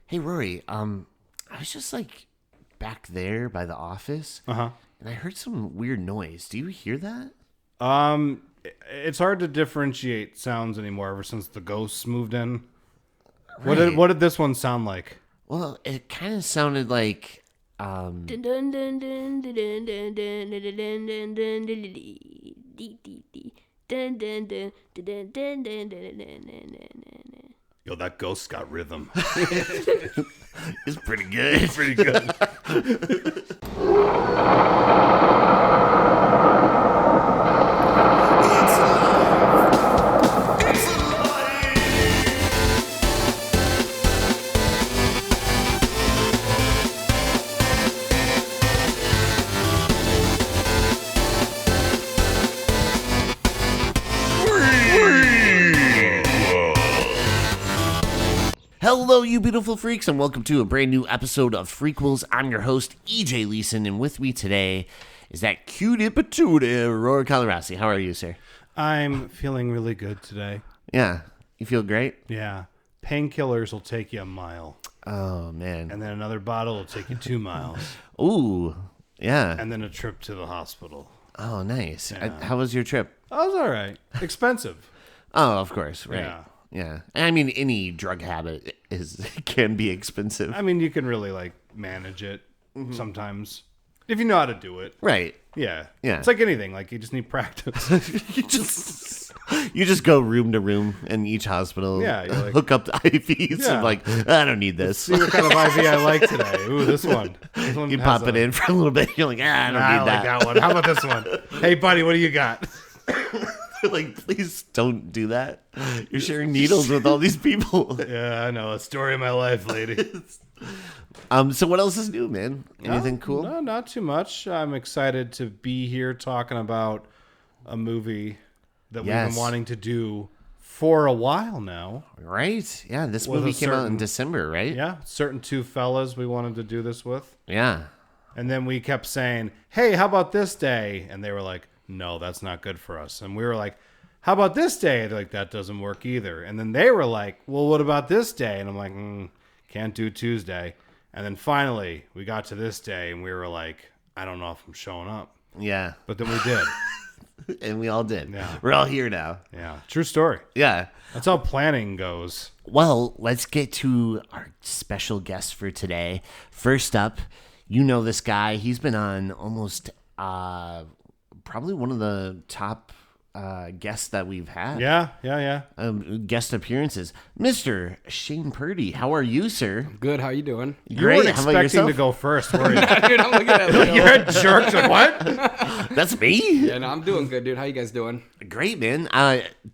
Hey, Rory, I was just like back there by the office, and I heard some weird noise. Do you hear that? It's hard to differentiate sounds anymore ever since the ghosts moved in. Right. What did this one sound like? Well, it kind of sounded like Yo, that ghost got rhythm. it's pretty good. It's pretty good. Hello, you beautiful freaks, and welcome to a brand new episode of FREAKQUELS. I'm your host, EJ Leeson, and with me today is that cutie patootie, Rory Colorasi. How are you, sir? I'm feeling really good today. Yeah, you feel great? Yeah. Painkillers will take you a mile. Oh, man. And then another bottle will take you 2 miles. Ooh, yeah. And then a trip to the hospital. Oh, nice. Yeah. How was your trip? Oh, it was all right. Expensive. Oh, of course, right. Yeah. Yeah. I mean, any drug habit can be expensive. I mean, you can really manage it sometimes if you know how to do it. Right. Yeah. Yeah. It's like anything. You just need practice. You just go room to room in each hospital. Yeah, you're like- hook up the IVs. Yeah. And I don't need this. See what kind of IV I like today. Ooh, this one. You pop it in for a little bit. You're like, I don't I need like that one. How about this one? Hey, buddy, what do you got? Like, please don't do that. You're sharing needles with all these people. Yeah, I know. A story of my life, lady. So what else is new, man? Anything cool? No, not too much. I'm excited to be here talking about a movie that we've been wanting to do for a while now. Right? Yeah, this With movie a came out in certain- December, right? Yeah, certain 2 fellas we wanted to do this with. Yeah. And then we kept saying, hey, how about this day? And they were like, no, that's not good for us. And we were like, how about this day? They're like, that doesn't work either. And then they were like, well, what about this day? And I'm like, can't do Tuesday. And then finally we got to this day and we were like, I don't know if I'm showing up. Yeah. But then we did. And we all did. Yeah. We're all here now. Yeah. True story. Yeah. That's how planning goes. Well, let's get to our special guest for today. First up, you know this guy. He's been on almost probably one of the top guests that we've had. Yeah. Guest appearances. Mr. Shane Purdy. How are you, sir? Good. How you doing? You Great. weren't How about expecting yourself? to go first, were you? Dude, I'm looking at Leo. You're a jerk. Like, what? That's me? Yeah, no, I'm doing good, dude. How you guys doing? Great, man.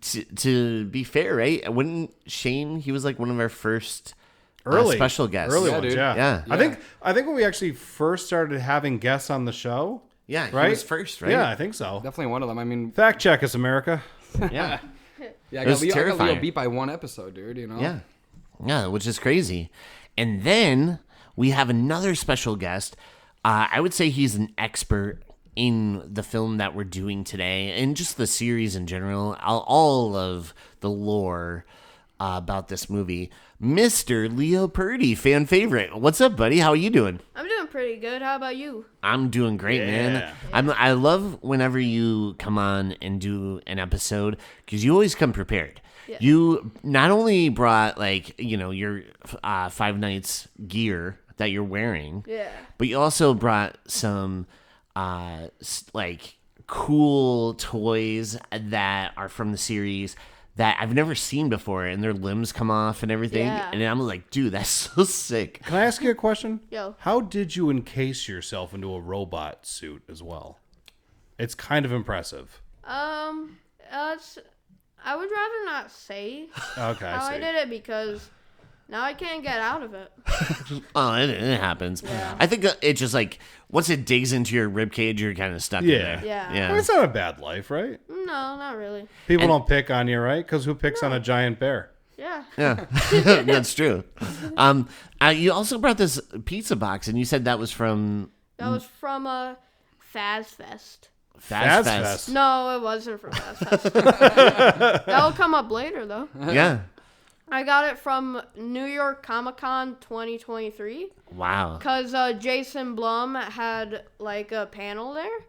To be fair, right? When Shane, he was like one of our first Early special guests. Early Yeah, ones, dude. yeah. Yeah. I think when we actually first started having guests on the show. Yeah, he Right? was first, right? Yeah, I think so. Definitely one of them. I mean, Fact check us, America. Yeah. yeah, It was I got Leo terrifying. beat by one episode, dude. You know? Yeah. Yeah, which is crazy. And then we have another special guest. I would say he's an expert in the film that we're doing today and just the series in general, all of the lore about this movie. Mr. Leo Purdy, fan favorite. What's up, buddy? How are you doing? I'm doing pretty good. How about you? I'm doing great, man. I love whenever you come on and do an episode because you always come prepared. Yeah. You not only brought your 5 Nights gear that you're wearing, Yeah. but you also brought some cool toys that are from the series that I've never seen before, and their limbs come off and everything. Yeah. And I'm like, dude, that's so sick. Can I ask you a question? Yo. How did you encase yourself into a robot suit as well? It's kind of impressive. I would rather not say Okay, how I I see. did it because now I can't get out of it. Oh, it happens. Yeah. I think it's just like once it digs into your rib cage, you're kind of stuck in Yeah. there. Yeah. Well, it's not a bad life, right? No, not really. People And- don't pick on you, right? Because who picks on a giant bear? Yeah. Yeah, that's true. You also brought this pizza box, and you said that was from That was from Fazfest. Fazfest. No, it wasn't from Fazfest. That'll come up later, though. Yeah. I got it from New York Comic Con 2023 Wow. because Jason Blum had like a panel there,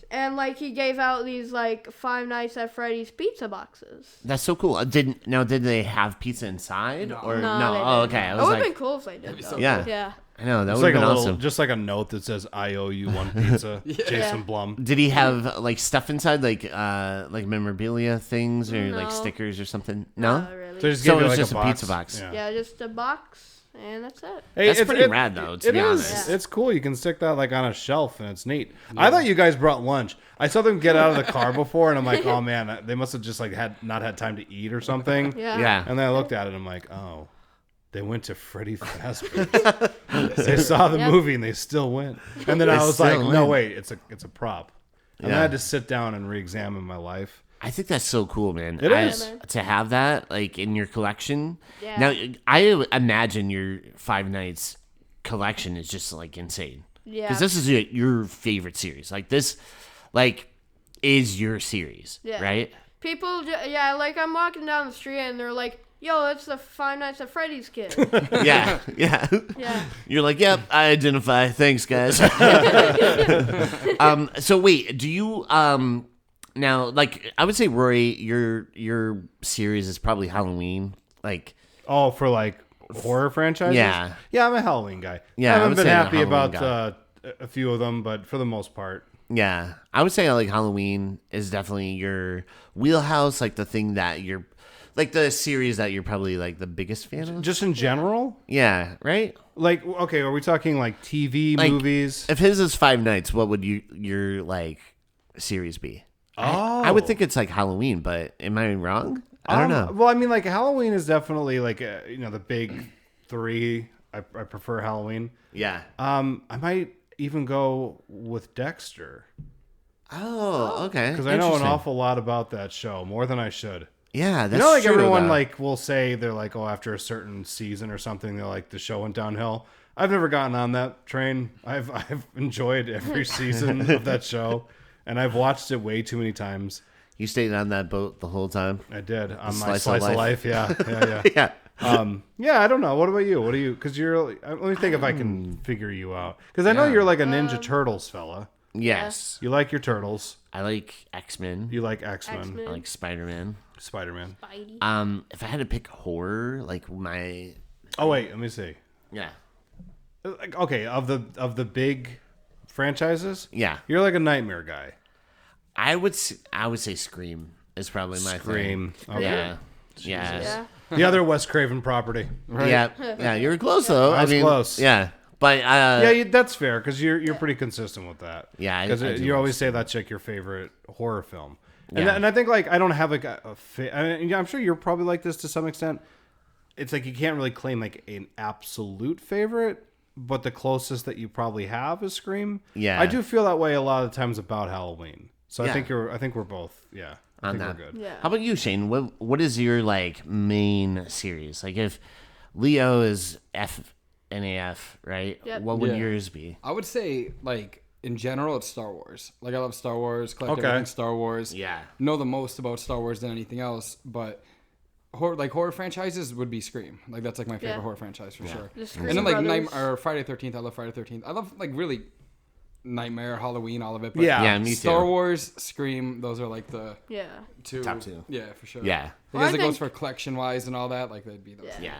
and like he gave out these like Five Nights at Freddy's pizza boxes. That's so cool. Did they have pizza inside or No, no? they Oh, didn't. okay. I It was would have like, been cool if they did. Though. so yeah. Yeah. I know that It's would like have a been little, awesome. just like a note that says "I owe you one pizza." Jason Yeah. Blum. Did he have like stuff inside, like memorabilia things or like No. stickers or something? No. Not really. So just So give you it was like just a pizza box. Yeah, just a box, and that's it. Hey, That's it's- pretty rad, though, to it be is. honest. It's cool. You can stick that like on a shelf, and it's neat. I thought you guys brought lunch. I saw them get out of the car before, and I'm like, oh man, they must have just like not had time to eat or something. Yeah. Yeah. And then I looked at it, and I'm like, oh, they went to Freddy Fazbear. They saw the Yep. movie, and they still went. And then They I was like, still no, went. wait, it's a prop. And Yeah. I had to sit down and re-examine my life. I think that's so cool, man. It is. To have that like in your collection. Yeah. Now, I imagine your Five Nights collection is just like insane. Yeah. Because this is your favorite series. Like this, like, is your series, Yeah. right? People, yeah, like I'm walking down the street and they're like, "Yo, it's the Five Nights at Freddy's kid." Yeah, yeah. Yeah. You're like, yep, I identify. Thanks, guys. So wait, do you now like I would say Rory, your series is probably Halloween. Like Oh, for like horror franchises? Yeah. Yeah, I'm a Halloween guy. Yeah, I I haven't would been say I'm a happy Halloween about a few of them, but for the most part. yeah, I would say like Halloween is definitely your wheelhouse, like the thing that you're like the series that you're probably like the biggest fan of. Just in general? Yeah, right? Like, okay, are we talking like TV, Like, movies? If his is Five Nights, what would your like series be? I would think it's like Halloween, but am I wrong? I don't know. Well, I mean, like Halloween is definitely like the big three. I prefer Halloween. Yeah. I might even go with Dexter Oh, okay. because I know an Interesting. awful lot about that show, more than I should. Yeah, that's You know, like true, everyone though. like will say they're like, oh, after a certain season or something, they're like the show went downhill. I've never gotten on that train. I've enjoyed every season of that show, and I've watched it way too many times. You stayed on that boat the whole time. I did on my Slice of slice of life. life. Yeah, yeah, Yeah. yeah. I don't know. What about you? What do you? Because you're. Let me think if I can figure you out. Because I know you're like a Ninja Turtles fella. Yes. You like your turtles. I like X-Men. You like X-Men, X-Men. I like Spider-Man. Spider-Man. Spidey. If I had to pick horror, like my Oh wait, let me see. yeah. Like, okay, of the big franchises, Yeah. you're like a nightmare guy. I would say Scream is probably my Scream. thing. Okay. Yeah. Yeah. Yeah. The other Wes Craven property. Yeah. Yeah, you're close though. I was close. Yeah. But Yeah, that's fair because you're pretty consistent with that. Yeah, I because do you always say that's like your favorite horror film, and, Yeah. and I think like I don't have like I'm sure you're probably like this to some extent. It's like you can't really claim like an absolute favorite, but the closest that you probably have is Scream. Yeah. I do feel that way a lot of times about Halloween. So Yeah. I think we're both I on think that. we're good. Yeah. How about you, Shane? What is your like main series? Like if Leo is FNAF, right? Yep. What would Yeah. yours be? I would say, like, in general, it's Star Wars. Like, I love Star Wars, collect Okay. everything Star Wars. Yeah. Know the most about Star Wars than anything else, but horror franchises would be Scream. Like, that's, like, my favorite Yeah. horror franchise for sure. The Scream And then, like, Brothers. or Friday 13th, I love Friday 13th. I love, like, really Nightmare, Halloween, all of it. But Yeah. Yeah, me too. Star Wars, Scream, those are, like, the Yeah. Top two. Yeah, for sure. Yeah. Well, I Because it goes think- for collection-wise and all that, like, they'd be those. Yeah. Yeah.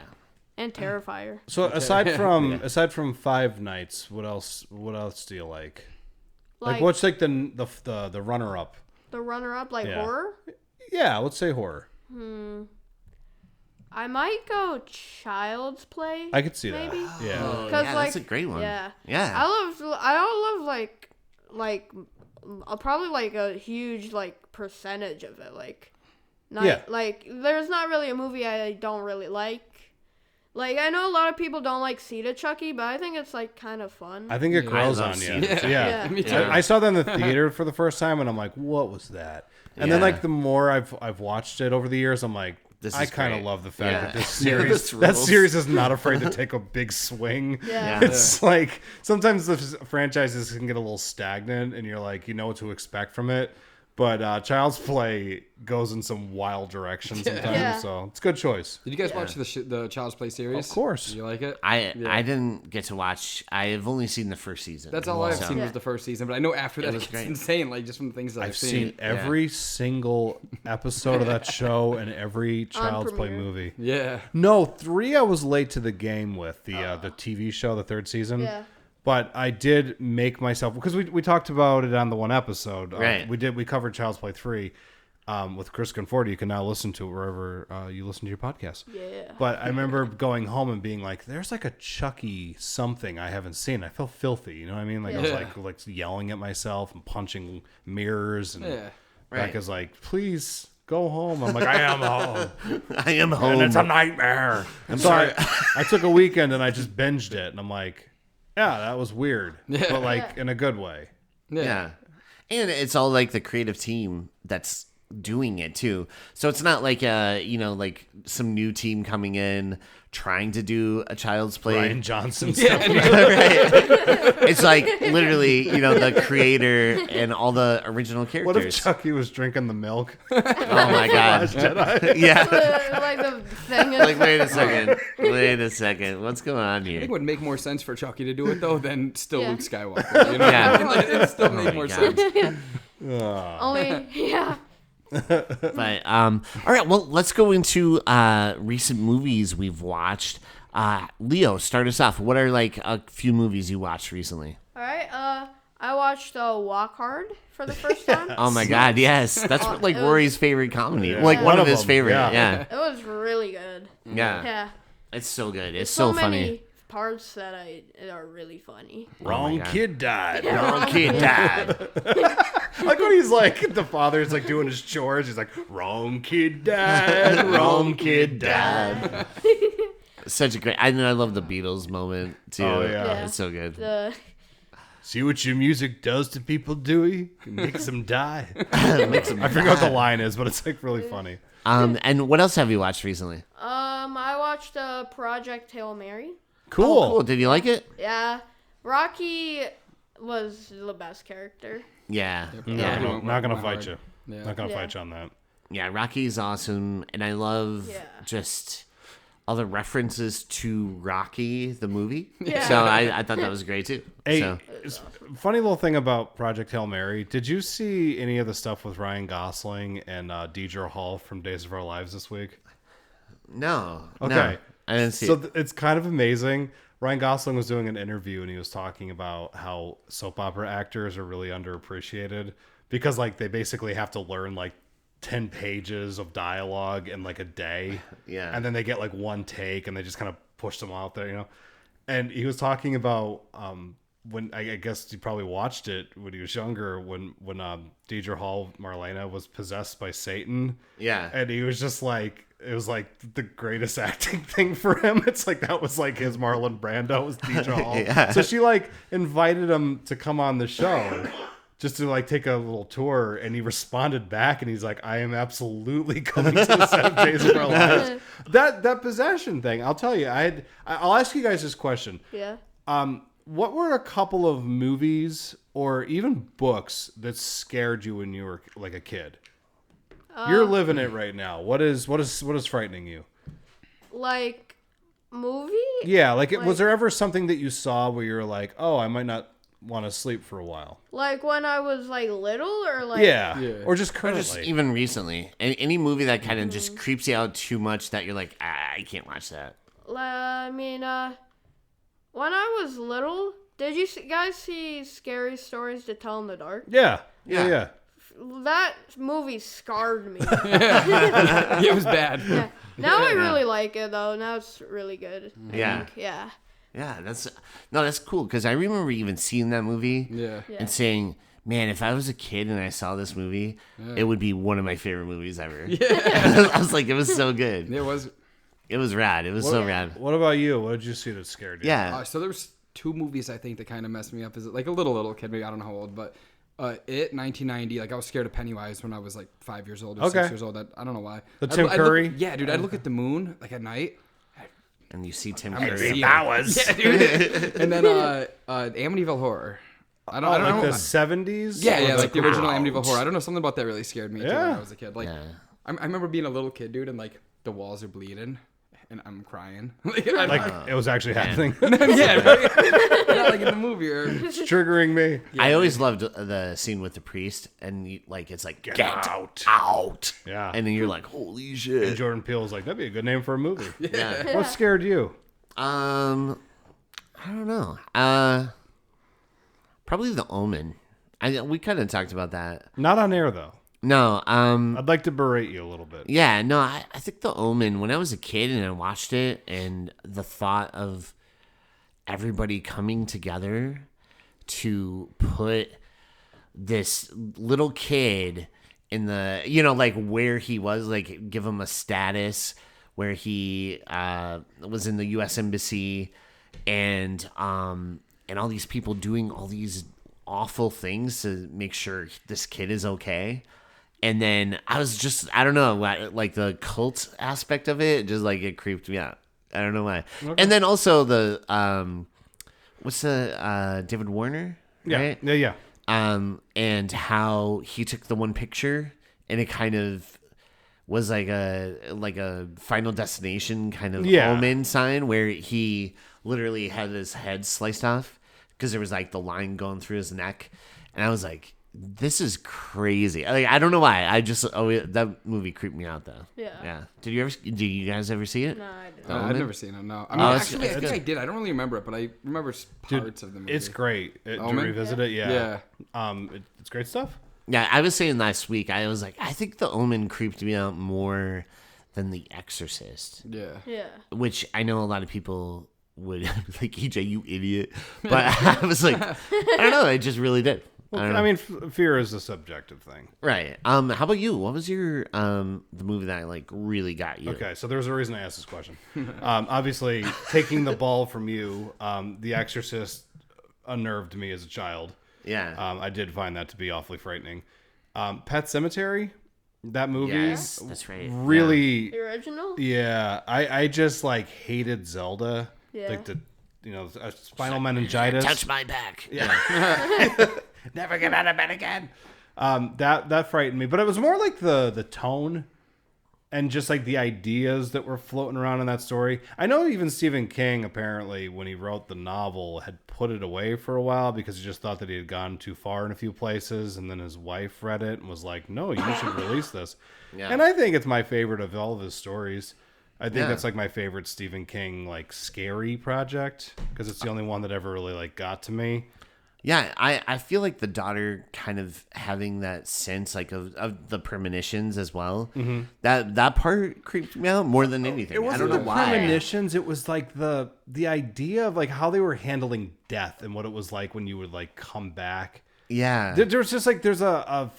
And Terrifier. So aside from Five Nights, what else do you like? Like what's like the runner up? The runner-up, like Yeah. horror. Yeah, let's say horror. I might go Child's Play. I could see Maybe? that. Yeah. Oh, Cause, yeah, like, that's a great one. Yeah. Yeah. I don't love like probably like a huge like percentage of it. Like, not Yeah. like there's not really a movie I don't really like. Like I know a lot of people don't like Seed of Chucky, but I think it's like kind of fun. I think it grows love on you. seeing Yeah. it. Yeah. Me too. I saw that in the theater for the first time, and I'm like, "What was that?" And then, Yeah. like, the more I've watched it over the years, I'm like, This I is kind of great. love the fact Yeah. that this Yeah, series this that rules. series is not afraid to take a big swing. Yeah. It's like sometimes the franchises can get a little stagnant, and you're like, you know what to expect from it. But Child's Play goes in some wild direction sometimes, Yeah. so it's a good choice. Did you guys watch the Child's Play series? Of course. Do you like it? I didn't get to watch. I have only seen the first season. That's all I've So- seen was the first season, but I know after that it was gets great. insane. Like just from the things that I've seen every single episode of that show and every Child's Play Premiere. movie. Yeah. No, 3 I was late to the game with the TV show, the 3rd season. Yeah. But I did make myself, because we talked about it on the one episode. Right. We covered Child's Play 3 with Chris Conforti. You can now listen to it wherever you listen to your podcast. Yeah. But I remember going home and being like, there's like a Chucky something I haven't seen. I felt filthy. You know what I mean? Like I was Yeah. like yelling at myself and punching mirrors. And Yeah. Becca's like, please go home. I'm like, I am home. I am home. And it's a nightmare. I'm sorry. I took a weekend and I just binged it. And I'm like, yeah, that was weird. Yeah. But like in a good way. Yeah. And it's all like the creative team that's doing it too. So it's not like like some new team coming in trying to do a Child's Play. Ryan Johnson stuff. Right. It's like literally, the creator and all the original characters. What if Chucky was drinking the milk? Oh my god. Yeah. Like the thing is, Like wait a second. What's going on I here? think it would make more sense for Chucky to do it though than still Yeah. Luke Skywalker. You know? Yeah. Like, it still made my more God. sense. only yeah. But all right, well, let's go into recent movies we've watched. Leo, start us off. What are like a few movies you watched recently? All right. I watched Walk Hard for the first time. Oh my god, yes. That's like it was- Rory's favorite comedy. Yeah. Like One one of of his them, favorite. yeah. Yeah. It was really good. Yeah. Yeah. It's so good. It's So so funny. many parts that are really funny. Wrong God. kid died. Wrong kid died. Like when he's like, the father's like doing his chores. He's like, wrong kid died. Wrong kid died. Such a great. I love the Beatles moment too. Oh, yeah. Yeah. It's so good. The See what your music does to people, Dewey? It makes them die. Makes 'em I forget what the line is, but it's like really funny. And what else have you watched recently? I watched Project Hail Mary. Cool. Cool. Did you like it? Yeah, Rocky was the best character. Yeah. Yeah. Yeah. No, not gonna Went fight hard. you. Yeah. Not gonna Yeah. fight you on that. Yeah, Rocky's awesome, and I love Yeah. just all the references to Rocky the movie. Yeah. So I thought that was great too. Hey, So funny little thing about Project Hail Mary. Did you see any of the stuff with Ryan Gosling and Deidre Hall from Days of Our Lives this week? no. Okay. No, I didn't see So it. it's kind of amazing. Ryan Gosling was doing an interview and he was talking about how soap opera actors are really underappreciated because like they basically have to learn like 10 pages of dialogue in like a day. Yeah. And then they get like one take and they just kind of push them out there, you know? And he was talking about when I guess you probably watched it when he was younger when Deidre Hall Marlena was possessed by Satan. Yeah. And he was just like, it was like the greatest acting thing for him. It's like that was like his Marlon Brando was Deidre Hall. Yeah. So she like invited him to come on the show just to like take a little tour, and he responded back and he's like, I am absolutely coming to the set of Days of Our Lives. That possession thing, I'll tell you, I'll ask you guys this question. Yeah. What were a couple of movies or even books that scared you when you were like a kid? You're living it right now. What is frightening you? Like movie? Yeah, like was there ever something that you saw where you were like, oh, I might not want to sleep for a while? Like when I was like little or like Yeah, Yeah. or just Or currently. just even recently. Any movie that kind of just creeps you out too much that you're like, I can't watch that. I mean, when I was little, did you guys see Scary Stories to Tell in the Dark? Yeah. That movie scarred me. It was bad. Yeah. Now I really like it though. Now it's really good. I Yeah. think. Yeah. Yeah, that's cool because I remember even seeing that movie Yeah. and saying, man, if I was a kid and I saw this movie, it would be one of my favorite movies ever. Yeah. I was like, it was so good. It was. It was rad. It was so rad. What about you? What did you see that scared you? Yeah. So there was two movies I think that kind of messed me up as like a little kid, maybe I don't know how old, but It 1990. Like I was scared of Pennywise when I was like 5 years old or 6 years old. I don't know why. The Tim Curry? Yeah, dude. I'd look at the moon like at night. And you see Tim I'm gonna Curry. see it. Yeah, dude. And then Amityville Horror. I don't like know. the 70s? Yeah, Or like the original Ouch. Amityville Horror. I don't know, something about that really scared me too when Yeah. I was a kid. Like, Yeah. I remember being a little kid, dude, and like the walls are bleeding, and I'm crying. like, Like, it was actually happening. yeah, right? Not like in the movie. Or, It's triggering me. I always loved the scene with the priest, and like it's like get out. out. Yeah. And then you're like, holy And shit. Jordan Peele was like, that'd be a good name for a movie. Yeah. What scared you? I don't know. Probably The Omen. We kind of talked about that. Not on air, though. No. I'd like to berate you a little bit. Yeah. No. I think The Omen. When I was a kid and I watched it, and the thought of everybody coming together to put this little kid in the, like where he was, like give him a status where he was in the U.S. Embassy, and all these people doing all these awful things to make sure this kid is okay. And then I was just, I don't know, like the cult aspect of it, just like it creeped me out. I don't know why. Okay. And then also the what's the David Warner? Yeah. Right? Yeah. And how he took the one picture and it kind of was like a Final Destination kind of omen sign where he literally had his head sliced off because there was like the line going through his neck, and I was like, this is crazy. Like, I don't know why. That movie creeped me out though. Yeah. Did you guys ever see it? No, I didn't. I've never seen it. No. I mean, actually, I think I did. I don't really remember it, but I remember parts of the movie. It's great. To Omen? revisit it, yeah. It's great stuff. Yeah, I was saying last week, I was like, I think The Omen creeped me out more than The Exorcist. Yeah. Yeah. Which I know a lot of people would like, EJ, you idiot. But I was like, I don't know, I just really did. Well, I mean, fear is a subjective thing. Right. How about you? What was your the movie that like really got you? Okay, so there's a reason I asked this question. Obviously, taking the ball from you, The Exorcist unnerved me as a child. Yeah. I did find that to be awfully frightening. Pet Sematary, that movie. Yes, that's right. Really. The original? Yeah, I just like hated Zelda. Yeah. Like spinal meningitis. Touch my back. Yeah. Never get out of bed again. That frightened me, but it was more like the tone and just like the ideas that were floating around in that story. I know even Stephen King, apparently, when he wrote the novel, had put it away for a while because he just thought that he had gone too far in a few places, and then his wife read it and was like, no, you should release this. Yeah. And I think it's my favorite of all of his stories. I think Yeah. that's like my favorite Stephen King like scary project because it's the only one that ever really like got to me. Yeah, I feel like the daughter kind of having that sense like of the premonitions as well. Mm-hmm. That part creeped me out more than anything. It wasn't I don't know the why. premonitions. It was like the idea of like how they were handling death and what it was like when you would like come back. Yeah. There's just like there's a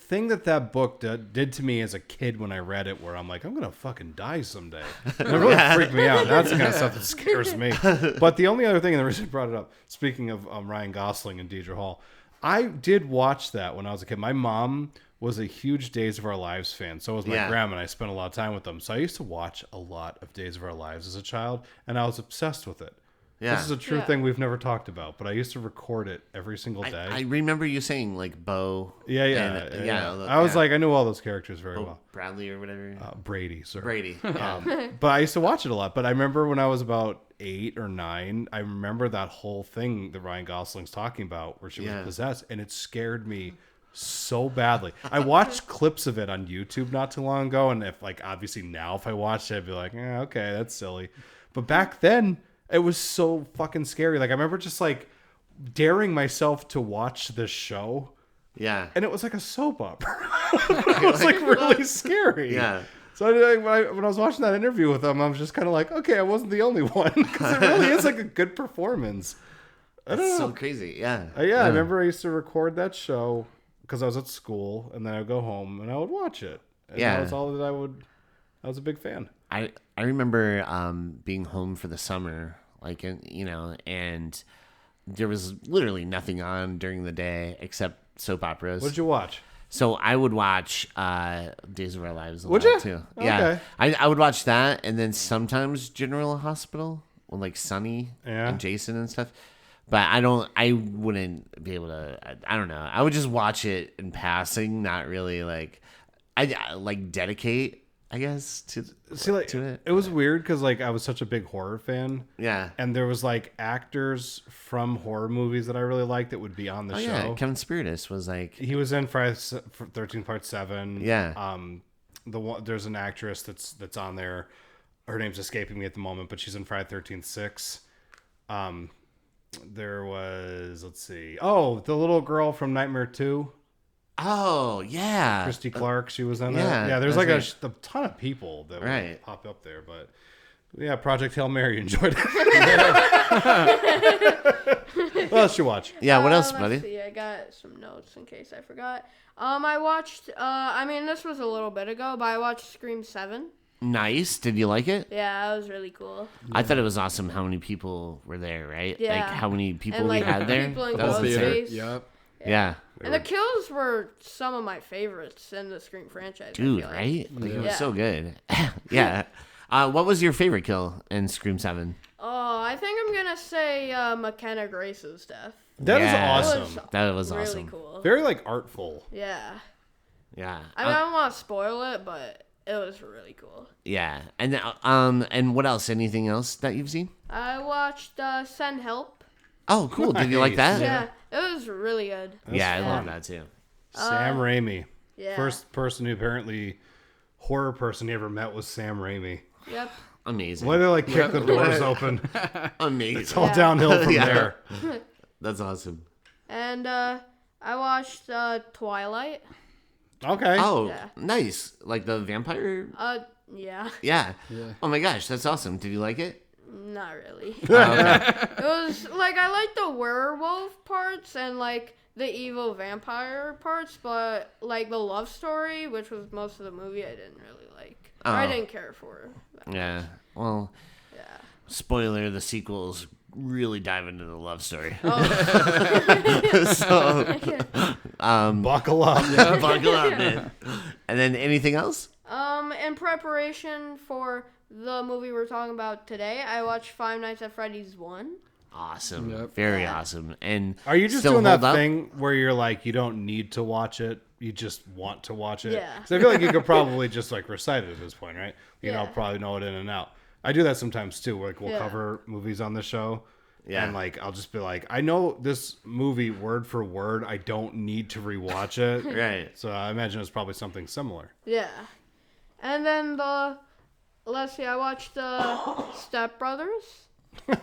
thing that book did to me as a kid when I read it, where I'm like, I'm gonna fucking die someday. And it really freaked me out. That's the kind of stuff that scares me. But the only other thing, and the reason I brought it up, speaking of Ryan Gosling and Deidre Hall, I did watch that when I was a kid. My mom was a huge Days of Our Lives fan. So was my grandma, and I spent a lot of time with them. So I used to watch a lot of Days of Our Lives as a child, and I was obsessed with it. Yeah. This is a true Yeah. thing we've never talked about, but I used to record it every single day. I remember you saying like Bo. Yeah. And, I was like, I knew all those characters very well. Bradley or whatever. Brady, sir. Brady. But I used to watch it a lot. But I remember when I was about 8 or 9, I remember that whole thing that Ryan Gosling's talking about where she was possessed, and it scared me so badly. I watched clips of it on YouTube not too long ago, and if like obviously now if I watched it, I'd be like, okay, that's silly. But back then, it was so fucking scary. Like I remember just like daring myself to watch this show. Yeah. And it was like a soap opera. It was like really scary. Yeah. So when I was watching that interview with him, I was just kind of like, okay, I wasn't the only one. Because it really is like a good performance. That's so crazy. Yeah. I remember I used to record that show because I was at school, and then I would go home and I would watch it. And that was all that I was a big fan. I remember being home for the summer, like, and there was literally nothing on during the day except soap operas. What did you watch? So I would watch Days of Our Lives a Would lot you? too. Okay. Yeah, I would watch that, and then sometimes General Hospital, or like Sunny Yeah. and Jason and stuff. But I wouldn't be able to. I don't know. I would just watch it in passing, not really like. I like dedicate, I guess, to it. It was weird because like I was such a big horror fan. Yeah. And there was like actors from horror movies that I really liked that would be on the show. Yeah, Kevin Spiritus was like. He was in Friday 13th Part 7. Yeah. There's an actress that's on there. Her name's escaping me at the moment, but she's in Friday 13th 6. There was, let's see. Oh, the little girl from Nightmare 2. Oh, yeah. Christy Clark, she was in Yeah, that. Yeah, there's like right. a ton of people that Right. would pop up there, but yeah, Project Hail Mary enjoyed it. What else you watch? Yeah, what else, Let's buddy? see, I got some notes in case I forgot. I watched, I mean, this was a little bit ago, but I watched Scream 7. Nice. Did you like it? Yeah, that was really cool. I thought it was awesome how many people were there, right? Yeah. Like how many people And, we like, had there. people in That was clothes. insane. Face. Yep. Yeah. And the kills were some of my favorites in the Scream franchise. I Dude, feel like. right? Like, it was Yeah. so good. Yeah. What was your favorite kill in Scream 7? Oh, I think I'm going to say McKenna Grace's death. That is Yeah. awesome. That was really awesome. cool. Very like artful. Yeah. Yeah. I mean, I don't want to spoil it, but it was really cool. Yeah. And what else? Anything else that you've seen? I watched Send Help. Oh, cool. Did you like that? Nice. Yeah, it was really good. Yeah, I That's love fun. that too. Sam Raimi. Yeah. First person who apparently horror person he ever met was Sam Raimi. Yep. Amazing. Why they like kick the doors open? Amazing. It's all downhill from Yeah. there. That's awesome. And I watched Twilight. Okay. Oh, Yeah. nice. Like the vampire? Yeah. Yeah. Yeah. Oh my gosh, that's awesome. Did you like it? Not really. Oh, okay. It was like I liked the werewolf parts and like the evil vampire parts, but like the love story, which was most of the movie, I didn't really like. Or I Oh. didn't care for. Yeah. Well, Yeah. spoiler, the sequels really dive into the love story. Oh. So, Buckle up. buckle up, man. And then anything else? In preparation for the movie we're talking about today, I watched Five Nights at Freddy's 1. Awesome. Yep. Very awesome. And Are you just still doing that hold up? thing where you're like, you don't need to watch it, you just want to watch it? Yeah. So I feel like you could probably just like recite it at this point, right? You know, Yeah. probably know it in and out. I do that sometimes too. Like we'll Yeah. cover movies on the show. Yeah. And like I'll just be like, I know this movie word for word. I don't need to rewatch it. Right. So I imagine it's probably something similar. Yeah. And then let's see, I watched Step Brothers.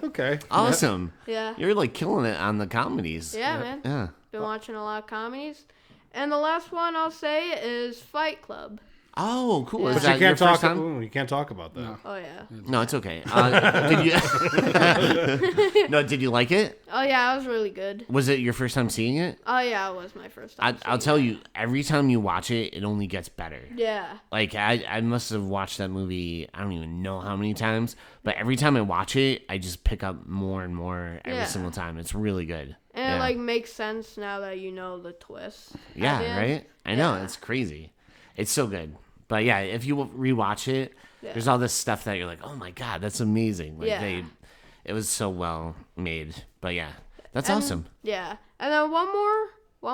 Okay. Awesome. Yeah. You're like killing it on the comedies. Yeah, man. Yeah. Been watching a lot of comedies. And the last one I'll say is Fight Club. Oh, cool. Yeah. Is But that you your can't first talk. time? Ooh, you can't talk about that. No. Oh, yeah. No, it's okay. Did you? No, did you like it? Oh, yeah, it was really good. Was it your first time seeing it? Oh, yeah, it was my first time. I'll seeing tell it. you, every time you watch it, it only gets better. Yeah. Like I must have watched that movie, I don't even know how many times, but every time I watch it, I just pick up more and more every Yeah. single time. It's really good. And yeah. it, like, makes sense now that you know the twist. at the Yeah, end. right? I know, Yeah. it's crazy. It's so good. But yeah, if you rewatch it, Yeah. there's all this stuff that you're like, oh my God, that's amazing. Like Yeah. it was so well made. But yeah, that's And- awesome. Yeah. And then one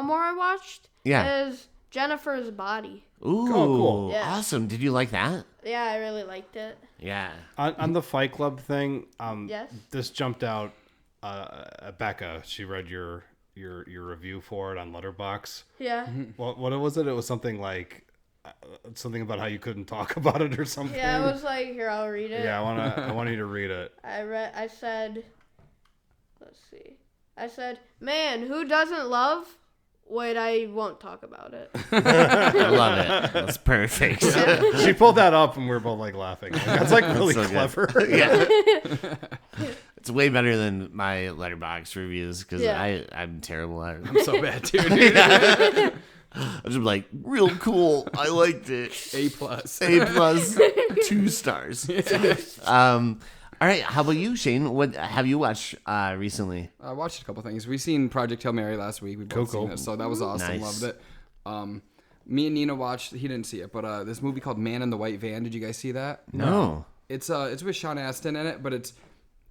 more I watched Yeah. is Jennifer's Body. Ooh, cool. Yeah. Awesome. Did you like that? Yeah, I really liked it. Yeah. On the Fight Club thing, Yes. this jumped out. Becca, she read your review for it on Letterboxd. Yeah. What was it? It was something like something about how you couldn't talk about it or something. Yeah, it was like, here, I'll read it. Yeah, I want you to read it. I said, let's see. I said, man, who doesn't love? Wait, I won't talk about it. I love it. That's perfect. She pulled that up and we were both like laughing. Like, that's like really so good. clever. Yeah. It's way better than my Letterboxd reviews because Yeah. I'm terrible at it. I'm so bad, dude. I'm just like, real cool. I liked it. A plus. A plus, 2 stars. All right. How about you, Shane? What have you watched recently? I watched a couple things. We seen Project Hail Mary last week. We both Cool. seen it, so that was awesome. Nice. Loved it. Me and Nina watched. He didn't see it, but this movie called Man in the White Van. Did you guys see that? No. It's with Sean Astin in it, but it's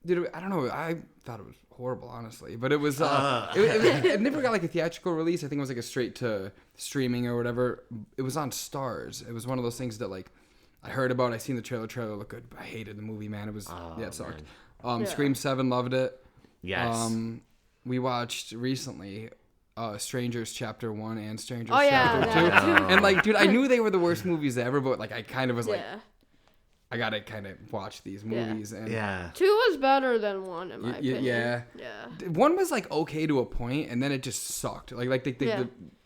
Dude, I don't know. I thought it was horrible, honestly. But it was. It never got like a theatrical release. I think it was like a straight to streaming or whatever. It was on Stars. It was one of those things that like I heard about. I seen the trailer. Trailer looked good. But I hated the movie, man. It was it sucked. Scream 7, loved it. Yes. We watched recently. Strangers Chapter 1 and Strangers Oh, yeah, Chapter 2. that And like, dude, I knew they were the worst movies ever, but like I kind of was like, Yeah. I gotta kind of watch these movies. And Yeah. 2 was better than 1 in my opinion. yeah. Yeah. 1 was like okay to a point, and then it just sucked. Like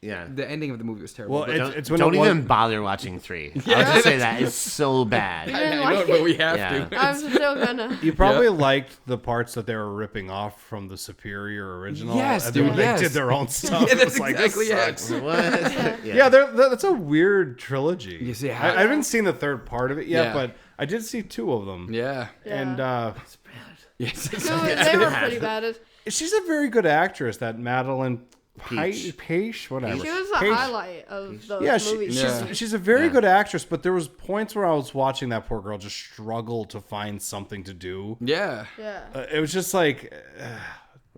the ending of the movie was terrible. Well, but it's when Don't it was- even bother watching 3. I'll just say that. It's so bad. You I didn't know, like but it? we have Yeah. to. I'm still gonna. You probably liked the parts that they were ripping off from the Superior original. Yes, and then dude, when yes. they did their own stuff. Yeah, that's it's like, exactly this it. sucks. What? Yeah, that's a weird trilogy. You see, I haven't seen the third part of it yet, Yeah. but I did see 2 of them. Yeah. And Yes. They were pretty bad. she's a very good actress, that Madeline Peach. Page, whatever. She was the Page. highlight of those Yeah, movies. she's a very Yeah. good actress, but there was points where I was watching that poor girl just struggle to find something to do. Yeah. Yeah. It was just like,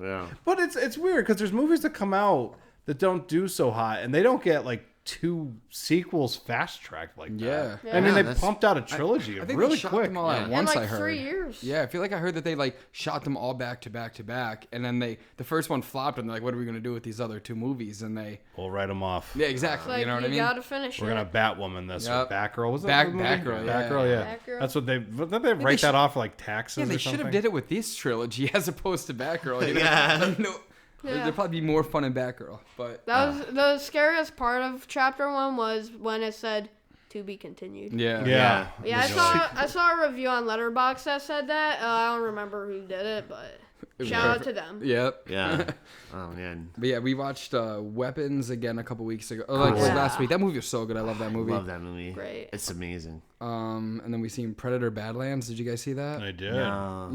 Yeah. but it's weird because there's movies that come out that don't do so hot, and they don't get like 2 sequels fast tracked like that. Yeah. I mean, Yeah, they that's- pumped out a trilogy I think really they shot quick. them all at In once. like I heard. 3 years. Yeah, I feel like I heard that they like shot them all back to back, and then the first one flopped, and they're like, "What are we gonna do with these other 2 movies?" And they, We'll write them off. yeah, exactly. Like you know what I mean? gotta finish We're it. gonna Batwoman this Yep. or Batgirl. Was that the movie? Batgirl, yeah. Batgirl, yeah. Batgirl. That's what didn't they write that off for like taxes Yeah, they or should something? have did it with this trilogy as opposed to Batgirl. You know? Yeah. No, there'd probably be more fun in Batgirl, but That was the scariest part of chapter 1 was when it said to be continued. yeah, Yeah. Yeah, I saw a review on Letterboxd that said that. I don't remember who did it, but shout out to them. Yep. Yeah. Oh man. But yeah, we watched Weapons again a couple weeks ago. Like last week. That movie was so good. I love that movie. Love that movie. Great. It's amazing. And then we seen Predator Badlands. Did you guys see that? I did.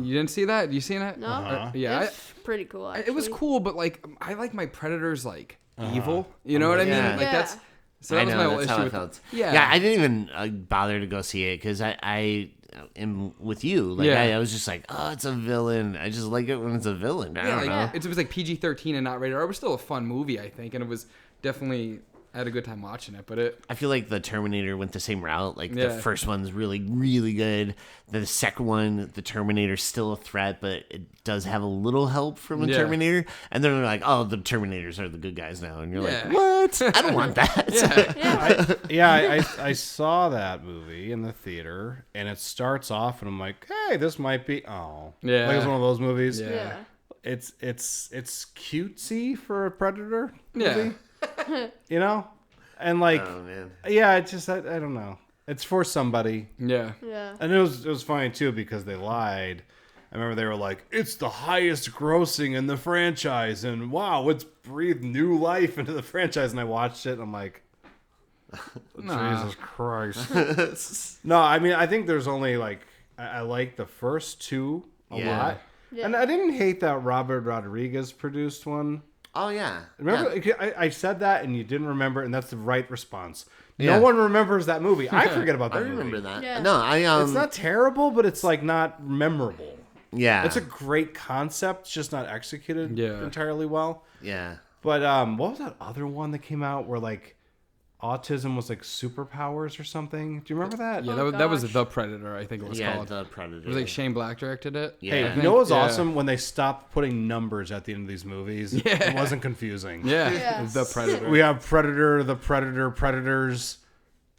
You didn't see that? You seen it? No, Yeah. it's pretty cool. Actually. It was cool, but like I like my Predators like evil. You know what I mean? Yeah. Like Yeah. that's so I that was my know, whole that's issue how I with felt. Yeah. Yeah, I didn't even bother to go see it because I am with you. Like Yeah. I was just like, oh, it's a villain. I just like it when it's a villain. I Yeah, don't like know. it was like PG-13 and not rated R. It was still a fun movie, I think, and it was definitely I had a good time watching it. But it I feel like the Terminator went the same route. Like Yeah. the first one's really, really good. The second one, the Terminator's still a threat, but it does have a little help from the Yeah. Terminator. And then they're like, oh, the Terminators are the good guys now. And you're Yeah. like, what? I don't want that. Yeah. I saw that movie in the theater, and it starts off, and I'm like, hey, this might be Yeah. like it's one of those movies. Yeah. Yeah. It's cutesy for a Predator Yeah. movie, you know, and like Oh man. yeah, it just I don't know. It's for somebody, Yeah. Yeah. and it was funny too because they lied. I remember they were like, it's the highest grossing in the franchise, and wow, it's breathed new life into the franchise. And I watched it, and I'm like, Jesus Christ. No, I mean, I think there's only like, I like the first 2 a Yeah. lot. Yeah. And I didn't hate that Robert Rodriguez produced one. Oh yeah. Remember, Yeah. I said that and you didn't remember, and that's the right response. Yeah. No one remember that movie. I forget about I that movie. remember that. Yeah. No, I It's not terrible, but it's like not memorable. Yeah. It's a great concept, it's just not executed Yeah. entirely well. yeah. But what was that other one that came out where like autism was like superpowers or something? Do you remember that? Yeah, Oh, that was gosh. The Predator, I think it was Yeah, called. the Predator. It was like Shane Black directed it. Yeah. Hey, I you know what was Yeah. awesome? When they stopped putting numbers at the end of these movies, it wasn't confusing. Yeah. Yes. The Predator. We have Predator, the Predator, Predators,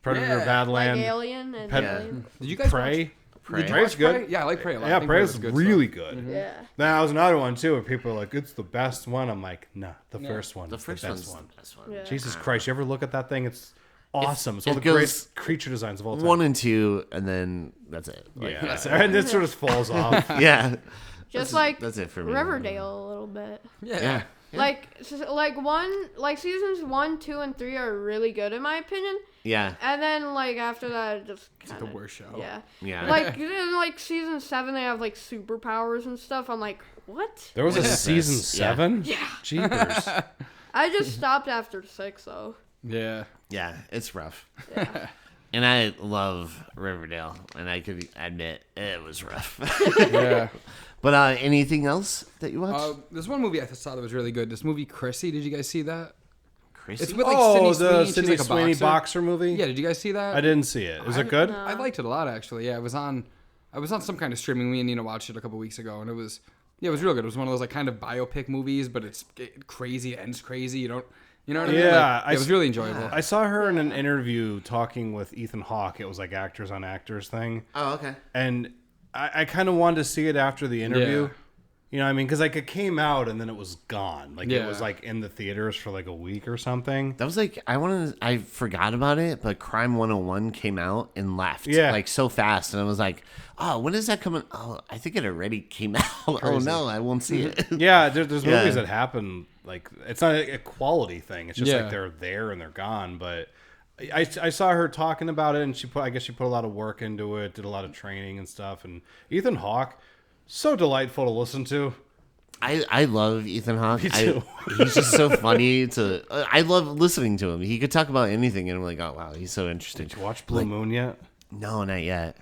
Predator, Yeah. Like Badland, Alien and Pet- Alien. Did you guys Prey. watch? Prey. Did you Prey's watch good. Prey? Yeah, I like Prey a lot. I Yeah, think Prey was is good really stuff. good. Yeah. That was another one too, where people are like, "It's the best one." I'm like, "Nah, the first one. The is first the one's best one." the best one. Yeah. Jesus Christ, you ever look at that thing? It's awesome. It's one it of the goes greatest creature designs of all time. 1 and 2, and then that's it. Like, yeah, and it sort of falls off. yeah. Just like That's it for me. Riverdale a little bit. Yeah. Yeah. Like seasons 1, 2, and 3 are really good in my opinion. Yeah. And then like after that, it just It's kind the worst show. Yeah. Yeah. Like in like season 7, they have like superpowers and stuff. I'm like, what? There was a What is season this? 7. Yeah. Jeepers. I just stopped after 6 though. Yeah. Yeah, it's rough. Yeah. And I love Riverdale, and I could admit it was rough. Yeah. But anything else that you watched? There's one movie I saw that was really good. This movie, Chrissy. Did you guys see that? Chrissy? It's with like Oh, Sydney Sweeney. the She's Sydney like a Sweeney boxer. boxer movie? Yeah, did you guys see that? I didn't see it. Is it good? I liked it a lot, actually. Yeah, I was on some kind of streaming. Me and Nina watched it a couple weeks ago, and it was real good. It was one of those like kind of biopic movies, but it's crazy. It ends crazy. You know what I mean? Yeah, Like, it was really enjoyable. I saw her in an interview talking with Ethan Hawke. It was like actors on actors thing. Oh, okay. And I kind of wanted to see it after the interview. Yeah. You know what I mean? Because like it came out and then it was gone. Like it Yeah. was like in the theaters for like a week or something. That was like I forgot about it, but Crime 101 came out and left. Yeah. Like so fast, and I was like, oh, when is that coming? Oh, I think it already came out. Oh no, I won't see it. Yeah, there's Yeah. movies that happen like it's not a quality thing. It's just Yeah. like they're there and they're gone. But I saw her talking about it, and I guess she put a lot of work into it, did a lot of training and stuff. And Ethan Hawke, so delightful to listen to. I love Ethan Hawke. Me too. He's just so funny to. I love listening to him. He could talk about anything, and I'm like, oh wow, he's so interesting. Did you watch Blue Moon yet? No, not yet.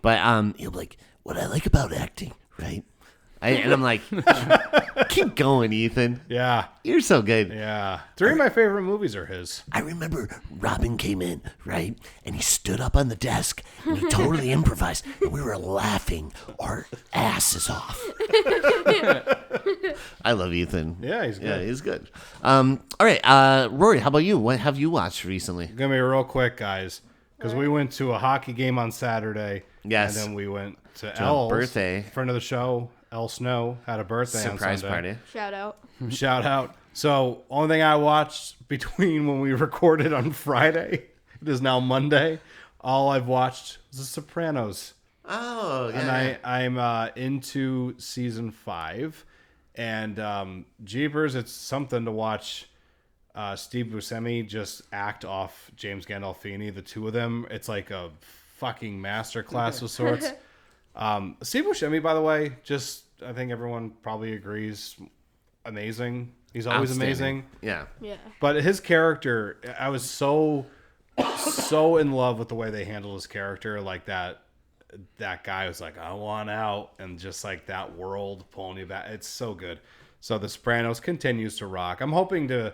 But he'll be like, what I like about acting, right? And I'm like, keep going, Ethan. Yeah, You're so good. yeah. Three of my favorite movies are his. I remember Robin came in, right? And he stood up on the desk and he totally improvised. And we were laughing our asses off. I love Ethan. Yeah, he's good. Yeah, he's good. All right, Rory, how about you? What have you watched recently? Gonna be real quick, guys, because we went to a hockey game on Saturday. Yes. And then we went to a Elle's birthday. Friend of the show, Elle Snow, had a birthday Surprise on Sunday. party. Shout out. Shout out. So, only thing I watched between when we recorded on Friday, it is now Monday, all I've watched is The Sopranos. Oh, yeah. And I'm into season 5. And Jeepers, it's something to watch Steve Buscemi just act off James Gandolfini, the two of them. It's like a fucking masterclass of sorts. Steve Buscemi, by the way, just I think everyone probably agrees, amazing. He's always Outstanding. amazing. Yeah. Yeah. But his character, I was so in love with the way they handled his character. Like that guy was like, I want out, and just like that world pulling you back. It's so good. So The Sopranos continues to rock. I'm hoping to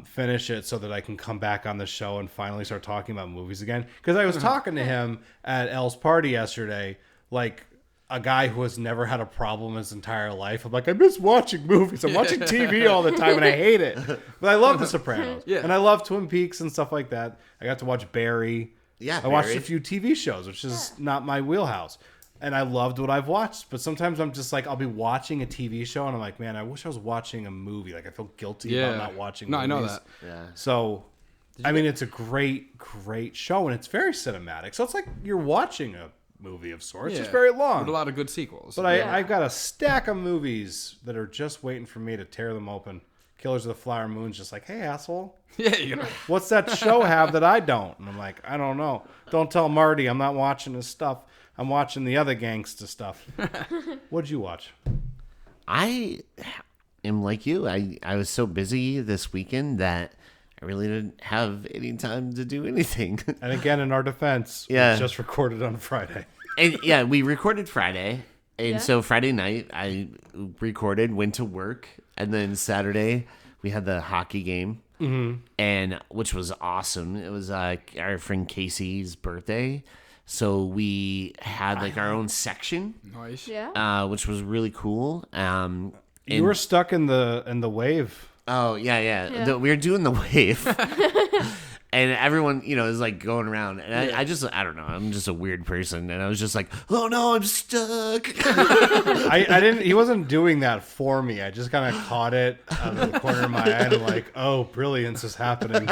finish it so that I can come back on the show and finally start talking about movies again. Because I was talking to him at Elle's party yesterday, like a guy who has never had a problem his entire life. I'm like, I miss watching movies. I'm watching TV all the time and I hate it. But I love The Sopranos. Yeah. And I love Twin Peaks and stuff like that. I got to watch Barry. Yeah, I watched Barry. a few TV shows, which is not my wheelhouse. And I loved what I've watched. But sometimes I'm just like, I'll be watching a TV show and I'm like, man, I wish I was watching a movie. Like I feel guilty about not watching No, movies. I know that. Yeah. So, I mean, it's a great, great show, and it's very cinematic. So it's like you're watching a movie of sorts. It's very long. With a lot of good sequels. But I've got a stack of movies that are just waiting for me to tear them open. Killers of the Flower Moon's just like, hey, asshole, yeah, you know. what's that show have that I don't? And I'm like, I don't know. Don't tell Marty I'm not watching his stuff. I'm watching the other gangsta stuff. What'd you watch? I am like you. I was so busy this weekend that I really didn't have any time to do anything. And again, in our defense, Yeah. we just recorded on Friday. And yeah, we recorded Friday. And Yeah. so Friday night I recorded, went to work, and then Saturday we had the hockey game. And which was awesome. It was our friend Casey's birthday. So we had like our own section, Nice. Yeah. which was really cool. You were stuck in the wave. Oh yeah. Yeah. We were doing the wave, and everyone is like going around, and I don't know. I'm just a weird person, and I was just like, oh no, I'm stuck. I didn't. He wasn't doing that for me. I just kind of caught it out of the corner of my eye, and I'm like, "Oh, brilliance is happening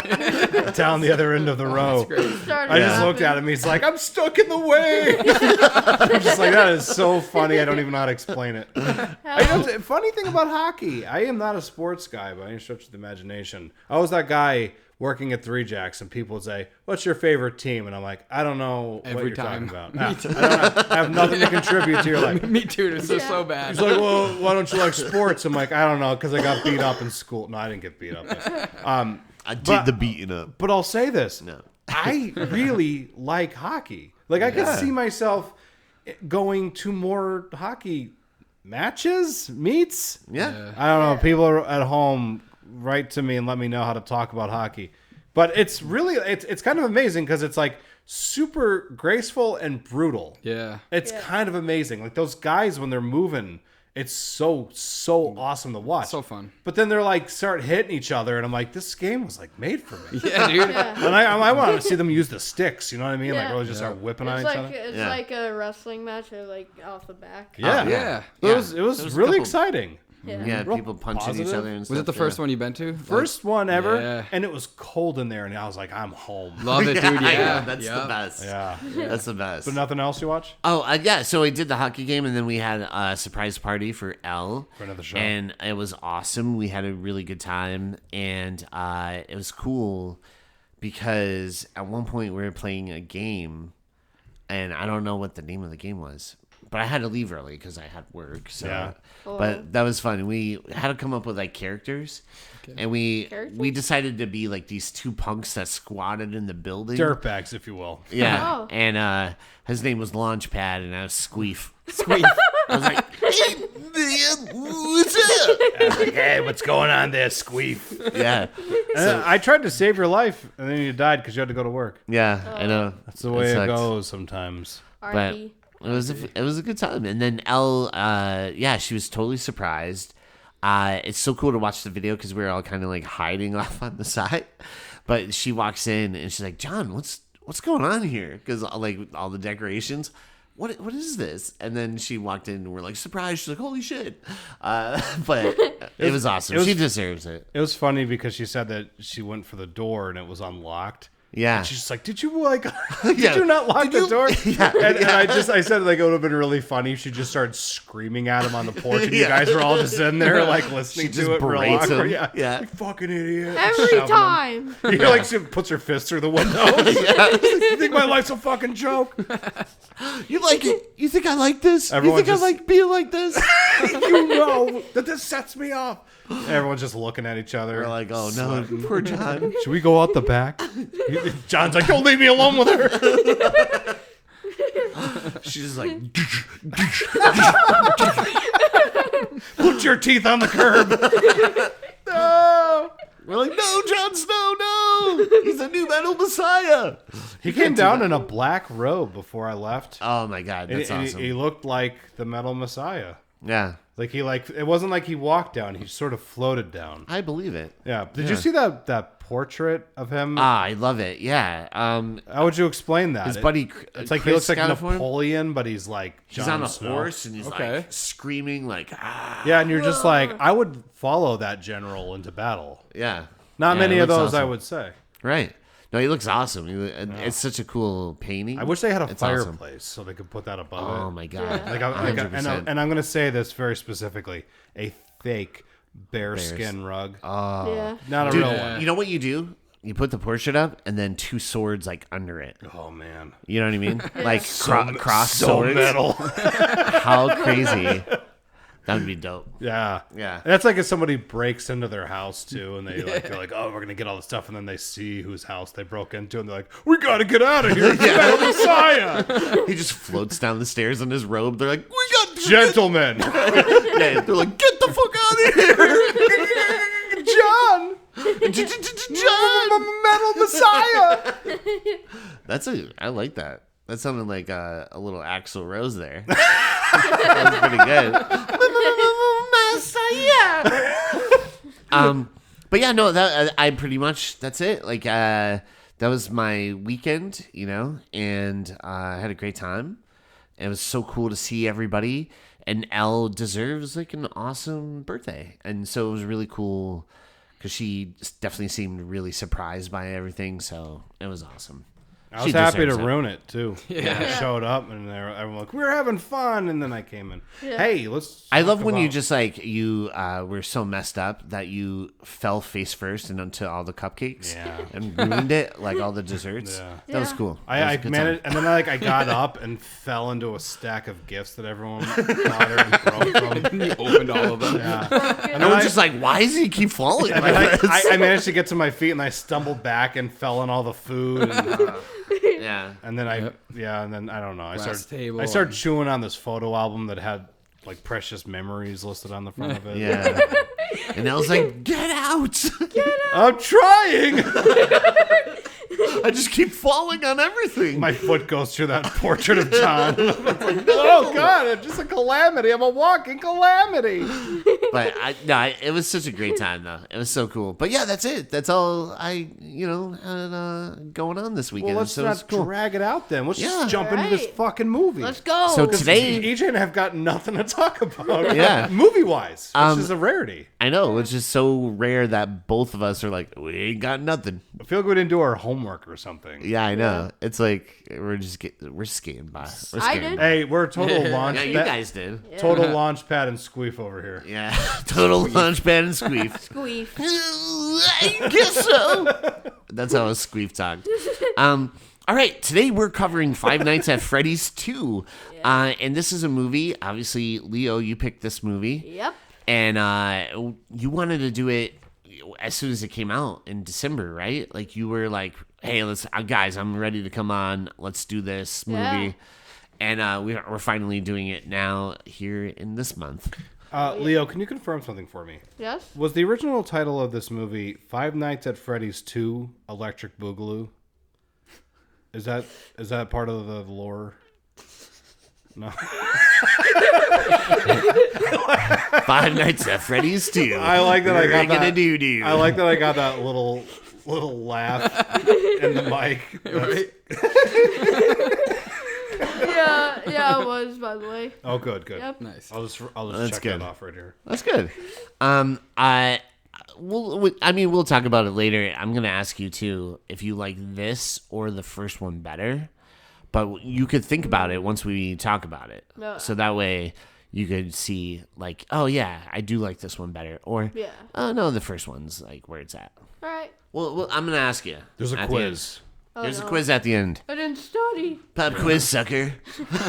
down the other end of the row." I just looked at him. He's like, "I'm stuck in the way." I'm just like, that is so funny. I don't even know how to explain it. Funny thing about hockey, I am not a sports guy by any stretch of the imagination. I was that guy working at Three Jacks, and people would say, "What's your favorite team?" And I'm like, "I don't know what Every you're time. talking about. I have nothing to contribute to your life." Me too. It's so bad. He's like, well, why don't you like sports? I'm like, I don't know, because I got beat up in school. No, I didn't get beat up. I did the beating up. But I'll say this. No. I really like hockey. Like, I could see myself going to more hockey meets. Yeah. I don't know. People are at home, write to me and let me know how to talk about hockey. But it's really, it's kind of amazing because it's like super graceful and brutal. Yeah. It's kind of amazing. Like those guys when they're moving, it's so awesome to watch. So fun. But then they're like start hitting each other, and I'm like, this game was like made for me. Yeah, dude. And I want to see them use the sticks. You know what I mean? Like Yeah. really just start whipping on It's each like other. it's Yeah. like a wrestling match, or like off the back. Yeah, Yeah. It was There was a really couple- exciting. Yeah, Real people punching each positive. other and stuff. Was it the first one you've been to? First one ever, Yeah. and it was cold in there, and I was like, I'm home. Love it, dude. I Yeah. know, that's the best. Yeah. That's the best. But nothing else you watch? Oh, yeah. So we did the hockey game, and then we had a surprise party for Elle. For another show. And it was awesome. We had a really good time, and it was cool because at one point we were playing a game, and I don't know what the name of the game was, but I had to leave early because I had work. So, Yeah. but that was fun. We had to come up with like characters, and we decided to be like these two punks that squatted in the building. Dirtbags, if you will. Yeah, Oh. and his name was Launchpad, and I was Squeef. Squeak. I was like, "Hey man, what's up?" I was like, hey, what's going on there, Squeef? Yeah, I tried to save your life, and then you died because you had to go to work. yeah, I know. That's the way it sucked. goes sometimes. But RP. it was a good time. And then Elle, yeah, she was totally surprised. It's so cool to watch the video because we were all kind of like hiding off on the side. But she walks in and she's like, "John, what's going on here?" Because like all the decorations. What is this? And then she walked in and we're like, surprised. She's like, holy shit. But it was awesome. She deserves it. It was funny because she said that she went for the door and it was unlocked. Yeah. And she's just like, did you like, did Yeah. you not lock Did the you- door? Yeah. And I said like it would have been really funny if she just started screaming at him on the porch and you Yeah. guys were all just in there like listening She just to it real berates awkward. him. Yeah. Yeah. You fucking idiot. Every Shoving him. time. You know, like she puts her fist through the window. You think my life's a fucking joke? You like it? You think I like this? Everyone you think just- I like being like this? You know that this sets me off. Everyone's just looking at each other. We're like, oh no, poor John. Should we go out the back? John's like, don't leave me alone with her. She's just like, Put your teeth on the curb. No. we're like, no, Jon Snow, no. He's a new metal messiah. He came down in a black robe before I left. Oh my god, that's And awesome. he looked like the metal messiah. Yeah, It wasn't like he walked down. He sort of floated down. I believe it. Yeah. Did you see that portrait of him? I love it. Yeah. How would you explain that? His buddy, It's like he Chris looks like got it for him. Napoleon, but he's like He's Jon on a Snow. horse and he's Okay. like screaming like, ah. Yeah, and you're just like, I would follow that general into battle. Yeah. Not Yeah, many it of looks those, I awesome. would say. Right. No, he looks awesome. It's such a cool painting. I wish they had a It's awesome. fireplace so they could put that above Oh it. my god. Yeah. And I'm going to say this very specifically: a fake bearskin rug, Yeah. not a Dude, real one. you know what you do? You put the portrait up and then two swords like under it. Oh man, You know what I mean? Like cross so swords. metal. How crazy. That would be dope. Yeah, Yeah. That's like if somebody breaks into their house too, and they're like, "Oh, we're gonna get all the stuff," and then they see whose house they broke into, and they're like, "We gotta get out of here, Metal Messiah, He just floats down the stairs in his robe. They're like, we got gentlemen, Yeah, they're like, get the fuck out of here. John, John. Metal Messiah." I like that. That sounded like a little Axl Rose there. That was pretty good. But yeah, no, that I pretty much that's it. Like that was my weekend, and I had a great time. It was so cool to see everybody, and Elle deserves like an awesome birthday, and so it was really cool because she definitely seemed really surprised by everything. So it was awesome. I was She happy to deserves it. ruin it too. Yeah. I showed up and everyone like, "We're having fun," and then I came in. Yeah. Hey, let's. I love talk when you about- just like you were so messed up that you fell face first and onto all the cupcakes Yeah. and ruined it, like all the desserts. Yeah. That was Yeah. cool. That was I a good managed, time. and then I got up and fell into a stack of gifts that everyone bought her and broke them. You opened all of them. Yeah. And I was just like, why does he keep falling And like then this? I managed to get to my feet and I stumbled back and fell on all the food. Yeah. And then Yep. and then I don't know. I Glass started table I started and- chewing on this photo album that had like precious memories listed on the front of it. Yeah. And I was like, get out! I'm trying. I just keep falling on everything. My foot goes through that portrait of John. It's like, oh God, I'm just a calamity. I'm a walking calamity. But it was such a great time though. It was so cool. But yeah, that's it. That's all I had going on this weekend. Well, let's so it's not drag it out then. Let's just jump into this Right. fucking movie. Let's go. So today, EJ and I have got nothing to talk about. Yeah. Movie-wise, which is a rarity. I know it's just so rare that both of us are like, we ain't got nothing. I feel like we didn't do our homework or something. Yeah, I know. It's like we're skating by. We're I skating did. by. Hey, we're a total launch. Yeah, you guys did. Total launch pad and squeef over here. Yeah, total launch pad and squeef. Squeef. I guess so. That's how a squeef talked. All right, today we're covering Five Nights at Freddy's 2. And this is a movie. Obviously, Leo, you picked this movie. Yep. And you wanted to do it as soon as it came out in December, right? Like you were like, hey, let's guys, I'm ready to come on. Let's do this movie. Yeah. And we're finally doing it now here in this month. Leo, can you confirm something for me? Yes. Was the original title of this movie Five Nights at Freddy's 2 Electric Boogaloo? Is that part of the lore? No. Five Nights at Freddy's 2. I like that I got that. Doo-doo. I like that I got that little laugh in the mic. Yeah, it was, by the way. Oh, good. Yep. Nice. I'll just That's check good. that off right here. That's good. We'll talk about it later. I'm gonna ask you too if you like this or the first one better, but you could think about it once we talk about it. No. So that way you could see like, oh yeah, I do like this one better, or Yeah. oh no, the first one's like where it's at. All right. Well, I'm gonna ask you. There's a at the quiz. Oh, There's a no. quiz at the end. I didn't study. Pop quiz, sucker.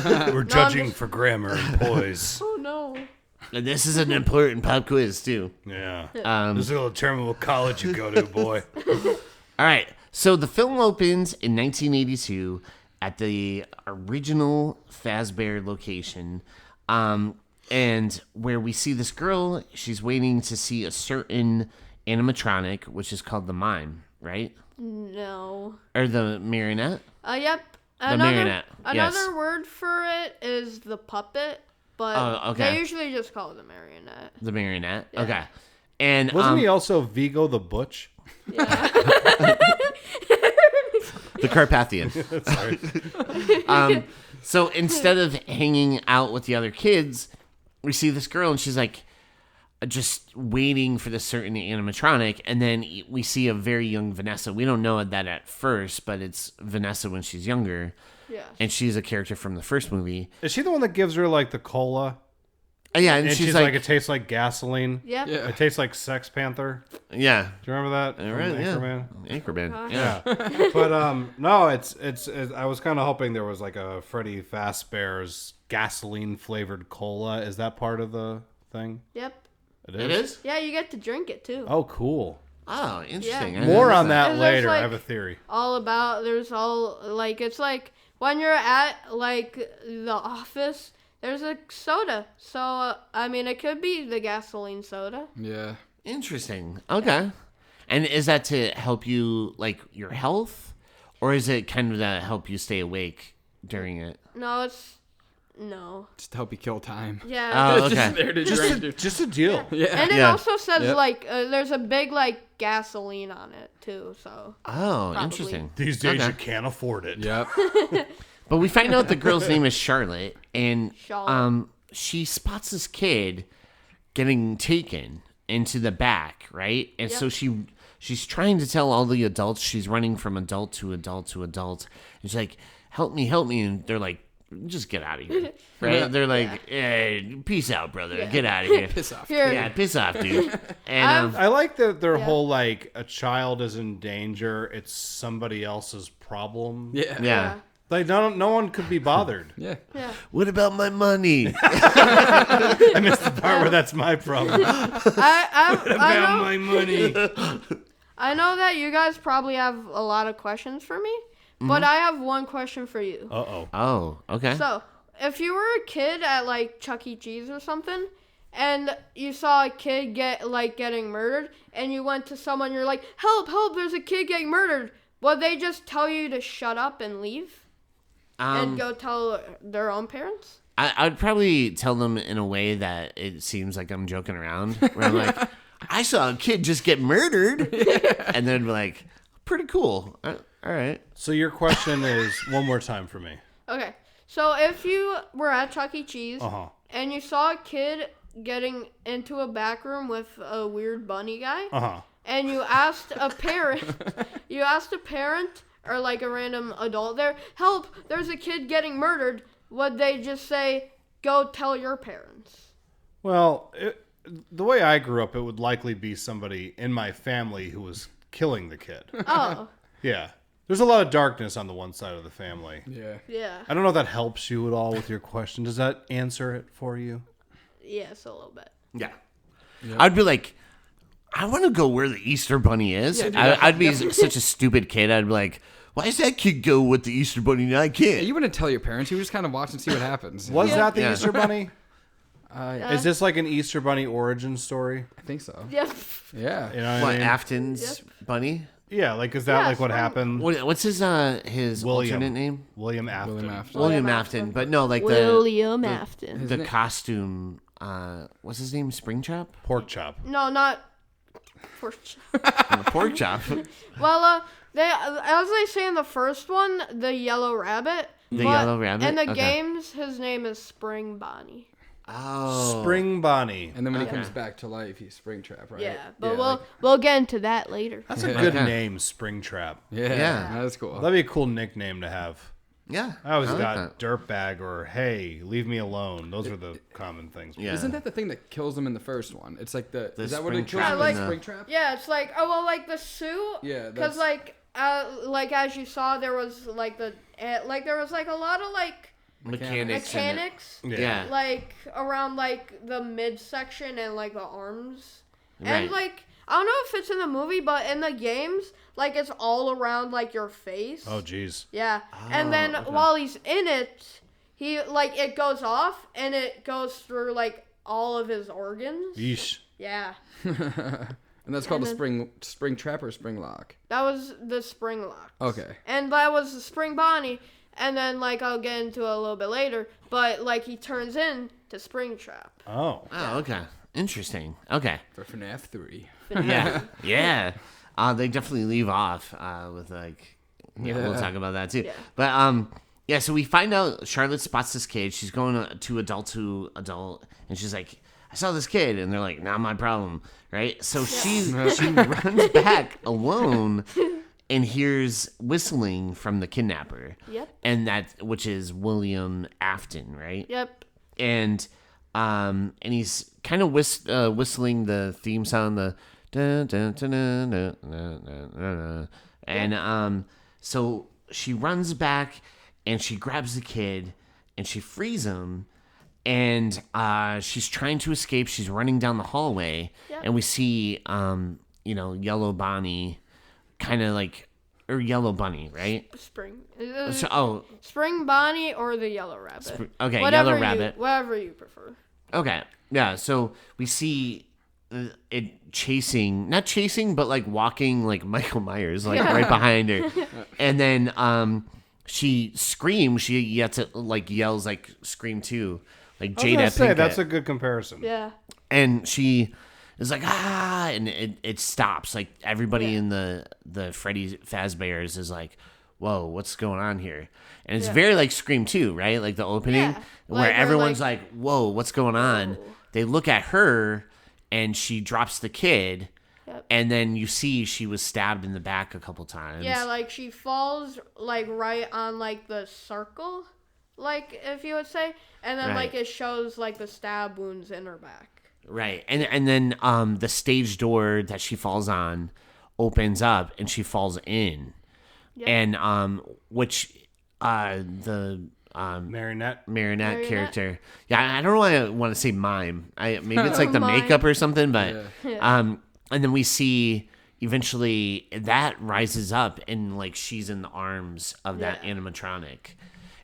We're judging for grammar and poise. Oh no. And this is an important pop quiz too. Yeah. Um, This will determine what college you go to, boy. All right. So the film opens in 1982 at the original Fazbear location, and where we see this girl. She's waiting to see a certain animatronic, which is called the mime, right? No. Or the marionette? Yep. marionette, yes. Another word for it is the puppet, but Oh, okay. they usually just call it the marionette. The marionette. Okay. And Wasn't he also Vigo the Butch? the Carpathian. Sorry. So instead of hanging out with the other kids, we see this girl and she's like just waiting for this certain animatronic, and then we see a very young Vanessa. We don't know that at first, but it's Vanessa when she's younger. Yeah. And she's a character from the first movie. Is she the one that gives her like the cola? Yeah, and And she's she's like, like, it tastes like gasoline. Yep. Yeah. It tastes like Sex Panther. yeah. Do you remember that? From Right, yeah. Anchorman? Anchorman. Yeah. But no, it's I was kind of hoping there was like a Freddy Fazbear's gasoline flavored cola. Is that part of the thing? Yep. It is? Yeah, you get to drink it too. Oh, cool. Oh, interesting. Yeah. I More didn't on know that And there's, later. I like- have a theory. All about it's like when you're at like the office, there's a soda. So I mean, it could be the gasoline soda. Yeah. Interesting. Okay. And is that to help you, like, your health? Or is it kind of to help you stay awake during it? No, no. Just to help you kill time. Yeah. Oh, Just okay. there to drink it. Just a deal. Yeah. And it Yeah. also says Yep. like there's a big like gasoline on it too. So Oh, Probably. interesting. These days Okay. you can't afford it. Yep. But we find out the girl's name is Charlotte, and Charlotte. she spots this kid getting taken into the back, right? And so she's trying to tell all the adults. She's running from adult to adult to adult. And she's like, help me. And they're like, just get out of here. Right? Yeah. They're like, hey, peace out, brother. Get out of here. Piss off. here, Yeah, piss off, dude. And I like that their whole like a child is in danger. It's somebody else's problem. Yeah. yeah. Like no one could be bothered. Yeah. yeah. What about my money? I missed the part where that's my problem. I know money. I know that you guys probably have a lot of questions for me, but I have one question for you. Uh-oh. Oh, okay. So, if you were a kid at like Chuck E. Cheese or something, and you saw a kid getting murdered, and you went to someone, you're like, help, there's a kid getting murdered. Would they just tell you to shut up and leave? And go tell their own parents? I would probably tell them in a way that it seems like I'm joking around. Where I'm like, I saw a kid just get murdered. And then be like, pretty cool. All right. So your question is one more time for me. Okay. So if you were at Chuck E. Cheese and you saw a kid getting into a back room with a weird bunny guy, and you asked a parent, or like a random adult there, help, there's a kid getting murdered, would they just say, go tell your parents? Well, the way I grew up, it would likely be somebody in my family who was killing the kid. Oh. Yeah. There's a lot of darkness on the one side of the family. Yeah. I don't know if that helps you at all with your question. Does that answer it for you? Yes, a little bit. Yeah. I'd be like, I want to go where the Easter Bunny is. Yeah, I'd be such a stupid kid. I'd be like, why does that kid go with the Easter Bunny and I can't? Yeah, you wouldn't tell your parents. You would just kind of watch and see what happens. Was that the Yeah. Easter Bunny? I Is this like an Easter Bunny origin story? think so. Yep. Yeah. You know What, I mean? Afton's Bunny? Yeah, like is that Yeah, like what it's happened? What's his alternate name? William Afton. William Afton. William Afton. Afton. But no, like William Afton. the costume. What's his name? Springtrap? Pork chop. No, not pork chop. Pork chop. Well, as they say in the first one, the yellow rabbit. The yellow rabbit? In the Okay. games, his name is Spring Bonnie. Oh. Spring Bonnie. And then when he Okay. comes back to life, he's Springtrap, right? Yeah, but yeah, we'll get into that later. That's a good Okay. name, Springtrap. yeah, that's cool. That'd be a cool nickname to have. Yeah. I always like got that. dirtbag or hey, leave me alone. Those are the common things. Yeah. Isn't that the thing that kills him in the first one? It's like the is that what it Springtrap kills him? like- in Springtrap? Yeah, it's like like the suit. Yeah, Because like as you saw, there was like there was like a lot of like Mechanics. in it. mechanics. Yeah. Like around like the midsection and like the arms. Right. And like I don't know if it's in the movie, but in the games, like it's all around like your face. Oh, geez. Yeah. And then okay. while he's in it, he like it goes off and it goes through like all of his organs. Yeesh. Yeah. And that's called And the spring trap or spring lock. That was the spring lock. Okay. And that was the spring Bonnie. And then like I'll get into it a little bit later, but like he turns into Springtrap. Oh. Oh, okay. Interesting. Okay. For FNAF 3. Yeah. Yeah. They definitely leave off with like, we'll talk about that too. Yeah. But yeah. So we find out Charlotte spots this kid. She's going to adult, and she's like, "I saw this kid," and they're like, "Not my problem," right? So she runs back alone and hears whistling from the kidnapper. Yep. And which is William Afton, right? Yep. And he's kind of whistling the theme song, the dun, dun, dun, dun, dun, dun, dun, dun. And so she runs back and she grabs the kid and she frees him, and she's trying to escape. She's running down the hallway, and we see Yellow Bonnie, kind of like, or Yellow Bunny, right? Spring. So, Spring Bonnie or the Yellow Rabbit. okay, Whatever Yellow Rabbit. Whatever you prefer. Okay. Yeah. So we see it not chasing, but like walking like Michael Myers, like right behind her. And then she screams. She yells like Scream 2, like I was Jada gonna say, Pinkett. that's a good comparison. Yeah. And she is like, ah, and it stops. Like everybody in the Freddy Fazbears is like, whoa, what's going on here? And it's very like Scream 2, right? Like the opening Yeah. where Like, everyone's like, like, whoa, what's going on? whoa. They look at her and she drops the kid. Yep. And then you see she was stabbed in the back a couple times. Yeah, like she falls like right on like the circle, like if you would say, and then Right. like it shows like the stab wounds in her back. Right. And then the stage door that she falls on opens up and she falls in. Yep. And which the Marinette character. Yeah, I don't know why I want to say mime. Maybe it's like the Mime. makeup or something, but Yeah. and then we see eventually that rises up and like she's in the arms of that animatronic.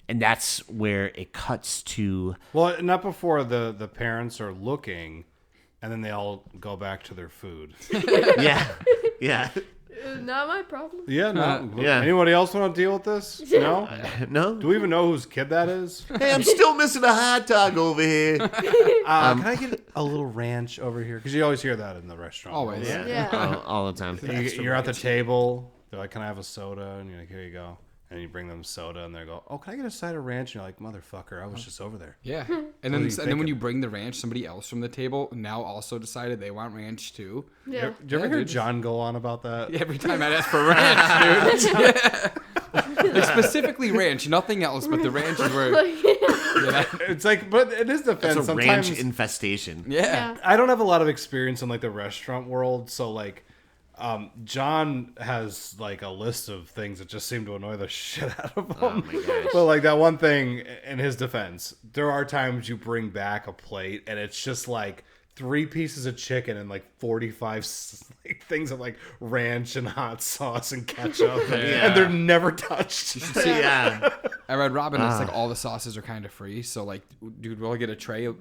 and that's where it cuts to. Well, not before the parents are looking, and then they all go back to their food. Yeah, yeah. Not my problem. Yeah, no. Yeah. Anybody else want to deal with this? No? No. Do we even know whose kid that is? Hey, I'm still missing a hot dog over here. Can I get a little ranch over here? Because you always hear that in the restaurant. Always. Yeah. Yeah. All the time. You're at the table. They're like, "Can I have a soda?" And you're like, "Here you go." And you bring them soda, and they go, "Oh, can I get a side of ranch?" And you're like, "Motherfucker, I was just over there." Yeah. What And are then you and then when thinking? you bring the ranch, somebody else from the table now also decided they want ranch too. Yeah. Did you ever Yeah, hear dude. John go on about that? Every time I'd ask for ranch, dude. Yeah. Like specifically ranch, nothing else, but the ranch is where. Yeah. It's like, but in his defense, It's a sometimes ranch infestation. Yeah. I don't have a lot of experience in like the restaurant world, so like John has like a list of things that just seem to annoy the shit out of him. Oh my gosh. But like that one thing, in his defense, there are times you bring back a plate and it's just like 3 pieces of chicken and like 45 like, things of like ranch and hot sauce and ketchup, and they're never touched. Yeah. At Red Robin, it's like all the sauces are kind of free. So like, dude, we'll get a tray. Can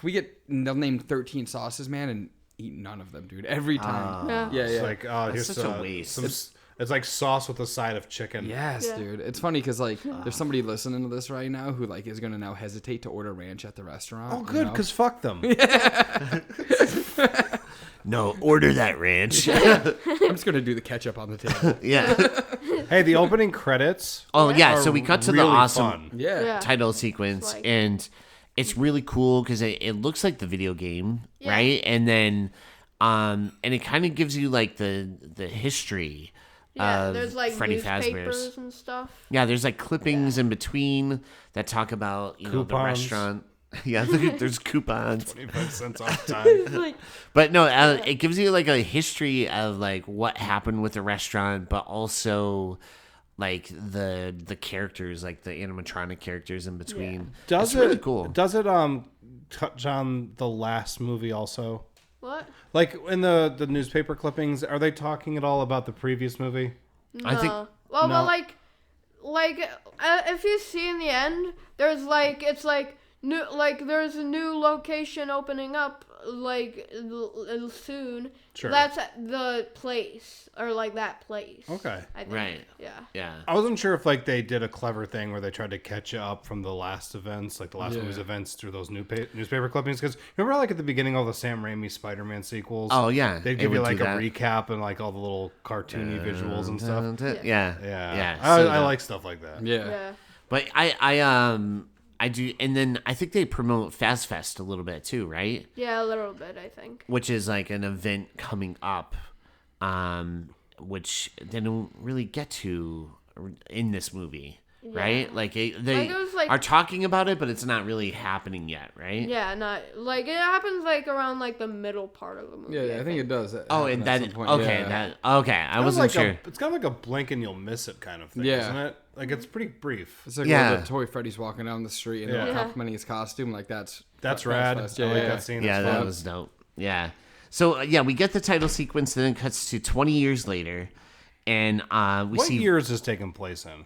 we get? They'll name 13 sauces, man, and eat none of them, dude. Every time. Yeah. Yeah, It's yeah. like, oh, here's such a waste. It's like sauce with a side of chicken. Yes, Yeah. dude. It's funny because like there's somebody listening to this right now who like is gonna now hesitate to order ranch at the restaurant. Oh, you good, know? because fuck them. No, order that ranch. I'm just gonna do the ketchup on the table. Yeah. Hey, the opening credits. Oh yeah. are So we cut to the really awesome fun. Yeah. Yeah. title sequence, It's like- and it's really cool because it looks like the video game, Yeah. right? And then, and it kind of gives you like the history Yeah. of There's like Freddy newspapers Fazbear's. and stuff. Yeah, there's like clippings in between that talk about the Coupons. restaurant. Yeah, there's coupons. 25 cents off time. Like, But no, it gives you like a history of like what happened with the restaurant, but also like the characters, like the animatronic characters in between. Does it's it really cool? Does it touch on the last movie also? what? Like in the newspaper clippings, are they talking at all about the previous movie? I think Well, No. but like if you see in the end, there's like it's like new like there's a new location opening up like soon. Sure. That's the place or like that place. Okay. I think. Right. Yeah. Yeah. I wasn't sure if like they did a clever thing where they tried to catch you up from the last events, like the last Yeah. movie's events through those newspaper clippings. Because remember, like at the beginning of the Sam Raimi Spider-Man sequels. Oh yeah. They'd it give you would like do a that. recap and like all the little cartoony visuals and stuff. Yeah. Yeah, Yeah. I so like stuff like that. Yeah. Yeah. But I do, and then I think they promote Fast Fest a little bit too, right? Yeah, a little bit, I think. Which is like an event coming up, which they don't really get to in this movie, right? Like they Like, it was, like- are talking about it, but it's not really happening yet, right? Yeah, not like it happens like around like the middle part of the movie. Yeah, I think it does. Oh, happen and at that some point. okay, Yeah. that okay. I Kind of wasn't like sure. it's kind of like a blink and you'll miss it kind of thing, Yeah. isn't it? Like it's pretty brief. It's like Yeah. when the toy Freddy's walking down the street and Yeah. they're complimenting his costume. Like that's rad. fast. I Yeah, like yeah. that scene. Yeah, It's that fun. was dope. Yeah. So yeah, we get the title sequence, and then it cuts to 20 years later, and we What see. years is taking place in?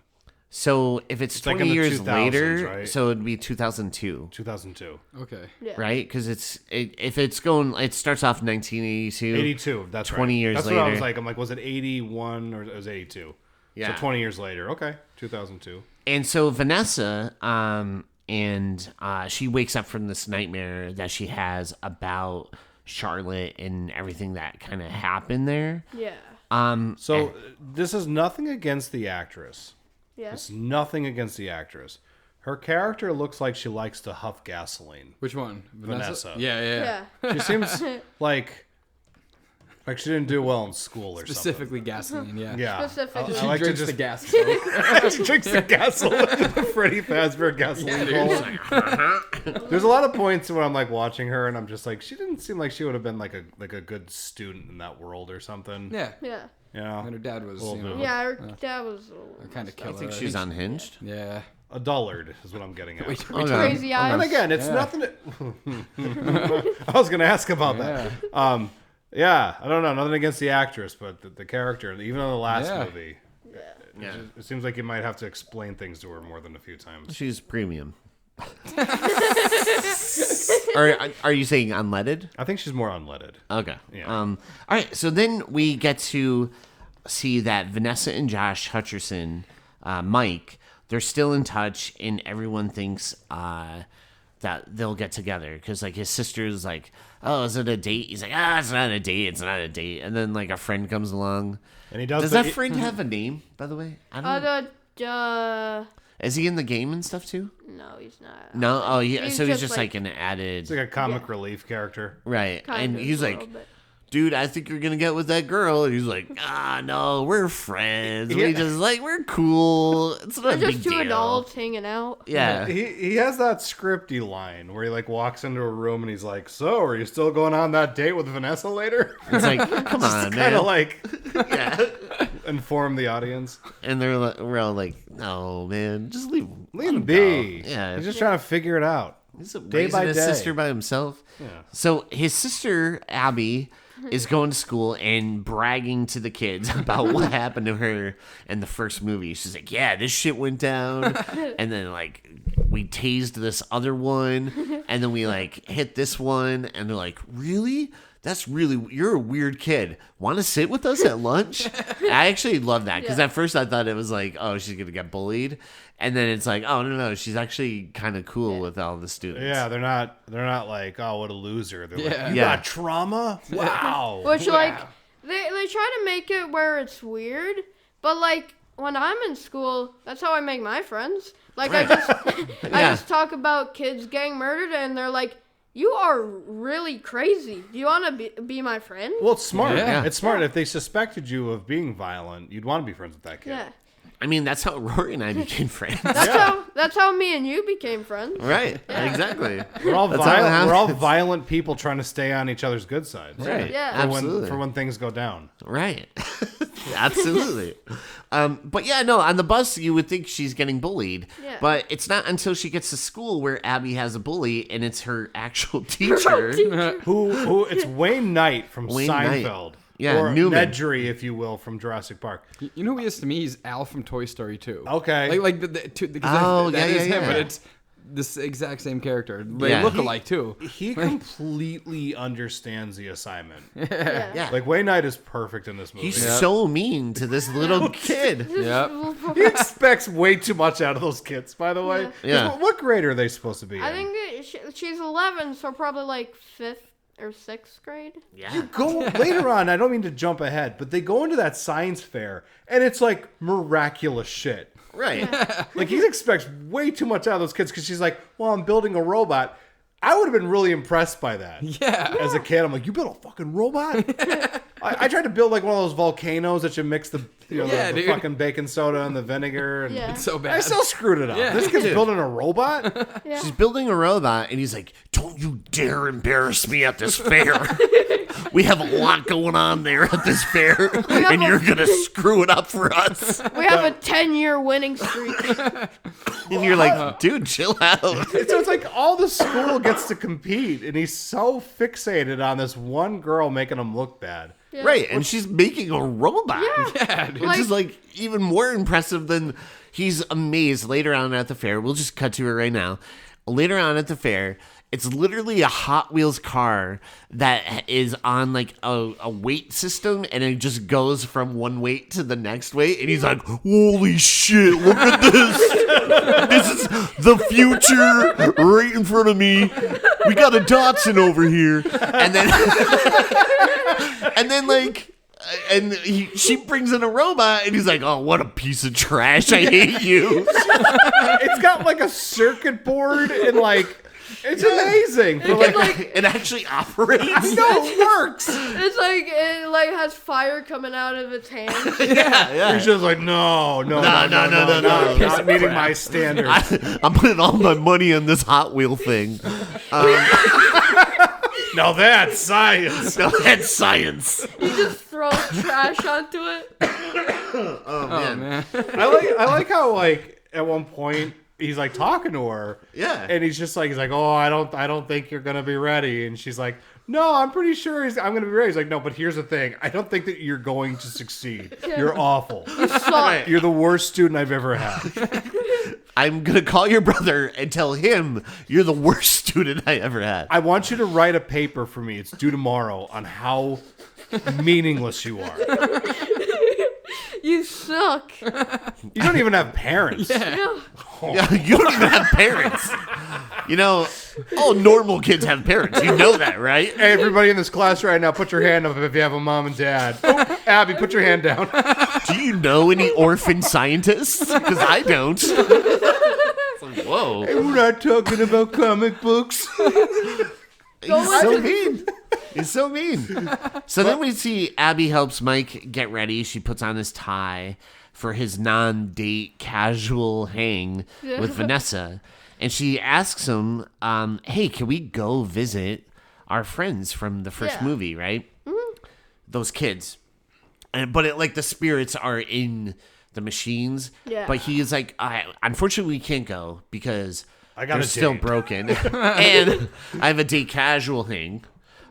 So if it's like 20 in the years 2000s, later, right? so it'd be 2002, 2002. Okay. Yeah. right? Because if it's going, it starts off 1982. 82. That's 20 right. years That's what I was later. like. I'm like, was it 81 or it was 82? Yeah. So 20 years later. Okay. 2002. And so Vanessa, she wakes up from this nightmare that she has about Charlotte and everything that kind of happened there. Yeah. So this is nothing against the actress. Yeah. It's nothing against the actress. Her character looks like she likes to huff gasoline. Which one? Vanessa. Yeah, yeah. Yeah. She seems like she didn't do well in school or Specifically gasoline. Yeah. something. Yeah. Specifically. I She like to drinks just the gas. Coke. she drinks the gasoline. Freddy Fazbear gasoline bowl. There's a lot of points when I'm like watching her and I'm just like, she didn't seem like she would have been like a good student in that world or something. Yeah. Yeah. You know? And her dad was, Little you know, bit. Yeah, her dad was a little kind of killer. I think she's unhinged. Yeah. A dullard is what I'm getting at. Okay. crazy eyes. And again, it's Yeah. nothing. I was going to ask about that. Yeah, I don't know. Nothing against the actress, but the character, even in the last Yeah. movie, Yeah. It seems like you might have to explain things to her more than a few times. She's premium. Are you saying unleaded? I think she's more unleaded. Okay. Yeah. All right. So then we get to see that Vanessa and Josh Hutcherson, Mike, they're still in touch, and everyone thinks that they'll get together because like his sister's like, "Oh, is it a date?" He's like, "It's not a date. It's not a date." And then like a friend comes along. And he does. Does that friend have a name, by the way? I don't know. Is he in the game and stuff too? No, he's not. No. Oh, yeah. So he's just like an added. It's like a comic relief character. Right. kind And of he's a like, little bit. "Dude, I think you're gonna get with that girl." And he's like, "No, we're friends. We just like we're cool. It's not We're a big just two deal." adults hanging out. Yeah. He has that scripty line where he like walks into a room and he's like, "So, are you still going on that date with Vanessa later?" It's like, come on, Kind man. of like Yeah. inform the audience. And we're all like, "No, man, just leave Leave him be. Yeah. He's just trying to figure it out. He's Day raising by his day. sister by himself." Yeah. So his sister Abby is going to school and bragging to the kids about what happened to her in the first movie. She's like, "Yeah, this shit went down, and then like we tased this other one, and then we like hit this one," and they're like, "Really? You're a weird kid. Want to sit with us at lunch?" I actually love that because Yeah. at first I thought it was like, "Oh, she's gonna get bullied," and then it's like, "Oh no, she's actually kind of cool with all the students." Yeah, they're not like, "Oh, what a loser." They're like, Yeah. "You Yeah. got trauma? Wow." Which like they try to make it where it's weird, but like when I'm in school, that's how I make my friends. Like I just talk about kids getting murdered, and they're like, "You are really crazy. Do you want to be my friend?" Well, it's smart. Yeah. It's smart. If they suspected you of being violent, you'd want to be friends with that kid. Yeah. I mean, that's how Rory and I became friends. That's how me and you became friends. Right, exactly. We're all That's how it violent. We're all happens. violent people trying to stay on each other's good sides. Right, Yeah. absolutely. For when things go down. Right, absolutely. But yeah, no, on the bus, you would think she's getting bullied, Yeah. but it's not until she gets to school where Abby has a bully, and it's her actual teacher. Who? It's Wayne Knight from Wayne Knight. Seinfeld. Yeah, or Newman. Nedry, if you will, from Jurassic Park. You know who he is to me? He's Al from Toy Story 2. Okay. Like Oh, that is yeah, him, yeah. but it's this exact same character. They Yeah. look alike too. He completely understands the assignment. Yeah. Yeah, Like Wayne Knight is perfect in this movie. he's so mean to this little kid. Yep. He expects way too much out of those kids, by the way. 'Cause Yeah. What grade are they supposed to be in? I think she's 11, so probably like 5th or 6th grade. Yeah, Go later on, I don't mean to jump ahead, but they go into that science fair and it's like miraculous shit. right. Like he expects way too much out of those kids because she's like, "Well, I'm building a robot." I would have been really impressed by that. Yeah. As a kid, I'm like, "You built a fucking robot?" I tried to build like one of those volcanoes that you mix the Yeah, the dude. fucking baking soda and the vinegar. And Yeah. It's so bad. I still screwed it up. Yeah. This kid's building a robot. Yeah. She's building a robot, and he's like, "Don't you dare embarrass me at this fair. We have a lot going on there at this fair, and you're gonna screw it up for us." We have a 10-year winning streak. And you're like, "Dude, chill out." So it's like all the school gets to compete, and he's so fixated on this one girl making him look bad. Yeah. Right, and she's making a robot. Yeah, dude. Which is like even more impressive than he's amazed later on at the fair. We'll just cut to it right now. Later on at the fair, it's literally a Hot Wheels car that is on like a weight system, and it just goes from one weight to the next weight. And he's like, "Holy shit, look at this. This is the future right in front of me. We got a Datsun over here." And then and then like she brings in a robot, and he's like, "Oh, what a piece of trash. I hate you." It's got like a circuit board and like it's amazing. But like, It actually operates. no, it works. It's like it like has fire coming out of its hands. Yeah. He's just like, no, No. not meeting my standards. I'm putting all my money on this Hot Wheel thing. Now that's science. So that's science. You just throw trash onto it. Oh, Oh man. man. I like how like at one point he's like talking to her. Yeah. And he's like, "Oh, I don't think you're gonna be ready." And she's like, no, I'm pretty sure I'm going to be ready. He's like, no, but here's the thing. I don't think that you're going to succeed. You're awful. You're the worst student I've ever had. I'm going to call your brother and tell him you're the worst student I ever had. I want you to write a paper for me. It's due tomorrow on how meaningless you are. You suck. You don't even have parents. Yeah. Yeah, you don't even have parents. You know, all normal kids have parents. You know that, right? Hey, everybody in this class right now, put your hand up if you have a mom and dad. Oh, Abby, put your hand down. Do you know any orphan scientists? Because I don't. It's like, whoa. Hey, we're not talking about comic books. He's so mean. He's so mean. So then we see Abby helps Mike get ready. She puts on his tie for his non-date casual hang with Vanessa. And she asks him, hey, can we go visit our friends from the first movie, right? Mm-hmm. Those kids. But like the spirits are in the machines. Yeah. But he is like, unfortunately, we can't go because they're still broken. And I have a date casual hang.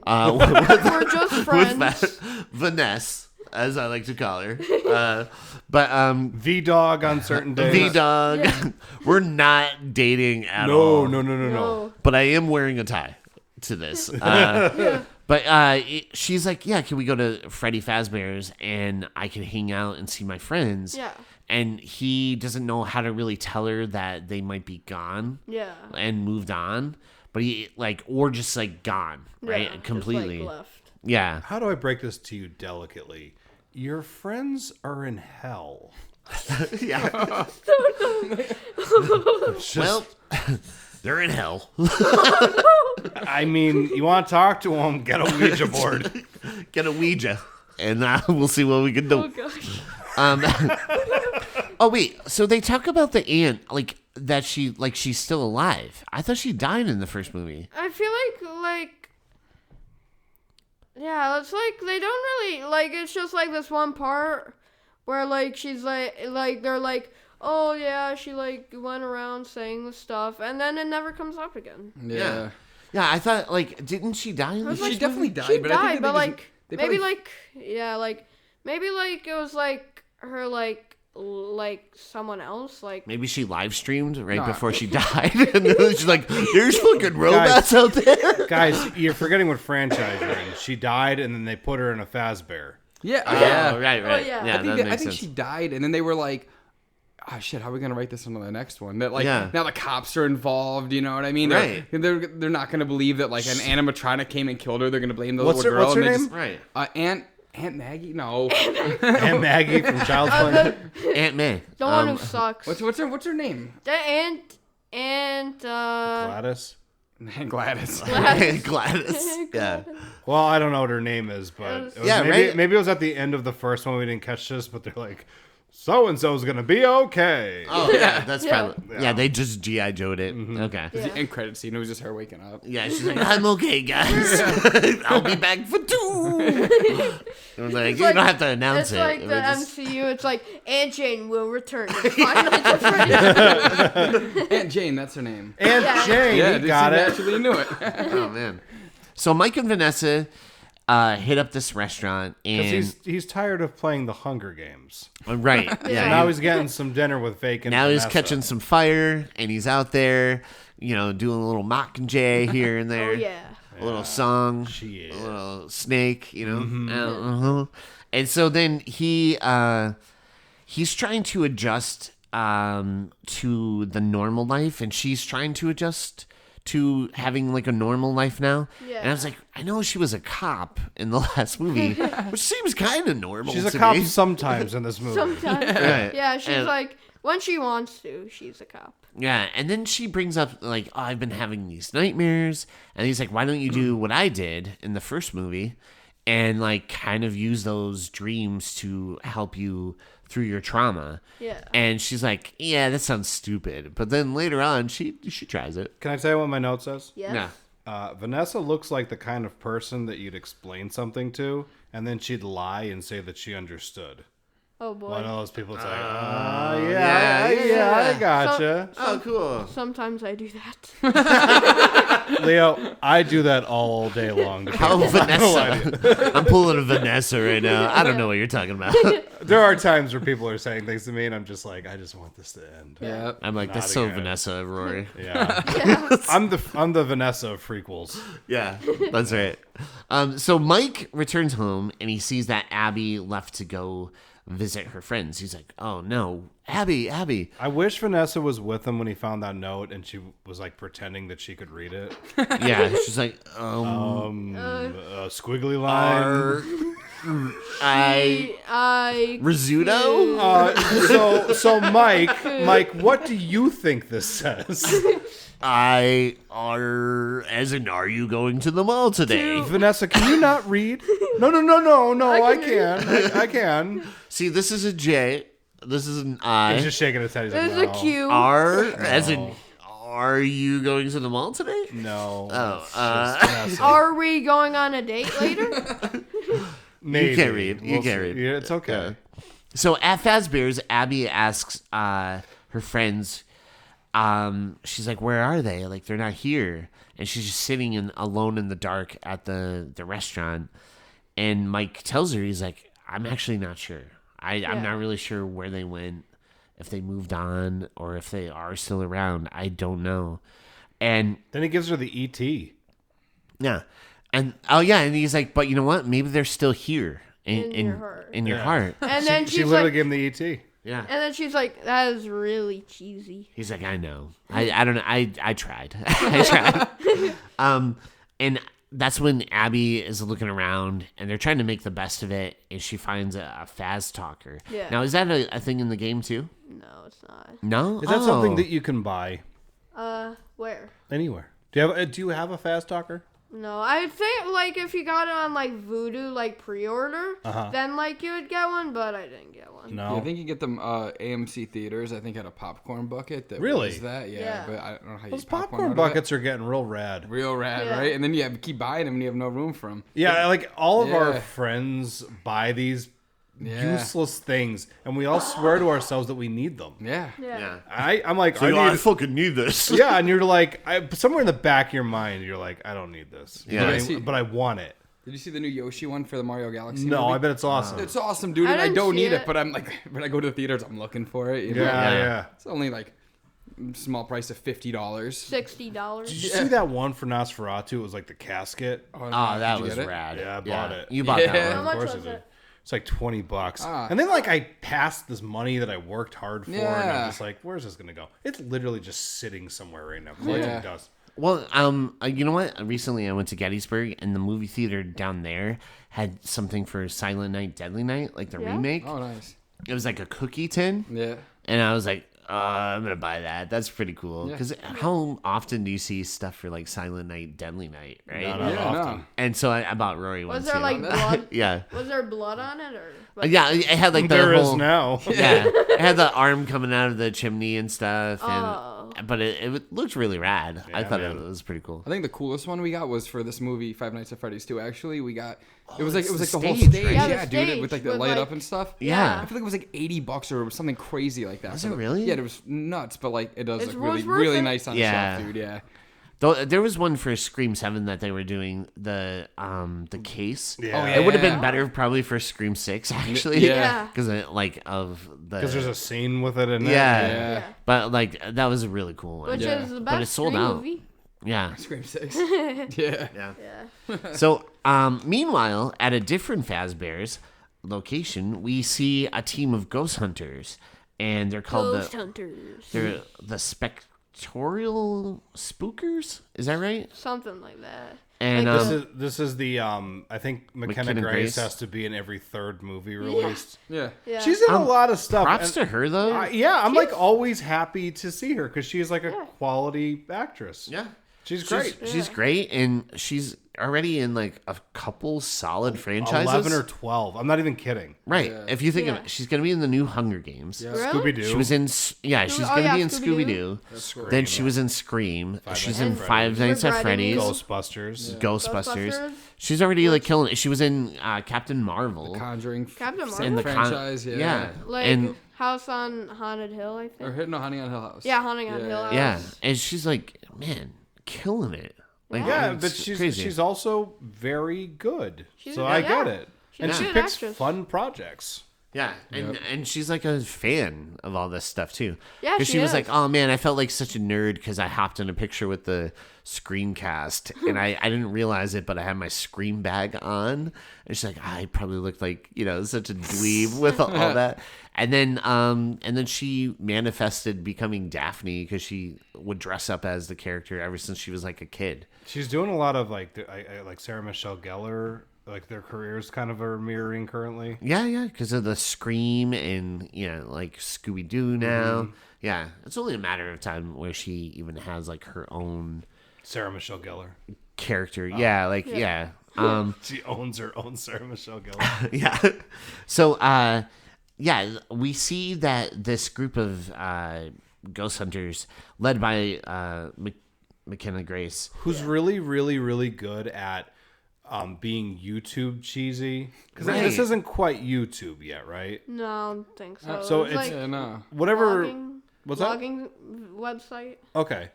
We're just friends. With Vanessa, as I like to call her. But V-Dog on certain days. V-Dog. Yeah. We're not dating at all. No. But I am wearing a tie to this. But she's like, yeah, can we go to Freddy Fazbear's and I can hang out and see my friends? Yeah. And he doesn't know how to really tell her that they might be gone. Yeah. And moved on. But he or just like gone, right? Yeah, completely. Just, left. Yeah. How do I break this to you delicately? Your friends are in hell. Yeah. Well, they're in hell. I mean, you want to talk to them? Get a Ouija board. Get a Ouija, and we'll see what we can do. Oh gosh. Oh wait, so they talk about the aunt, that she's still alive. I thought she died in the first movie. I feel like yeah, it's like they don't really it's just like this one part where she's like they're like, oh yeah, she went around saying the stuff and then it never comes up again. Yeah. Yeah, I thought didn't she die in the first movie? She definitely died, she but died, I think but maybe maybe it was her someone else maybe she live streamed before she died and then she's like, there's fucking robots out there. Guys, you're forgetting what franchise you're in. She died and then they put her in a Fazbear. Yeah. Right. Oh, yeah. I think she died and then they were like, oh shit, how are we gonna write this into the next one? That now the cops are involved, you know what I mean? Right. They're not gonna believe that an animatronic came and killed her. They're gonna blame the little girl. What's her name? Right. Aunt Maggie? No. Aunt Maggie from Child's Play. Aunt May. The one who sucks. What's her name? The Aunt Gladys. Aunt Gladys. Gladys. Yeah. Well, I don't know what her name is, but maybe it was at the end of the first one we didn't catch this, but they're like, so and so's gonna be okay. Oh yeah, that's probably they just G.I. Joe'd it. Mm-hmm. Okay. The end credit scene, it was just her waking up. Yeah, she's like, I'm okay, guys. I'll be back for 2. It was like, you don't have to announce it. It's like the MCU. It's like Aunt Jane will return. Aunt Jane, that's her name. Aunt Jane, yeah, you got it. Actually knew it. Oh man. So Mike and Vanessa hit up this restaurant and he's tired of playing the Hunger Games. Right. Yeah. So now he's getting some dinner with vacant. Now he's catching some fire and he's out there, doing a little mockingjay here and there. Oh yeah. A little song. A little snake, Mm-hmm. And so then he's trying to adjust to the normal life and she's trying to adjust to having a normal life now. Yeah. And I was like, I know she was a cop in the last movie, which seems kind of normal. She's a cop sometimes in this movie. Sometimes. Right. Yeah, she's when she wants to, she's a cop. Yeah, and then she brings up oh, I've been having these nightmares, and he's like, why don't you do what I did in the first movie and kind of use those dreams to help you through your trauma. Yeah. And she's like, yeah, that sounds stupid. But then later on, she tries it. Can I tell you what my note says? Yeah. Vanessa looks like the kind of person that you'd explain something to, and then she'd lie and say that she understood. Oh, boy. One of those people that's like, I gotcha. Oh, cool. Sometimes I do that. Leo, I do that all day long. How Vanessa? I'm pulling a Vanessa right now. I don't know what you're talking about. There are times where people are saying things to me, and I'm just like, I just want this to end. Yeah. I'm like, that's Not so again. Vanessa, Rory. Yeah. I'm the Vanessa of frequels. Yeah, that's right. So Mike returns home and he sees that Abby left to go visit her friends. He's like, "Oh no, Abby." I wish Vanessa was with him when he found that note, and she was like pretending that she could read it. Yeah, she's like, Squiggly line. I Rizzuto. So Mike, what do you think this says? Are you going to the mall today? Vanessa, can you not read? No, I can. See, this is a J. This is an I. He's just shaking his head. He's like, There's no. a Q. R as in, are you going to the mall today? No. Oh, It's just Vanessa. Are we going on a date later? Maybe. You can't read. You We'll can't see. read. Yeah, it's okay. So at Fazbear's, Abby asks her friends, she's like, where are they? Like, they're not here. And she's just sitting alone in the dark at the restaurant. And Mike tells her, he's like, I'm actually not sure. I'm not really sure where they went, if they moved on, or if they are still around. I don't know. And Then he gives her the ET. yeah. And and he's like, but you know what? Maybe they're still here In your heart. In your Yeah. heart. And then She she's literally like, gave him the ET. Yeah. and then she's like, that is really cheesy. He's like, I know. I don't know. I tried. I tried. And that's when Abby is looking around and they're trying to make the best of it, and she finds a Faz talker. Yeah. Now, is that a thing in the game too? No, it's not. No. Is that something that you can buy Where? anywhere? Do you have a fast talker? No, I think like if you got it on like Voodoo like pre-order, then like you would get one, but I didn't get one. No. Yeah, I think you get them AMC theaters. I think had a popcorn bucket that Really? was that. Yeah, Yeah. but I don't know how you Those eat popcorn popcorn out of that. buckets are getting real rad. Real rad, Yeah. right? And then you keep buying them and you have no room for them. Yeah, like all of our Yeah. friends buy these Yeah. useless things, and we all swear to ourselves that we need them. Yeah. Yeah. I'm like, I I need, fucking need this. yeah, and you're like, somewhere in the back of your mind, you're like, I don't need this. Yeah. but I want it. Did you see the new Yoshi one for the Mario Galaxy? No, movie? I bet it's awesome. It's awesome, dude. I And I didn't don't see need it, it. but I'm like, when I go to the theaters, I'm looking for it. You know? yeah. It's only like small price of $50. $60. Did you see that one for Nosferatu? It was like the casket. Oh, Oh, that did you was get it? rad. Yeah, I bought it. You bought Yeah. that How one. much Of course was I did. it? It's like $20. Ah. And then like I passed this money that I worked hard for, and Yeah. I'm just like, where's this gonna go? It's literally just sitting somewhere right now, collecting Yeah. dust. Well, you know what? Recently, I went to Gettysburg, and the movie theater down there had something for Silent Night, Deadly Night, like the Yeah? remake. Oh, nice. It was like a cookie tin, Yeah. and I was like, I'm gonna buy that. That's pretty cool. Yeah. Because how often do you see stuff for like Silent Night, Deadly Night, right? Not Yeah, often. no. And so I bought Rory one. Was there too. like blood? Yeah, Was there blood on it or? yeah. It had like the There is whole. now. Yeah, it had the arm coming out of the chimney and stuff, and Oh. but it looked really rad. I Yeah, thought man. it was pretty cool. I think the coolest one we got was for this movie Five Nights at Freddy's 2. Actually, we got it was like it's the the whole stage, stage, right? Yeah, the yeah, dude, with like the stage light with, up like- and stuff. Yeah. I feel like it was like $80 or something crazy like that. Was So it really? Yeah, it was nuts, but like it does It look was really, worth really it. nice on Yeah. the shelf, dude. Yeah. Though there was one for Scream 7 that they were doing the case. Yeah. Oh, yeah. It would have been better probably for Scream 6 actually. Yeah. Because like of the Because there's a scene with it in it. yeah. Yeah. But like that was a really cool one. Which Yeah. is the But best it's sold Scream out. movie. Yeah. Scream 6. yeah. Yeah. Yeah. So meanwhile, at a different Fazbear's location, we see a team of ghost hunters, and they're called Ghost Hunters. they're the Spectorial Spookers. Is that right? Something like that. And Like This is the I think McKenna McKenna Grace Grace. has to be in every third movie released. Yeah. Yeah. She's in a lot of stuff. props and to her though. yeah, I'm like always happy to see her because she's like a quality actress. yeah. She's great. She's great, and she's already in like a couple solid franchises. 11 or 12. I'm not even kidding. right. If you think of Yeah. it, she's gonna be in the new Hunger Games. Yeah. Really? Scooby Doo. She was in she's Oh, gonna yeah, be in Scooby-Doo. Scooby Doo. Then she was in Scream. She's in Nights at Five Nights at Freddy's. Freddy's. Ghostbusters. Ghostbusters. Ghostbusters. She's already like killing it. She was in Captain Marvel. Conjuring Captain same Marvel? And the franchise. Yeah. Like and House on Haunted Hill, I Or think. Hitting a Honey on Hill House. Yeah, Haunting on Hill House. yeah, and she's like, man, killing it Like, Yeah, it's but crazy. she's also very good. She's So a I good- get yeah. it. She's And a she good picks actress. fun projects. Yeah, and she's like a fan of all this stuff too. Yeah, 'Cause she she was is. like, "Oh man, I felt like such a nerd because I hopped in a picture with the screencast, and I didn't realize it, but I had my scream bag on." And she's like, "I probably looked like such a dweeb with all that." And then she manifested becoming Daphne because she would dress up as the character ever since she was like a kid. She's doing a lot of like Sarah Michelle Gellar. Like their careers kind of are mirroring currently. Yeah, because of the Scream and like Scooby Doo now. Mm-hmm. Yeah, it's only a matter of time where she even has like her own Sarah Michelle Gellar. character. Oh. Yeah. She owns her own Sarah Michelle Gellar. Yeah. So, we see that this group of ghost hunters, led by McKenna Grace, Who's really, really, really good at being YouTube cheesy. Because Right. this isn't quite YouTube yet, right? No, I don't think so. So It's it's- like Yeah, no. Whatever. vlogging, What's that? vlogging website. Okay.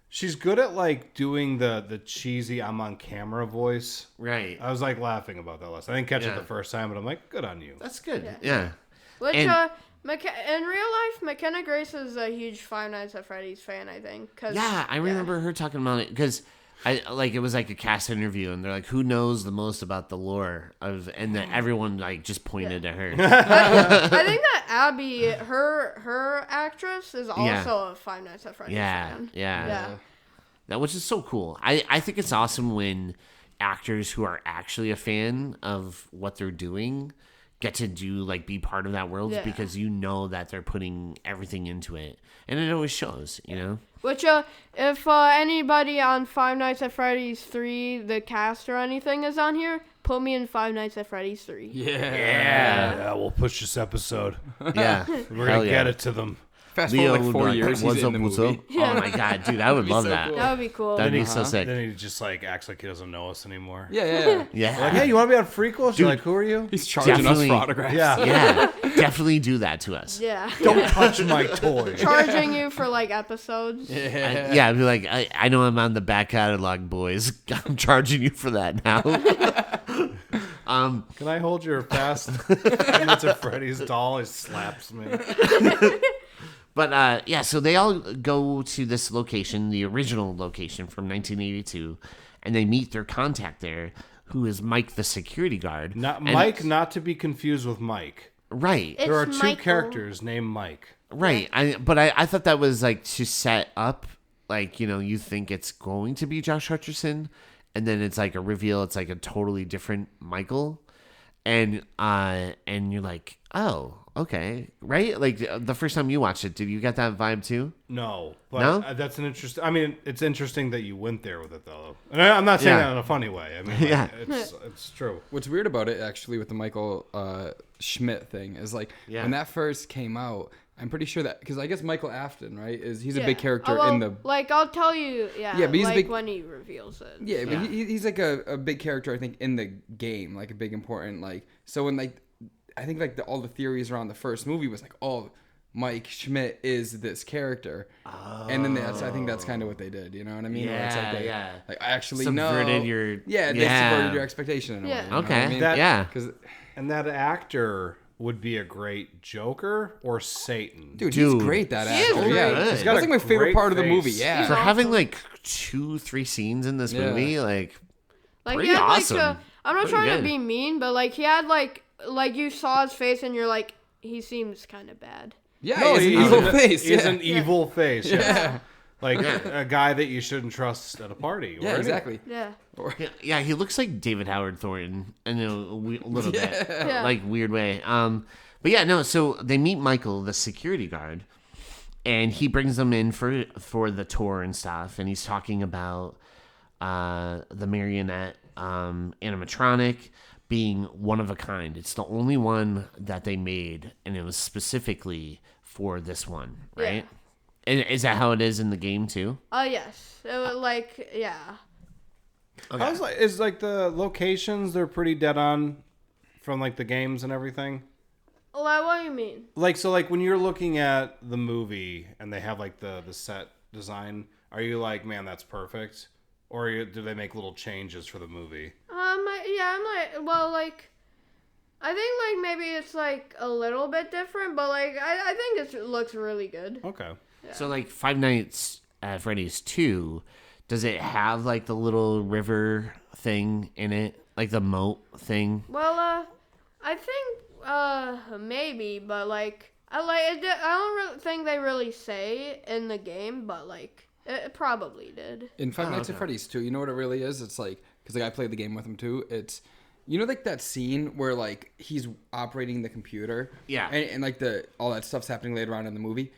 She's good at like doing the cheesy I'm on camera voice. right? I was like laughing about that last. I didn't catch Yeah. it the first time, but I'm like, good on you. That's good. Yeah. Which And- in real life, McKenna Grace is a huge Five Nights at Freddy's fan. I think. Yeah, I remember her talking about it because it was like a cast interview, and they're like, "Who knows the most about the lore of?" And then everyone like just pointed to her. I think that Abby, her actress, is also a Five Nights at Freddy's fan. Yeah. That which is so cool. I think it's awesome when actors who are actually a fan of what they're doing get to be part of that world Yeah. because that they're putting everything into it, and it always shows. Which, if anybody on Five Nights at Freddy's 3, the cast or anything is on here, put me in Five Nights at Freddy's 3. Yeah, we'll push this episode. Yeah, We're gonna get it to them. Fast Leo forward like would 4 be years, "What's he's in up? the What's movie. up?" Oh my god, dude, I would love so that. cool. That would be cool. That'd be so sick. Then he just like acts like he doesn't know us anymore. Yeah. Yeah, Like, hey, you want to be on FREAKQUELS? You're like, who are you? He's charging us Definitely. for autographs. Yeah. yeah, definitely do that to us. Yeah. Don't touch my toy. Charging you for, episodes. Yeah, I'd be like, I know I'm on the back catalog, boys. I'm charging you for that now. Can I hold your fast Nights at Freddy's doll? He slaps me. But so they all go to this location, the original location from 1982, and they meet their contact there, who is Mike, the security guard. Not And- Mike, not to be confused with Mike. Right, It's There are two Michael. characters named Mike. right. I thought that was to set up, you think it's going to be Josh Hutcherson, and then it's like a reveal. It's like a totally different Michael, and you're like, oh, okay, right? Like the first time you watched it, did you get that vibe too? No, but No? that's an interesting. I mean, it's interesting that you went there with it, though. And I'm not saying Yeah. that in a funny way. I mean, Yeah. it's true. What's weird about it, actually, with the Michael Schmidt thing is Yeah. when that first came out, I'm pretty sure that because I guess Michael Afton, right, he's a Yeah. big character Oh, well, in the I'll tell you, Yeah, but he's a big- when he reveals it. yeah, but he's like a big character I think in the game, like a big important so when I think all the theories around the first movie was like, oh, Mike Schmidt is this character, and then I think that's kind of what they did. You know what I mean? Where it's Yeah, they, yeah. Like I actually know. Subverted your- They yeah. subverted your expectation in a way. Yeah. You know what Okay. I mean? That- yeah. Because And that actor would be a great Joker or Satan. dude, Dude. he's great. That He is actor. great. Yeah, He's got that's a like my favorite great part of the face. movie. Yeah. For He's having awesome. 2-3 scenes in this Yeah. movie, pretty he had awesome. I'm not Pretty trying good. to be mean, but he had you saw his face and you're like, he seems kind of bad. Yeah, No, he has an he's evil an- face. He's Yeah. an evil face. Yes. Yeah. Like a guy that you shouldn't trust at a party. or Yeah, anywhere. exactly. Yeah. Yeah, he looks like David Howard Thornton in a little bit, Yeah. weird way. But yeah, no. So they meet Michael, the security guard, and he brings them in for the tour and stuff, and he's talking about the marionette animatronic being one of a kind. It's the only one that they made, and it was specifically for this one, right? And is that how it is in the game too? Oh, yes. It was yeah. How's is the locations? They're pretty dead on from the games and everything. What do you mean? When you're looking at the movie and they have the set design, are you like, man, that's perfect? do they make little changes for the movie? Yeah, I'm like, well, like, I think, like, maybe it's, like, a little bit different, but, like, I think it looks really good. Okay. Yeah. So, like, Five Nights at Freddy's 2, does it have, like, the little river thing in it? Like, the moat thing? Well, I think, maybe, but, like, I don't really think they really say in the game, but, like, it probably did. In Five Nights at okay. Freddy's 2, you know what it really is? It's like, because like I played the game with him too. It's, you know, like that scene where like he's operating the computer, Yeah. and like all that stuff's happening later on in the movie.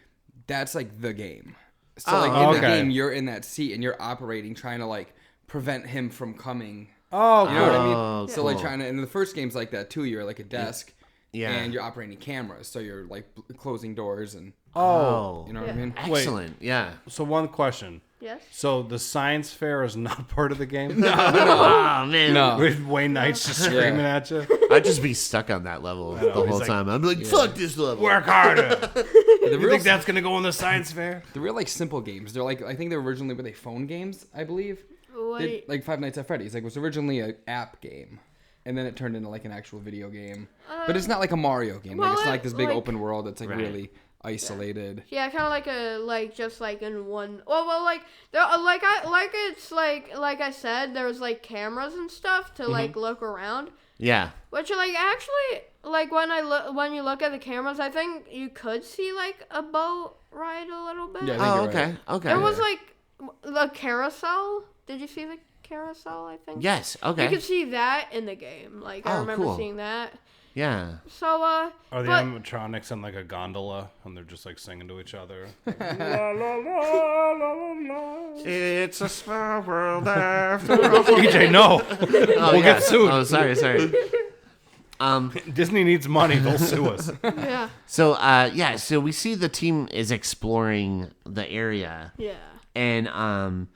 That's like the game. So Oh, like in the okay. game, you're in that seat and you're operating, trying to like prevent him from coming. Oh, You know what I mean? Oh, So like cool. trying to, and the first game's like that too. You're like a desk, Yeah. and you're operating cameras, so you're like closing doors and Oh. you know what I mean? Excellent. Yeah. So one question. Yes? So the science fair is not part of the game? Oh, man. No. With Wayne Knight's just screaming at you? I'd just be stuck on that level the whole he's like, time. I'd be like, fuck this level. Work harder. The You real, think that's going to go in the science fair? the real like simple games. They're like, I think they were originally were they phone games, I believe. Wait. Like Five Nights at Freddy's, like was originally an app game, and then it turned into like an actual video game. But it's not like a Mario game. well, Like it's not like this big like- open world. It's like Right. really isolated. Yeah, kind of like just like in one. Well, like there, like I said, there was like cameras and stuff to like look around. Yeah. Which like actually like when you look at the cameras, I think you could see like a boat ride a little bit. Yeah, I think Oh, you're okay. right. Okay. There was like the carousel. Did you see the carousel? I think. Yes. Okay. You could see that in the game. Like I Oh, remember cool. seeing that. Yeah. So Are the but- animatronics in like a gondola and they're just like singing to each other? It's a small world after all. EJ, no. We'll get sued. Oh, sorry. Disney needs money. They'll sue us. yeah, So, so we see the team is exploring the area, yeah. and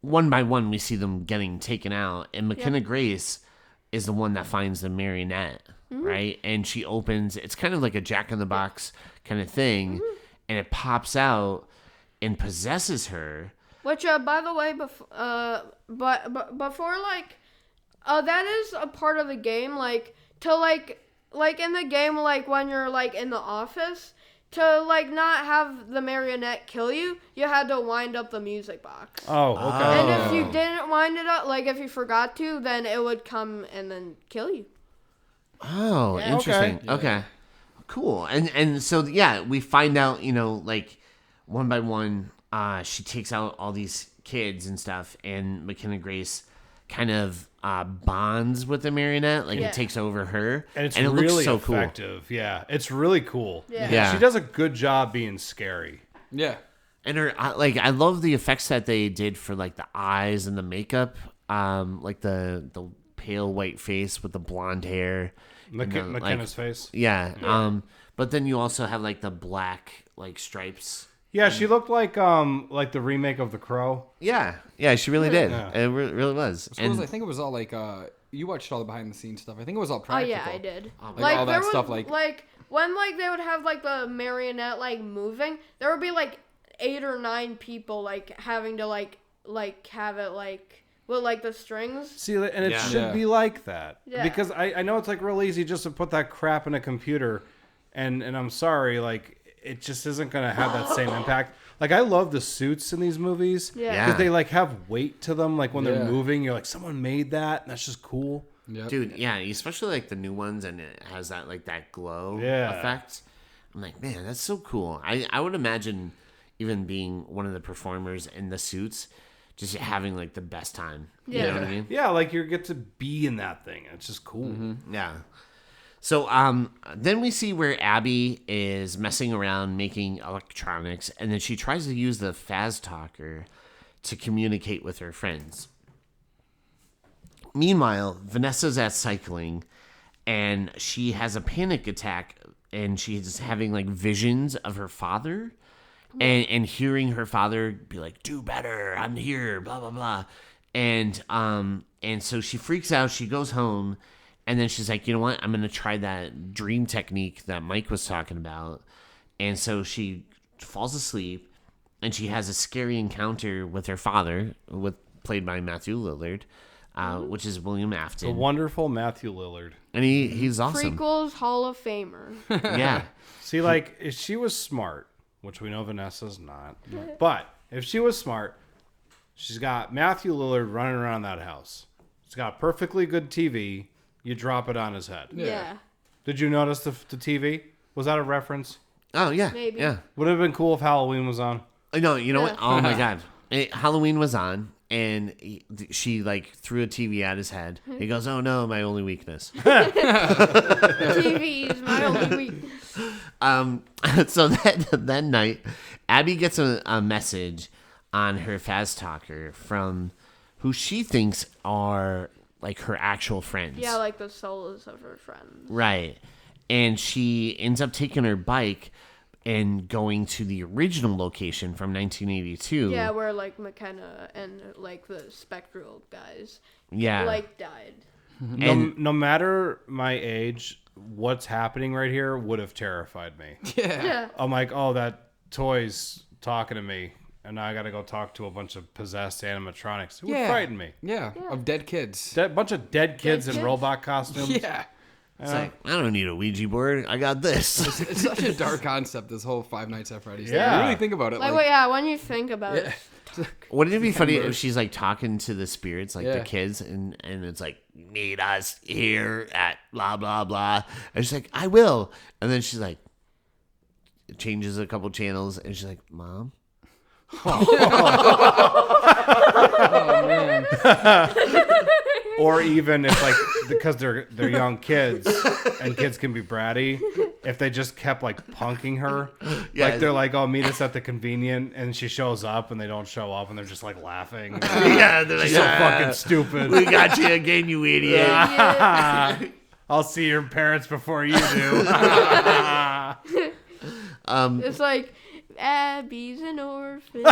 one by one we see them getting taken out, and McKenna Grace is the one that finds the marionette, right? And she opens. It's kind of like a Jack in the Box kind of thing, and it pops out and possesses her. Which, by the way, but before like, that is a part of the game. Like to like in the game, like when you're like in the office, to like not have the marionette kill you, you had to wind up the music box. Oh, okay. And if you didn't wind it up, like if you forgot to, then it would come and then kill you. Oh, Yeah. interesting. Yeah. Okay. Cool. And so we find out, like one by one, she takes out all these kids and stuff, and McKenna Grace kind of bonds with the marionette, like Yeah. it takes over her, And it's it really looks so effective. Yeah, it's really cool. Yeah. Yeah. She does a good job being scary. Yeah. And her, I love the effects that they did for like the eyes and the makeup, like the pale white face with the blonde hair. McKenna's face. Yeah. But then you also have like the black like stripes. Yeah, she looked like the remake of The Crow. Yeah, she really did. Yeah. It really was. I suppose I think it was all like you watched all the behind the scenes stuff. I think it was all Oh practical. yeah, I did. Like, all that there stuff, was, like- when like they would have like the marionette like moving, there would be like 8 or 9 people like having to like have it like with like the strings. See, and it Yeah. should Yeah. be like that. Yeah. Because I know it's like real easy just to put that crap in a computer, and I'm sorry, like it just isn't gonna have that same impact. Like I love the suits in these movies. Yeah. Yeah. Because they like have weight to them. Like when they're Yeah. moving, you're like, someone made that, and that's just cool. Yep. dude, yeah, especially like the new ones, and it has that like that glow Yeah. effect. I'm like, man, that's so cool. I would imagine even being one of the performers in the suits, just having like the best time. You Yeah. know what I mean? Yeah, like you get to be in that thing. It's just cool. Yeah. So then we see where Abby is messing around making electronics, and then she tries to use the Faz Talker to communicate with her friends. Meanwhile, Vanessa's at cycling, and she has a panic attack, and she's having like visions of her father, and hearing her father be like, "Do better, I'm here," blah blah blah, and so she freaks out. She goes home. And then she's like, you know what? I'm going to try that dream technique that Mike was talking about. And so she falls asleep, and she has a scary encounter with her father, with played by Matthew Lillard, which is William Afton. The wonderful Matthew Lillard. And he's awesome. Freakles Hall of Famer. Yeah. See, like, if she was smart, which we know Vanessa's not, but if she was smart, she's got Matthew Lillard running around that house. She's got perfectly good TV. You drop it on his head. Yeah. Did you notice the TV? Was that a reference? Oh, yeah. Maybe. Yeah. Would it have been cool if Halloween was on? No, you know what? Yeah. Oh, my God. Halloween was on, and she, like, threw a TV at his head. He goes, oh, no, my only weakness. TV is my only weakness. So that night, Abby gets a message on her Faz Talker from who she thinks are like her actual friends. Yeah, like the souls of her friends. Right. And she ends up taking her bike and going to the original location from 1982. Yeah, where like McKenna and like the spectral guys Yeah. like died. No matter my age, what's happening right here would have terrified me. Yeah. I'm like, oh, that toy's talking to me, and now I got to go talk to a bunch of possessed animatronics. It would frighten me. Yeah, of dead kids. That bunch of dead kids in kids? robot costumes. Yeah. It's like, I don't need a Ouija board. I got this. It's such a dark concept, this whole Five Nights at Freddy's thing. Yeah. You really think about it. Like, well, yeah, when you think about it. Wouldn't it be funny if she's like talking to the spirits, like the Yeah. kids, and it's like, meet us here at blah, blah, blah. And she's like, I will. And then she's like, changes a couple channels, and she's like, Mom? Oh, man. Or even if like because they're young kids and kids can be bratty, if they just kept like punking her, Yeah. like they're like, "Oh, meet us at the convenient," and she shows up and they don't show up and they're just like laughing. Yeah, they're like, So "Ah, fucking stupid. we got you again, you idiot. I'll see your parents before you do. It's like Abby's an orphan.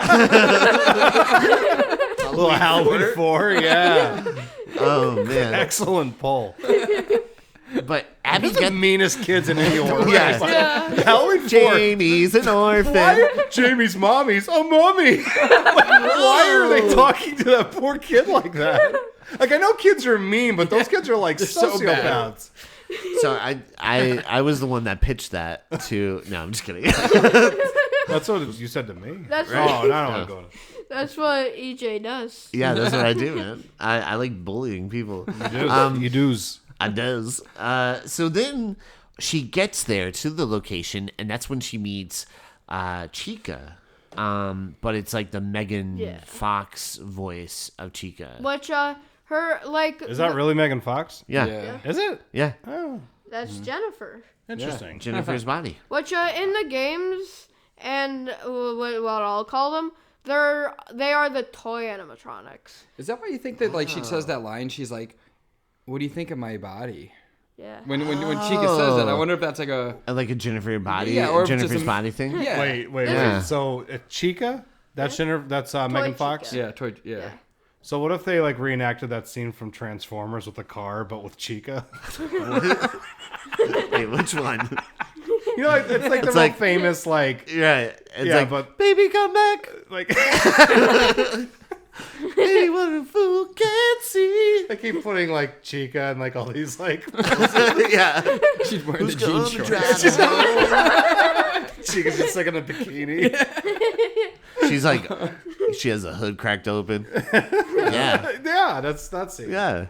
Little Halloween 4, yeah. Oh, man. Excellent poll. But Abby These are the gets... meanest kids in any order. Yeah. Halloween 4. Jamie's an orphan. Why? Jamie's mommy's a mummy. Why are they talking to that poor kid like that? Like, I know kids are mean, but those kids are like so bad. sociopaths. So I was the one that pitched that to... No, I'm just kidding. That's what you said to me. That's Oh, now I'm going. That's what EJ does. Yeah, that's what I do, man. I like bullying people. You do's. I does. So then she gets there to the location, and that's when she meets Chica. But it's like the Megan Fox voice of Chica. Which her like Is that really Megan Fox? Yeah. Yeah. Is it? Yeah. Oh, that's Jennifer. interesting. Jennifer's body. Which in the games and what I'll call them, they are the toy animatronics. Is that why you think that, like, she says that line? She's like, what do you think of my body? Yeah. When Chica says that, I wonder if that's like a... Like a Jennifer body, Yeah, or if it's Jennifer's just a- body thing. Yeah. Wait. Yeah. So Chica? That's Jennifer. That's Megan Chica. Fox. Yeah, toy, yeah. So what if they like reenacted that scene from Transformers with the car, but with Chica? Wait, which one? You know, it's like the real like- famous like Right. It's Yeah, like, but- baby, come back. like Baby, what a fool can't see. they keep putting like Chica and like all these like Yeah. She's wearing Who's the jean gonna shorts. drive us home? Chica's just like in a bikini. She's like, she has a hood cracked open. Yeah. Yeah, that's it. Yeah.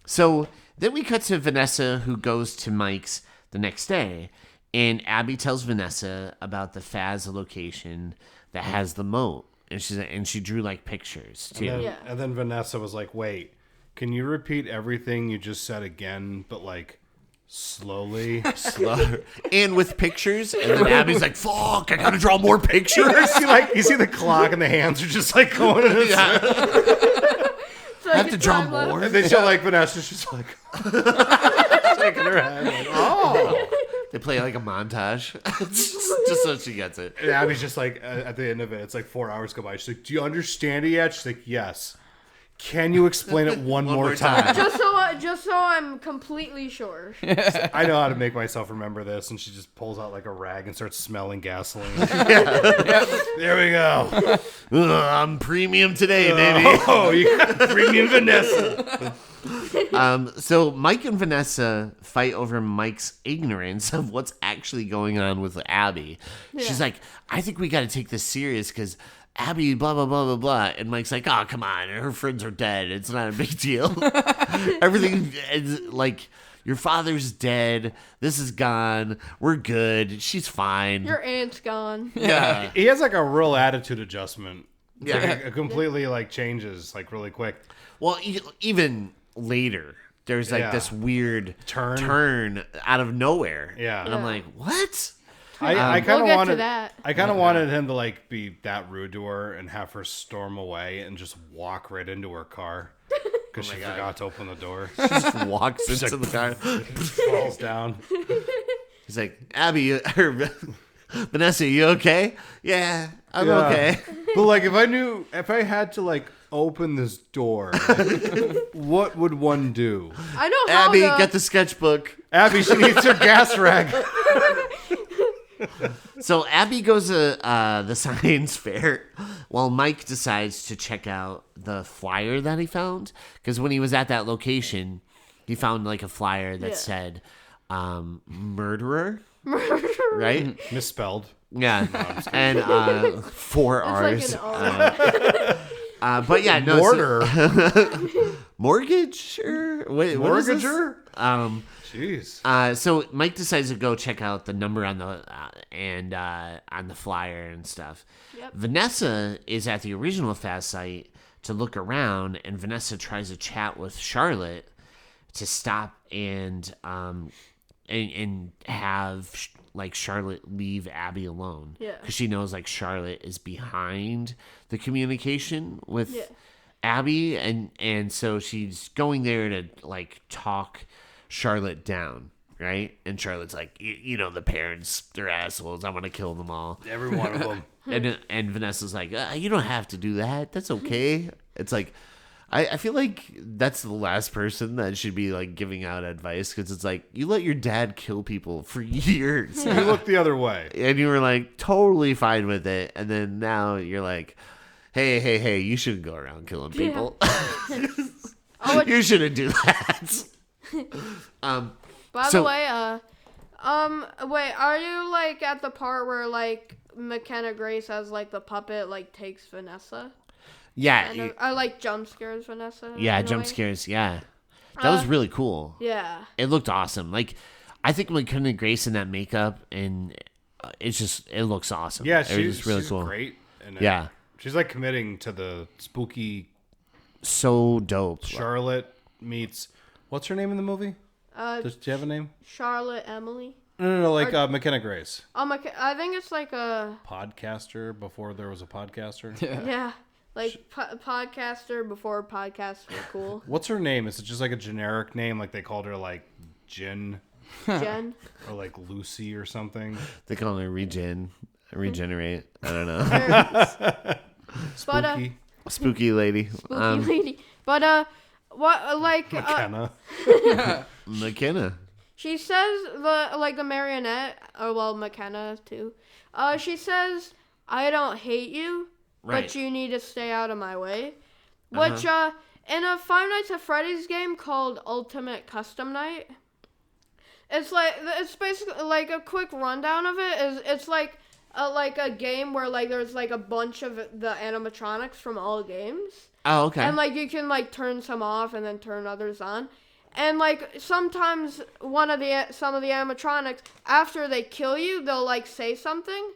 So then we cut to Vanessa, who goes to Mike's the next day, and Abby tells Vanessa about the Faz location that has the moat, and she drew like pictures too. And then, Yeah. and then Vanessa was like, "Wait, can you repeat everything you just said again, but like slowly?" Slow. And with pictures, and then Abby's like, "Fuck, I gotta draw more pictures." you see the clock and the hands are just like going in a It's like I have a to draw time lapse. more. And then she'll like Vanessa, she's like shaking her head. Like, oh. They play like a montage, just so she gets it. And Abby's just like at the end of it, it's like 4 hours go by. She's like, "Do you understand it yet?" She's like, "Yes." Can you explain it one more time? Just so I'm completely sure. I know how to make myself remember this, and she just pulls out like a rag and starts smelling gasoline. There we go. I'm premium today, baby. Oh, you got premium Vanessa. So Mike and Vanessa fight over Mike's ignorance of what's actually going on with Abby. She's like, I think we got to take this serious because Abby, blah, blah, blah, blah, blah. And Mike's like, oh, come on. Her friends are dead. It's not a big deal. Everything is like, your father's dead. This is gone. We're good. She's fine. Your aunt's gone. Yeah. He has like a real attitude adjustment. It's Yeah. like it completely like changes like really quick. Well, even later, there's like this weird turn out of nowhere. Yeah. And I'm like, what? I kind We'll of get to wanted that. I kind of wanted him to like be that rude to her and have her storm away and just walk right into her car because she forgot to open the door. She just walks into the car. Falls down. He's like, Abby, or Vanessa, you okay? Yeah, I'm okay. But like if I had to like open this door, what would one do? I know how Abby, get the sketchbook. Abby, she needs her gas rag. So Abby goes to the science fair while Mike decides to check out the flyer that he found. Because when he was at that location, he found like a flyer that said murderer. Right? Misspelled. Yeah. And 4 R's. It's like an But yeah, no. Mortar. Mortgage? Wait, what is this? Mortgager? Jeez. So Mike decides to go check out the number on the on the flyer and stuff. Yep. Vanessa is at the original Fast site to look around, and Vanessa tries to chat with Charlotte to stop and have like Charlotte leave Abby alone. Yeah. Because she knows like Charlotte is behind the communication with Abby, and so she's going there to like talk Charlotte down, right? And Charlotte's like, you know, the parents, they're assholes. I want to kill them all. Every one of them. And Vanessa's like, you don't have to do that. That's okay. It's like, I feel like that's the last person that should be like giving out advice, because it's like, you let your dad kill people for years. You look the other way. And you were like totally fine with it. And then now you're like, hey, you shouldn't go around killing people. You shouldn't do that. By the way, wait, are you like at the part where like McKenna Grace as like the puppet like takes Vanessa? Yeah. I like jump scares Vanessa. Yeah, in a jump way. scares. Yeah. That was really cool. Yeah. It looked awesome. Like, I think McKenna Grace in that makeup, and it looks awesome. Yeah, she's really cool. Great. And Yeah. She's like committing to the spooky So dope. Charlotte meets, what's her name in the movie? Do you have a name? Charlotte Emily. No, like McKenna Grace. I think it's like a Podcaster before there was a podcaster. yeah, like podcaster before podcasts were cool. What's her name? Is it just like a generic name? Like they called her like Jen Jen. or like Lucy or something? They call her regenerate. I don't know. Spooky. Spooky lady. Spooky lady. But what like McKenna. McKenna. she says the marionette, or well McKenna too. She says, "I don't hate you, Right. but you need to stay out of my way." Which in a Five Nights at Freddy's game called Ultimate Custom Night, it's basically like a quick rundown of it. It's like a game where like there's like a bunch of the animatronics from all games. Oh, okay. And like you can like turn some off and then turn others on. And like sometimes some of the animatronics, after they kill you, they'll like say something,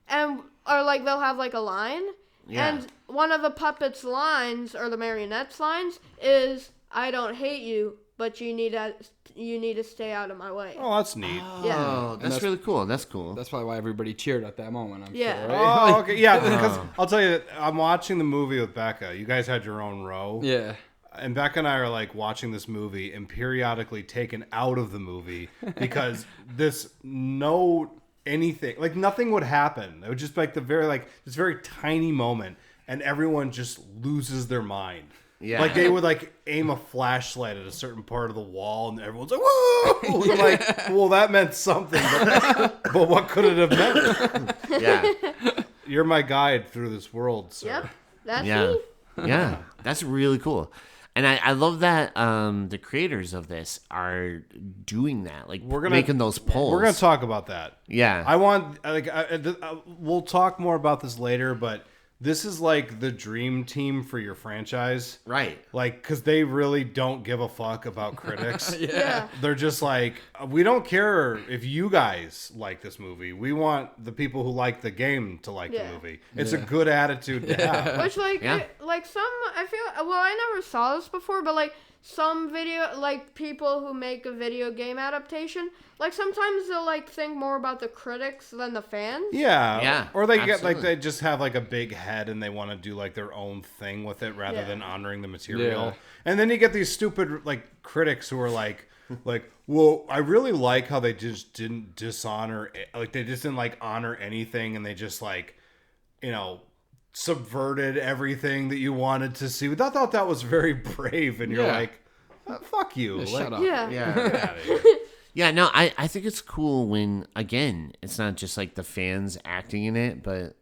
or like they'll have like a line. Yeah. And one of the puppets' lines, or the marionette's lines, is, "I don't hate you, but you need to stay out of my way." Oh, that's neat. Yeah. Oh, that's really cool. That's cool. That's probably why everybody cheered at that moment, I'm Yeah. sure, right? Oh, okay. Yeah, because I'll tell you, I'm watching the movie with Becca. You guys had your own row. Yeah. And Becca and I are like watching this movie and periodically taken out of the movie because anything, like nothing would happen. It would just be like this very tiny moment, and everyone just loses their mind. Yeah. Like they would like aim a flashlight at a certain part of the wall, and everyone's like, "Whoa!" And I'm like, well, that meant something, but what could it have meant? Yeah. You're my guide through this world, sir. Yep, that's Yeah. me. Yeah. That's really cool. And I love that the creators of this are doing that, like making those polls. We're gonna talk about that. Yeah. I want we'll talk more about this later, but this is like the dream team for your franchise, Right. like because they really don't give a fuck about critics. Yeah. They're just like, we don't care if you guys like this movie. We want the people who like the game to like the movie. It's a good attitude to have. Which like Yeah. like some I feel well I never saw this before, but like some video like people who make a video game adaptation, like sometimes they'll like think more about the critics than the fans. Yeah. Yeah, Or they get like absolutely. they just have like a big head and they want to do like their own thing with it rather than honoring the material. Yeah. And then you get these stupid like critics who are like, well, I really like how they just didn't dishonor, like they just didn't like honor anything, and they just like, subverted everything that you wanted to see. I thought that was very brave, and you're Yeah. like, fuck you. Like, Shut up. Yeah. get outta here. Yeah, no, I think it's cool when, again, it's not just like the fans acting in it, but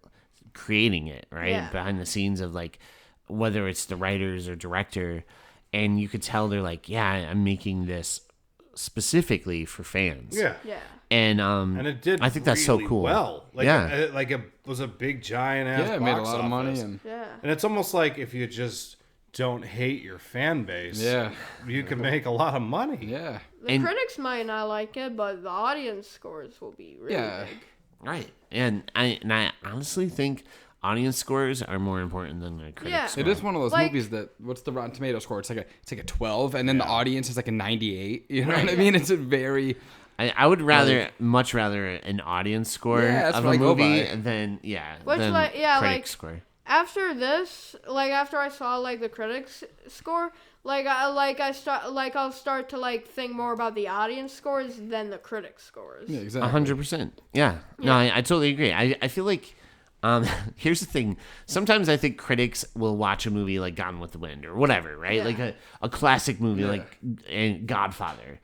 creating it, right? Yeah. Behind the scenes of like, whether it's the writers or director, and you could tell they're like, yeah, I'm making this specifically for fans. Yeah. Yeah. And And it did. I think that's so really cool. Well, like, Yeah. it was a big giant ass. Yeah, it made a box lot of money. office. And Yeah. And it's almost like if you just don't hate your fan base, you can make a lot of money. yeah. The And- critics might not like it, but the audience scores will be really Yeah. big. right. And I honestly think audience scores are more important than the critics Yeah. score. It is one of those Like- movies that what's the Rotten Tomato score? It's like a 12, and then the audience is like a 98. You know what I mean? It's a very I would much rather an audience score Yeah, that's of what a I go movie by. than Which, than like, yeah, critic like- score. After this, like after I saw like the critics score, I'll start to like think more about the audience scores than the critics scores. yeah, exactly. 100%. Yeah. No, I totally agree. I feel like here's the thing. Sometimes I think critics will watch a movie like Gone with the Wind or whatever, right? Yeah. Like a classic movie like Godfather.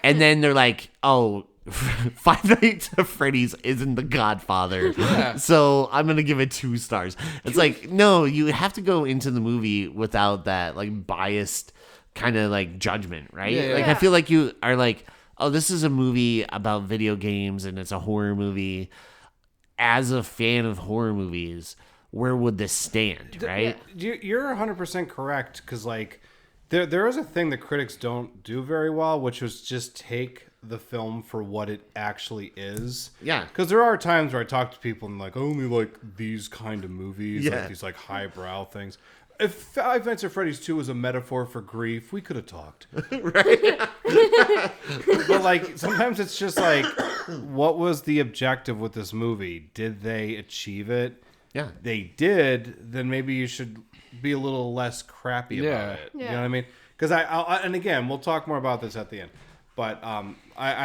And then they're like, oh, Five Nights at Freddy's isn't the Godfather. So I'm going to give it 2 stars. It's like, no, you have to go into the movie without that like biased kind of like judgment, right? Yeah, yeah. Like I feel like you are like, oh, this is a movie about video games and it's a horror movie. As a fan of horror movies, where would this stand, right? You're 100% correct, because like there is a thing that critics don't do very well, which was just take the film for what it actually is. Yeah. Because there are times where I talk to people and like, I only like these kind of movies, Yeah. like these like highbrow things. If Five Nights at Freddy's 2 was a metaphor for grief, we could have talked. But like sometimes it's just like, what was the objective with this movie? Did they achieve it? Yeah. They did, then maybe you should be a little less crappy about Yeah. it. You Yeah. know what I mean? Because and again, we'll talk more about this at the end. But I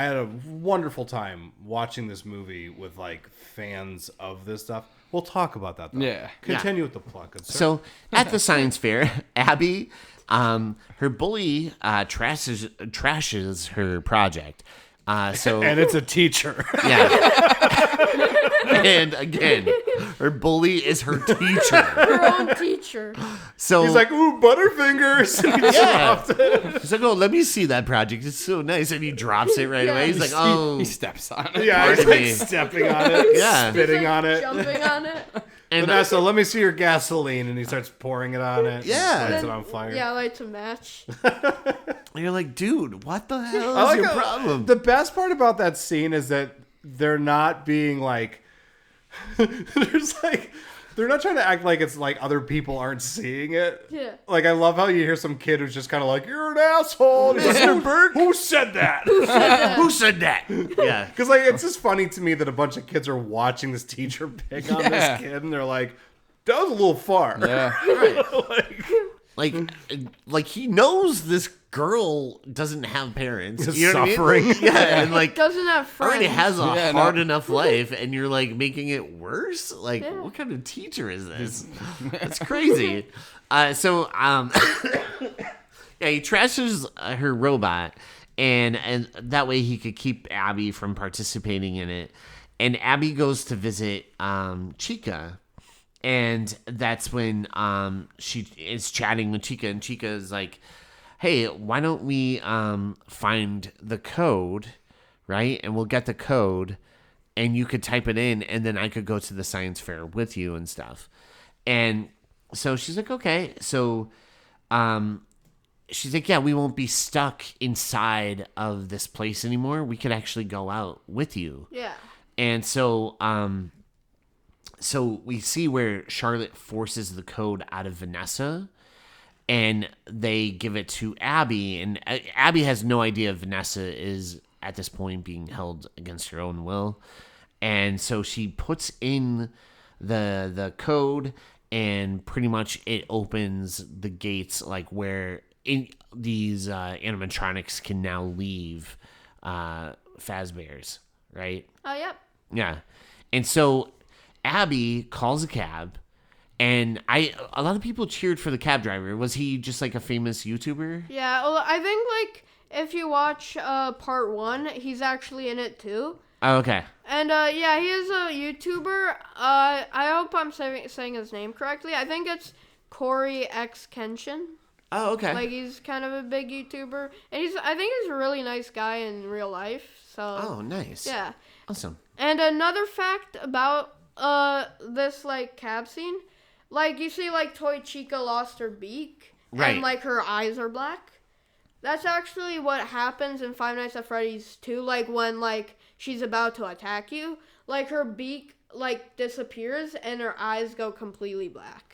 had a wonderful time watching this movie with like fans of this stuff. We'll talk about that though. Yeah. Continue with the plot. Good sir. So at the science fair, Abby, her bully trashes her project. So and it's a teacher. yeah. And again, her bully is her teacher. Her own teacher. So He's like, ooh, Butterfingers. And he yeah. dropped it. He's like, oh, let me see that project. It's so nice. And he drops it right away. He's like, oh. He steps on it. Yeah, he's Pardon like me. stepping on it, Yeah. spitting He's, like, on it. jumping on it. And Vanessa, let me see your gasoline. And he starts pouring it on it. Yeah. And lights it Then- on fire. Yeah, lights a match. you're like, dude, what the hell I is like your how- problem? The best part about that scene is that they're not being like, they're not trying to act like it's like other people aren't seeing it. Yeah. Like, I love how you hear some kid who's just kind of like, you're an asshole. And he's like, Mr. Burke? Who said that? Who said that? Yeah. Because, like, it's just funny to me that a bunch of kids are watching this teacher pick on this kid, and they're like, that was a little far. Yeah. Like he knows this girl doesn't have parents. Is You know what I mean? suffering. Yeah, and like Doesn't have friends. already has a Yeah, hard no. enough life, and you're like making it worse. Like, Yeah. what kind of teacher is this? That's crazy. Yeah, he trashes her robot, and that way he could keep Abby from participating in it. And Abby goes to visit Chica, and that's when she is chatting with Chica, and Chica is like, hey, why don't we find the code, right? And we'll get the code, and you could type it in, and then I could go to the science fair with you and stuff. And so she's like, okay. So she's like, yeah, we won't be stuck inside of this place anymore. We could actually go out with you. Yeah. And so so we see where Charlotte forces the code out of Vanessa, and they give it to Abby, and Abby has no idea Vanessa is at this point being held against her own will. And so she puts in the code, and pretty much it opens the gates, like where these animatronics can now leave Fazbear's, right? Oh, yep. Yeah. And so Abby calls a cab, and a lot of people cheered for the cab driver. Was he just like a famous YouTuber? Yeah, well, I think, like, if you watch part 1, he's actually in it, too. Oh, okay. And, yeah, he is a YouTuber. I hope I'm saying his name correctly. I think it's Corey X Kenshin. Oh, okay. Like, he's kind of a big YouTuber. And I think he's a really nice guy in real life, so... Oh, nice. Yeah. Awesome. And another fact about this, like, cab scene, like, you see, like, Toy Chica lost her beak, Right. and, like, her eyes are black. That's actually what happens in Five Nights at Freddy's 2, like, when, like, she's about to attack you. Like, her beak, like, disappears, and her eyes go completely black.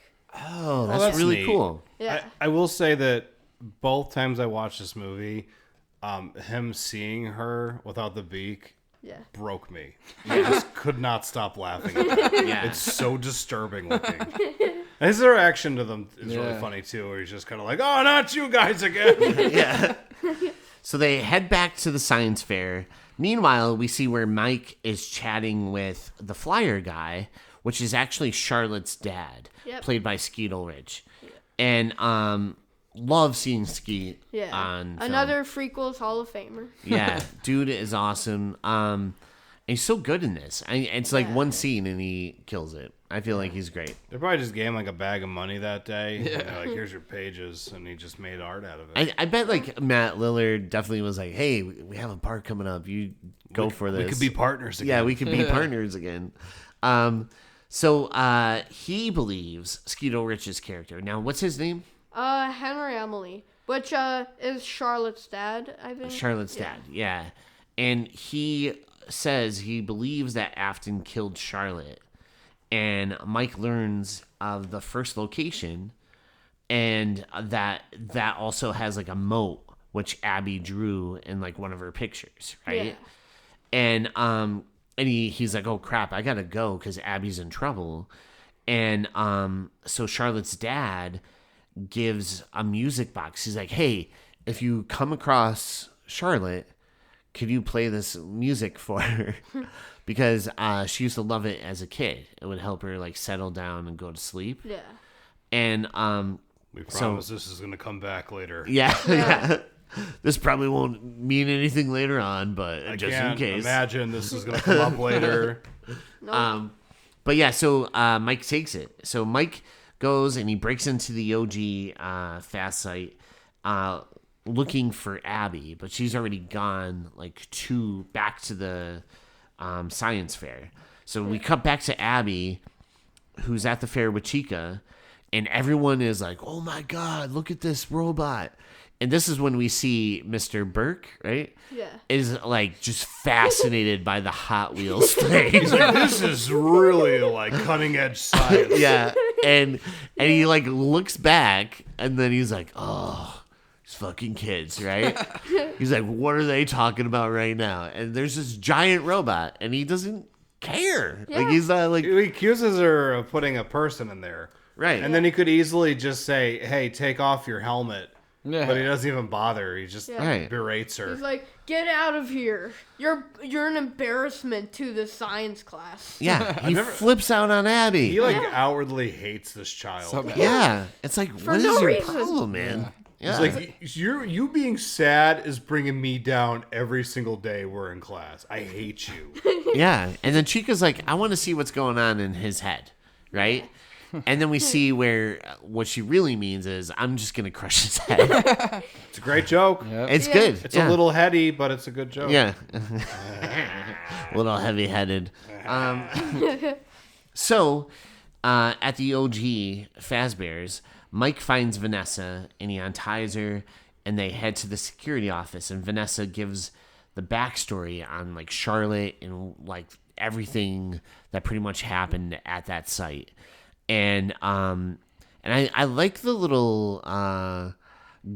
Oh, that's, that's really neat. cool. Yeah. I will say that both times I watched this movie, him seeing her without the beak Yeah. broke me. I just could not stop laughing at that. Yeah. It's so disturbing looking. And his reaction to them is really Yeah. funny too, where he's just kind of like, "Oh, not you guys again." Yeah. So they head back to the science fair. Meanwhile, we see where Mike is chatting with the flyer guy, which is actually Charlotte's dad, Yep. played by Skeet Ulrich. And love seeing Skeet Yeah. on film. Another FREAKQUELS Hall of Famer. Yeah, dude is awesome. And he's so good in this. It's like one scene and he kills it. I feel like he's great. They probably just gave him like a bag of money that day. Yeah. And they're like, "Here's your pages," and he just made art out of it. I bet like Matt Lillard definitely was like, "Hey, we have a part coming up. You go for this. We could be partners again. Yeah, we could be partners again." So he believes Skeet Ulrich's character. Now, what's his name? Henry Emily, which is Charlotte's dad, I think. Charlotte's dad. Yeah, and he says he believes that Afton killed Charlotte, and Mike learns of the first location, and that also has like a moat which Abby drew in like one of her pictures, right? Yeah. And he's like, "Oh crap, I gotta go because Abby's in trouble." And so Charlotte's dad gives a music box. He's like, "Hey, if you come across Charlotte, could you play this music for her?" Because she used to love it as a kid. It would help her like settle down and go to sleep. Yeah. And We promise this is going to come back later. yeah. This probably won't mean anything later on, but I just in can't case. imagine this is going to come up later. But yeah, so Mike takes it. So Mike goes and he breaks into the OG fast site looking for Abby, but she's already gone like back to the science fair. So we cut back to Abby, who's at the fair with Chica, and everyone is like, "Oh my God, look at this robot." And this is when we see Mr. Burke, right? Yeah. Is like just fascinated by the Hot Wheels thing. He's like, "This is really like cutting edge science." Yeah. And he like looks back and then he's like, "Oh, these fucking kids," right? He's like, "What are they talking about right now?" And there's this giant robot and he doesn't care. Yeah. Like he's not like, He accuses her of putting a person in there. right. And then he could easily just say, "Hey, take off your helmet Yeah. But he doesn't even bother. He just Right. berates her. He's like, "Get out of here! You're an embarrassment to the science class." Yeah, he flips out on Abby. He like outwardly hates this child. So bad. Yeah, it's like, what is no your reason. problem, man? Yeah. It's like you being sad is bringing me down every single day we're in class. I hate you. Yeah, and then Chica's like, I want to see what's going on in his head, right? And then we see where what she really means is, I'm just gonna crush his head. It's a great joke. Yep. It's good. It's a little heady, but it's a good joke. Yeah, a little heavy-headed. So, at the OG Fazbear's, Mike finds Vanessa and he unties her, and they head to the security office. And Vanessa gives the backstory on like Charlotte and like everything that pretty much happened at that site. And I like the little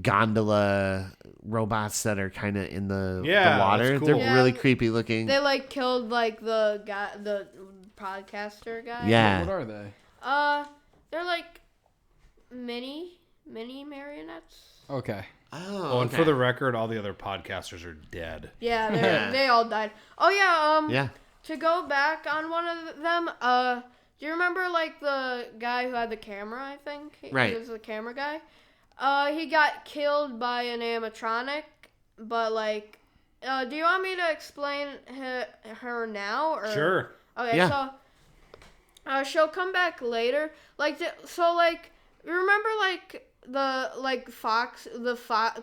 gondola robots that are kind of in the water. that's cool. They're Yeah. really creepy looking. They like killed like the guy, the podcaster guy. Yeah. What are they? They're like mini marionettes. Okay. Oh, and for the record, all the other podcasters are dead. Yeah, they all died. Oh yeah. Yeah. To go back on one of them, do you remember like the guy who had the camera? I think Right. He was the camera guy. He got killed by an animatronic, but like, do you want me to explain her now? Or? Sure. Okay, Yeah. so she'll come back later. Like, remember like the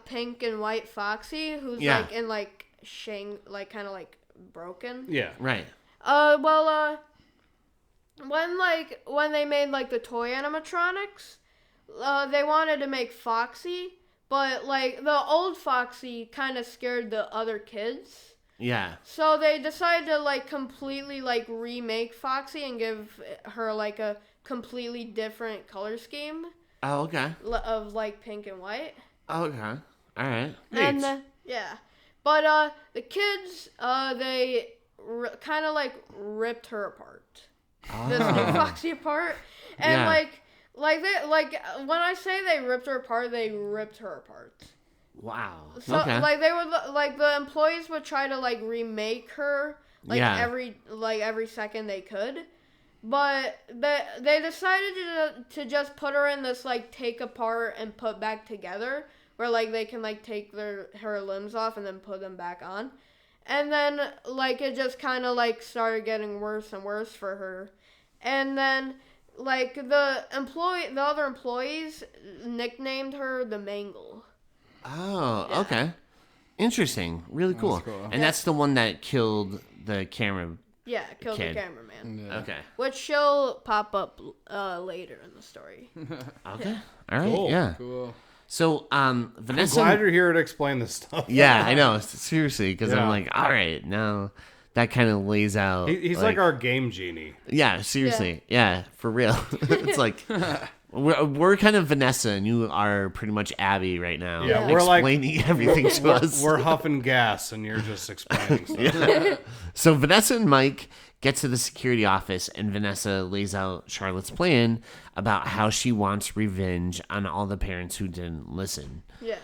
pink and white Foxy who's Yeah. like in like like kind of like broken. Yeah. Right. When they made like the toy animatronics, they wanted to make Foxy, but like the old Foxy kind of scared the other kids. Yeah. So they decided to like completely like remake Foxy and give her like a completely different color scheme Oh, okay. of like pink and white. Okay. All right. And Neat. but the kids they kind of like ripped her apart. This new Foxy apart, and Yeah. like when I say they ripped her apart, they ripped her apart. Wow. So Okay. like they would like the employees would try to like remake her like Yeah. every second they could, but they decided to just put her in this like take apart and put back together where like they can like take her limbs off and then put them back on. And then, like, it just kind of, like, started getting worse and worse for her. And then, like, the other employees nicknamed her the Mangle. Oh, okay. Interesting. Really cool. cool. And that's the one that killed the camera. Yeah, killed Kid. the cameraman. Yeah. Okay. Which she'll pop up later in the story. Okay. All right. Cool. Yeah. Cool. So, I'm Vanessa. glad you're here to explain this stuff. Yeah, I know. Seriously, because I'm Yeah. like, all right, now that kind of lays out. He's like our game genie. Yeah, seriously. Yeah, for real. It's like we're kind of Vanessa, and you are pretty much Abby right now. Yeah, we're like- explaining everything to us. We're huffing gas, and you're just explaining stuff. So Vanessa and Mike get to the security office, and Vanessa lays out Charlotte's plan about how she wants revenge on all the parents who didn't listen. Yeah.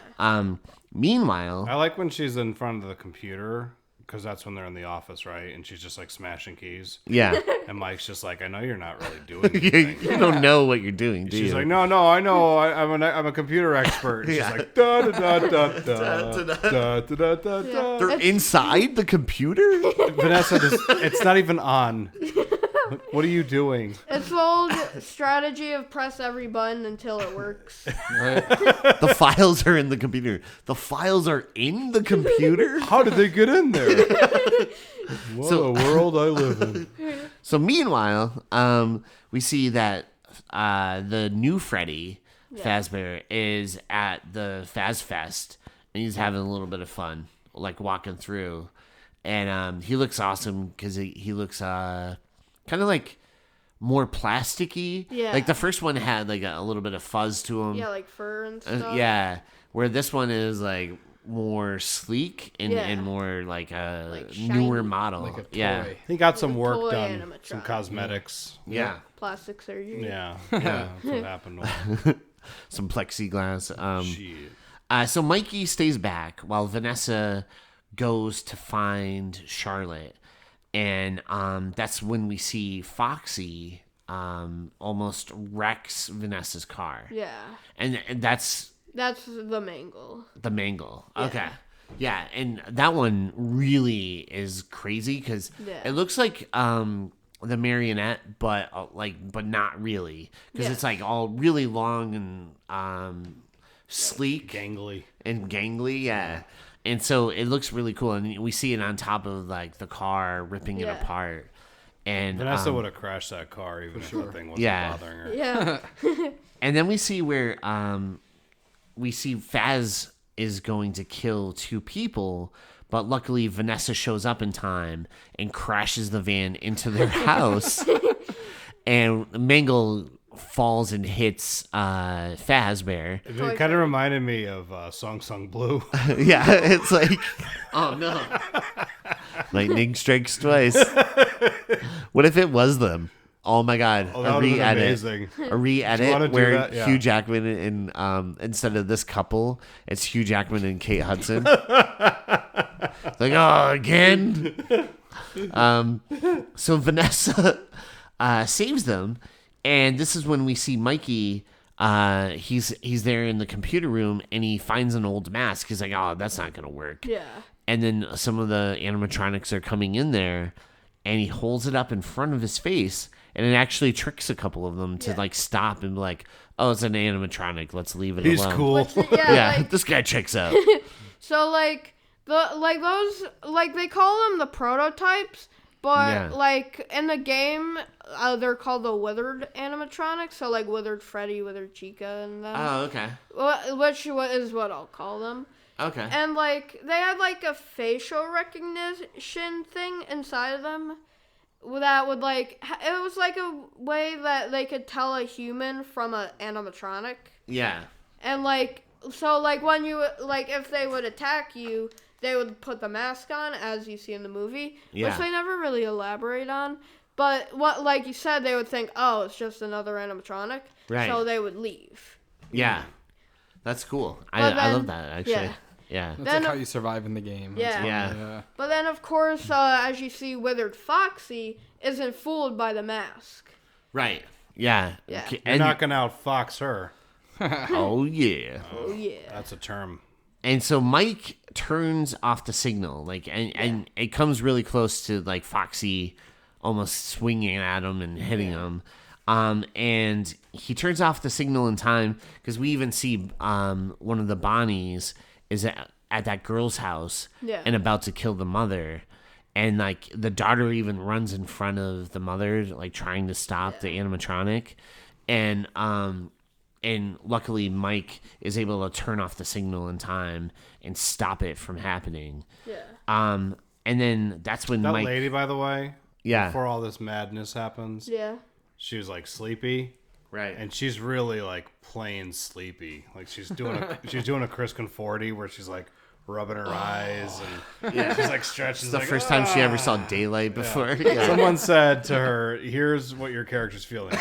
Meanwhile, I like when she's in front of the computer, because that's when they're in the office, right? And she's just like smashing keys. yeah, And Mike's just like, I know you're not really doing you anything. don't know what you're doing, do She's you? like, no, I know. I'm a computer expert. And she's like, da da da da da da da da da. They're inside the computer? Vanessa, it's not even on. What are you doing? It's the old strategy of press every button until it works. Right. The files are in the computer. The files are in the computer? How did they get in there? What a world I live in. So meanwhile, we see that the new Freddy Fazbear is at the Faz Fest, and he's having a little bit of fun, like walking through. And he looks awesome because he looks kind of like more plasticky. Yeah. Like the first one had like a little bit of fuzz to him. Yeah, like fur and stuff. Yeah. Where this one is like more sleek and, Yeah. and more like a Like newer shiny. model. Like a Yeah. toy. He got some Toy work done, animatronic. some cosmetics. Yeah. Plastic surgery. Yeah, that's what happened to him. Some plexiglass. Shit. So Mikey stays back while Vanessa goes to find Charlotte. And that's when we see Foxy almost wrecks Vanessa's car. Yeah. And that's the mangle. the mangle. Okay. Yeah, and that one really is crazy because it looks like the marionette, but not really, because it's like all really long and sleek, Gangly. and gangly. Yeah, and so it looks really cool, and we see it on top of like the car ripping it apart. And Vanessa would have crashed that car even if the thing wasn't bothering her. Yeah. And then we see where Faz is going to kill 2 people, but luckily Vanessa shows up in time and crashes the van into their house, and Mangle falls and hits Fazbear. It kind of reminded me of Song Sung Blue. Yeah, it's like, oh no, lightning strikes twice. What if it was them? Oh my god, Oh, that a would have been re-edit. amazing. A wanna re-edit do where that? Yeah. Hugh Jackman and instead of this couple, it's Hugh Jackman and Kate Hudson. Like, oh, again. So Vanessa saves them, and this is when we see Mikey. He's there in the computer room, and he finds an old mask. He's like, oh, that's not gonna work. Yeah. And then some of the animatronics are coming in there, and he holds it up in front of his face, and it actually tricks a couple of them to like stop and be like, oh, it's an animatronic, let's leave it He's alone. cool. Yeah, Like, this guy checks out. so like those they call them the prototypes, but like in the game they're called the withered animatronics. So like withered Freddy, withered Chica, and them. Oh, okay. Which is what I'll call them. Okay. And like they had like a facial recognition thing inside of them that would like it was like a way that they could tell a human from an animatronic. Yeah. And like so like when you like if they would attack you, they would put the mask on as you see in the movie, which they never really elaborate on. But what like you said, they would think, oh, it's just another animatronic, Right. so they would leave. Yeah. That's cool. But I then- love that, actually. Yeah. That's Then- like how you survive in the game. Yeah. That's funny, Yeah. But then, of course, as you see, withered Foxy isn't fooled by the mask. Right. Yeah. Yeah. Okay, You're and, not gonna outfox her. oh, yeah. Oh yeah. That's a term. And so Mike turns off the signal, like, and it comes really close to like Foxy almost swinging at him and hitting him. And he turns off the signal in time because we even see one of the Bonnies is at that girl's house and about to kill the mother. And like the daughter even runs in front of the mother, like trying to stop the animatronic. And luckily Mike is able to turn off the signal in time and stop it from happening. Yeah. And then that's when That Mike. lady, by the way, Yeah. before all this madness happens, Yeah. she was like sleepy, Right. and she's really like plain sleepy. Like she's doing a Chris Conforti where she's like rubbing her eyes and she's like stretching. It's the first time she ever saw daylight before. Yeah. Someone said to her, "Here's what your character's feeling: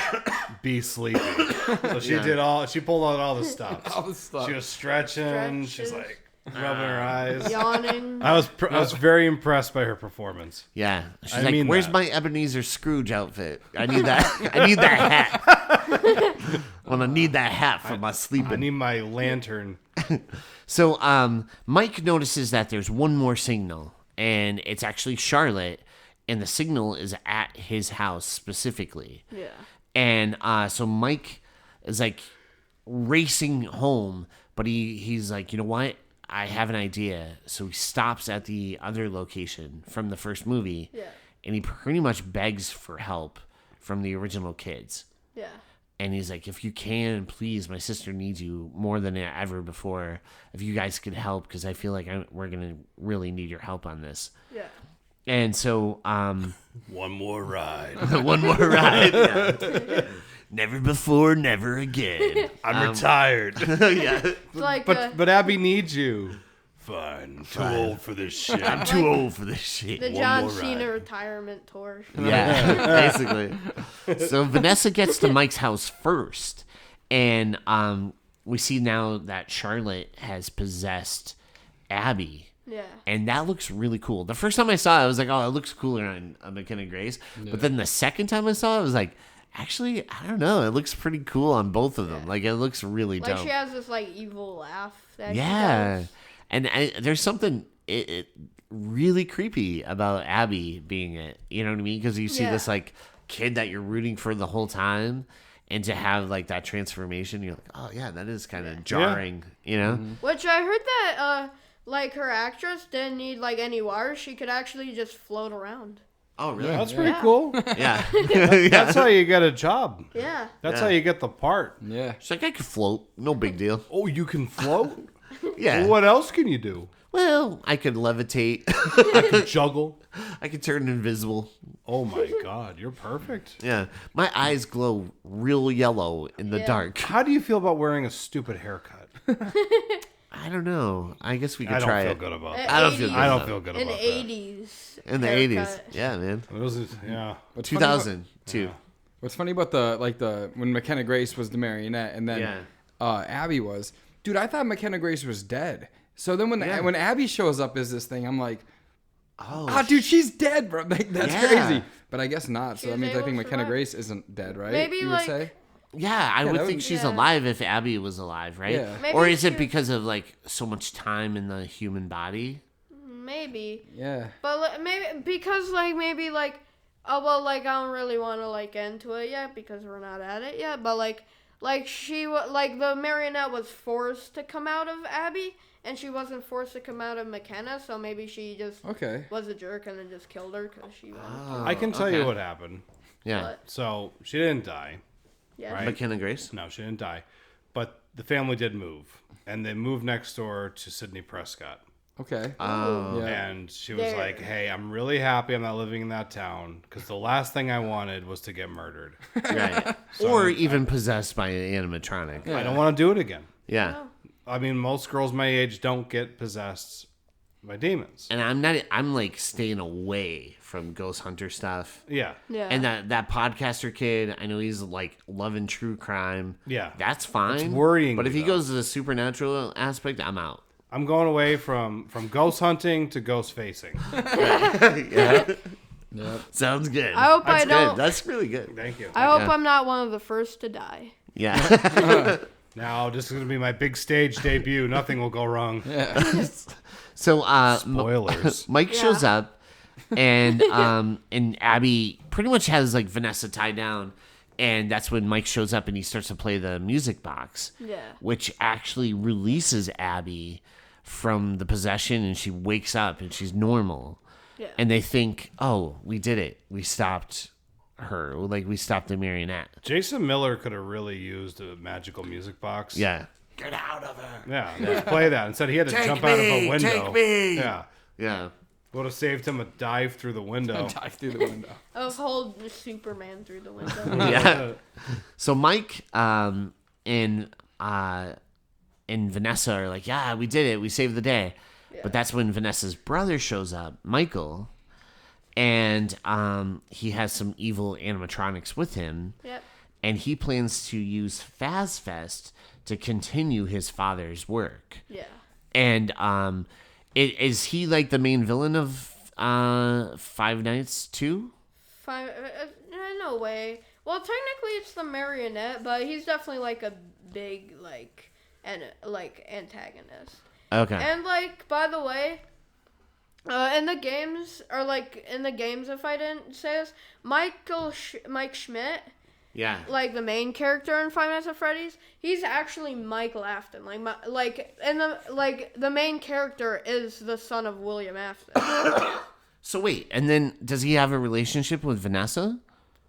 be sleepy." So she pulled out all the stops. All the stuff. She was stretching. She's Stretches. like rubbing her eyes. Yawning. I was very impressed by her performance. Yeah. She's I like, mean "Where's that." my Ebenezer Scrooge outfit? I need that. I need that hat. I need that hat for my I sleeping." need my lantern. So Mike notices that there's one more signal, and it's actually Charlotte, and the signal is at his house specifically. Yeah. And so Mike is like racing home, but he's like, you know what? I have an idea. So he stops at the other location from the first movie, and he pretty much begs for help from the original kids. Yeah. And he's like, if you can, please, my sister needs you more than ever before. If you guys could help, because I feel like we're going to really need your help on this. Yeah. And so, One more ride. one more ride. Yeah. Never before, never again. I'm retired. Yeah. It's like But Abby needs you. Fine. Too old for this shit. I'm too old for this shit. the one John more Cena ride. retirement tour. Yeah, basically. So Vanessa gets to Mike's house first, and we see now that Charlotte has possessed Abby. Yeah. And that looks really cool. The first time I saw it, I was like, oh, it looks cooler on McKenna Grace. Yeah. But then the second time I saw it, I was like, actually, I don't know. It looks pretty cool on both of them. Like, it looks really dope. Like, she has this, like, evil laugh that she Yeah. does. And there's something really creepy about Abby being it. You know what I mean? Because you see this, like, kid that you're rooting for the whole time. And to have, like, that transformation, you're like, oh, yeah, that is kind of jarring, you know? Mm-hmm. Which I heard that, like, her actress didn't need, like, any water. She could actually just float around. Oh, really? Yeah, that's pretty cool. Yeah. That's how you get a job. Yeah. That's how you get the part. Yeah. She's like, I could float. No big deal. Oh, you can float? Yeah. Well, what else can you do? Well, I could levitate. I can juggle. I could turn invisible. Oh my God, you're perfect. Yeah. My eyes glow real yellow in the dark. How do you feel about wearing a stupid haircut? I don't know. I guess we could I don't try feel it. good about I that. I don't feel good. I don't about feel good In about the that. 80s. In the haircut. 80s. Yeah, man. Yeah. What's funny about- 2002. What's funny about the when McKenna Grace was the marionette and then Abby was, dude, I thought McKenna Grace was dead. So then when Abby shows up as this thing, I'm like, Oh, dude, she's dead, bro. Like, that's Yeah. crazy. But I guess not. So She that was means I able think to McKenna survive. Grace isn't dead, right? Maybe, you would like- say? yeah, I would that think would- she's yeah. alive if Abby was alive, right? Yeah. Maybe Or is it she- because of, like, so much time in the human body? Maybe. Yeah. But maybe because oh well, like I don't really want to like get into it yet because we're not at it yet. But like the marionette was forced to come out of Abby, and she wasn't forced to come out of McKenna. So maybe she just was a jerk and then just killed her because she wanted to. I can tell you okay. what happened. Yeah. But, So she didn't die. yeah. Right. McKenna Grace? No, she didn't die. But the family did move. And they moved next door to Sydney Prescott. Okay. Oh. Yeah. And she was There. like, hey, I'm really happy I'm not living in that town because the last thing I wanted was to get murdered. Right. Or even possessed by an animatronic. I don't want to do it again. Yeah. Oh. I mean, most girls my age don't get possessed by demons. And I'm like staying away from ghost hunter stuff. Yeah. Yeah. And that podcaster kid, I know he's like loving true crime. Yeah. That's fine. It's worrying But if me, he though. goes to the supernatural aspect, I'm out. I'm going away from ghost hunting to ghost facing. Yeah. Yep. Sounds good. I hope That's I don't- Good. That's really good. Thank you. I hope Yeah. I'm not one of the first to die. Yeah. Now, this is going to be my big stage debut. Nothing will go wrong. So Spoilers. Mike Yeah. shows up and Abby pretty much has like Vanessa tied down, and that's when Mike shows up and he starts to play the music box. Yeah. Which actually releases Abby from the possession, and she wakes up and she's normal. Yeah. And they think, oh, we did it. We stopped her. Like, we stopped the marionette. Jason Miller could have really used a magical music box. Yeah. Get out of her. Yeah, let's play that. Instead, he had to Take jump out of a me, window. take me. Yeah. Yeah. Would have saved him a dive through the window. Dive through the window. Of hold Superman through the window. Yeah. So Mike and Vanessa are like, yeah, we did it. We saved the day. Yeah. But that's when Vanessa's brother shows up, Michael, and he has some evil animatronics with him. Yep. And he plans to use FazFest to continue his father's work. Yeah. And is he like the main villain of Five Nights too? No way. Well, technically it's the marionette, but he's definitely like a big antagonist. Okay. And like, by the way, in the games, if I didn't say this, Mike Schmidt, Yeah. like the main character in Five Nights at Freddy's, he's actually Michael Afton. The main character is the son of William Afton. So wait, and then does he have a relationship with Vanessa?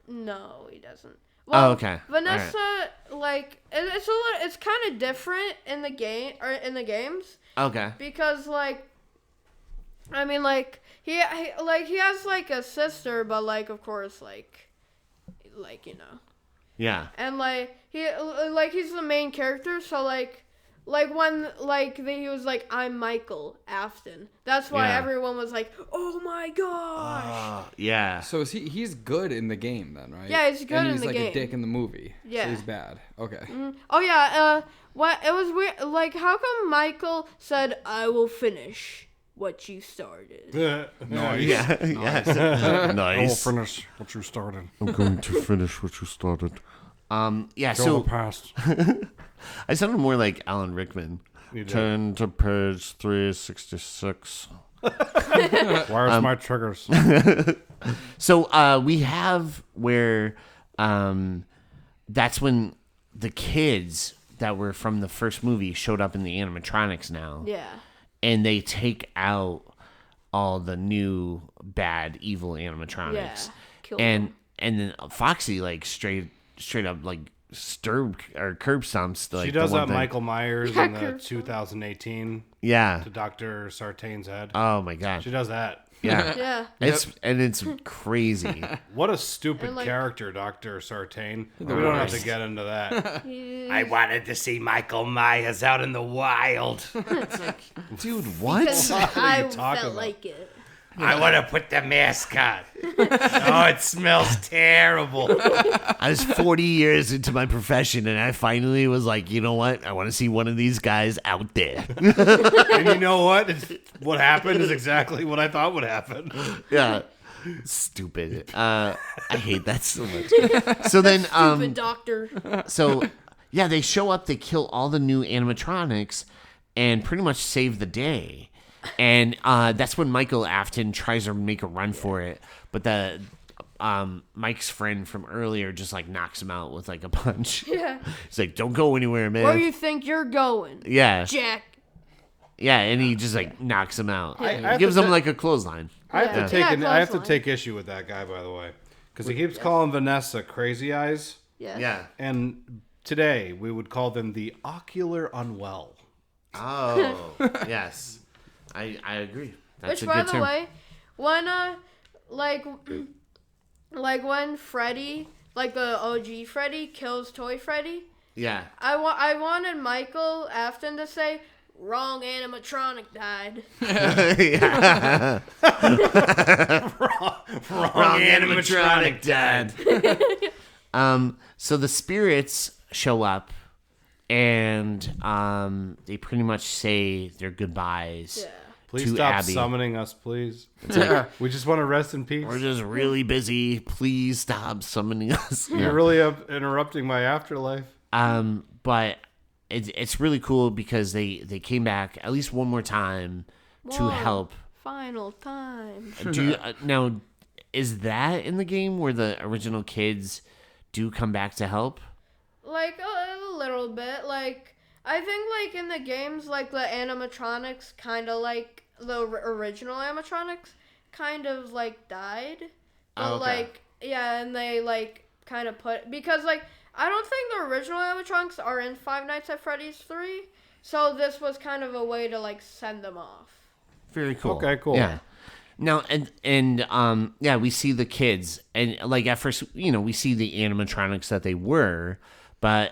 No, he doesn't. Oh, okay. Vanessa, it's kind of different in the game or in the games Okay. because he has like a sister, but like of course you know. Yeah. And he's the main character, so when he was like, I'm Michael Afton. That's why Yeah. everyone was like, oh my gosh. Yeah. So he's good in the game then, right? Yeah, he's good and in he's the like game. a dick in the movie. Yeah. So he's bad. Okay. Oh yeah. what it was weird. Like, how come Michael said, "I will finish what you started"? Nice. Yeah. Yes. Nice. finish what you started. I'm going to finish what you started. Yeah. Go So past. I sounded more like Alan Rickman. You did. Turn to page 366. Where's my triggers? So we have where that's when the kids that were from the first movie showed up in the animatronics now. Yeah. And they take out all the new bad evil animatronics. Yeah. Kill and them. and then Foxy like straight up like curb stomps like She does the one that thing. Michael Myers Yeah, in the curb 2018 Yeah. to Dr. Sartain's head. Oh my god. She does that. Yeah. Yeah. It's crazy. What a stupid And, like- character, Dr. Sartain. We don't have to get into that. I wanted to see Michael Myers out in the wild. Dude, what? I talking felt about? like it. I want to put the mask on. Oh, it smells terrible. I was 40 years into my profession and I finally was like, you know what? I want to see one of these guys out there. And you know what? What happened is exactly what I thought would happen. Yeah. Stupid. I hate that so much. So then, Stupid doctor. so yeah, they show up, they kill all the new animatronics and pretty much save the day. And that's when Michael Afton tries to make a run for it. But the Mike's friend from earlier just like knocks him out with like a punch. Yeah. He's like, don't go anywhere, man. Where you think you're going, Yeah. Jack? Yeah, and he just like knocks him out. I have Gives to him say- like a clothesline. I have Yeah. to take Yeah, I have to clothesline. take issue with that guy, by the way, because he keeps calling Vanessa Crazy Eyes, Yeah. Yeah. and today we would call them the ocular unwell. Oh, yes. I agree. That's Which, a by good the term. way, when like when Freddy, like the OG Freddy, kills Toy Freddy, Yeah. I wanted Michael Afton to say, "Wrong animatronic died." Yeah. Wrong animatronic, Dad. So the spirits show up and they pretty much say their goodbyes. Yeah. Please To stop Abby. summoning us, please. We just want to rest in peace. We're just really busy. Please stop summoning us. You're really interrupting my afterlife. But it's really cool because they came back at least one more time to One help. Final time. Do you, now, is that in the game where the original kids do come back to help? Like a little bit. Like, I think like in the games, like the animatronics kind of like the original animatronics kind of like died. But Oh, okay. like, yeah, and they like kind of because like I don't think the original animatronics are in Five Nights at Freddy's 3. So this was kind of a way to like send them off. Very cool. Okay, cool. Yeah. Now and yeah, we see the kids and like at first, we see the animatronics that they were, but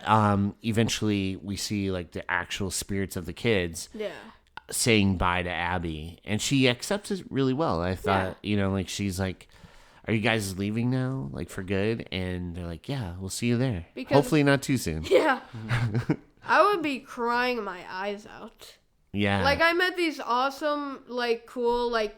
eventually we see like the actual spirits of the kids Yeah. saying bye to Abby, and she accepts it really well. I thought, like she's like, "Are you guys leaving now, like for good?" And they're like, "Yeah, we'll see you there. Because- Hopefully not too soon." Yeah. I would be crying my eyes out. Yeah. Like I met these awesome, like cool, like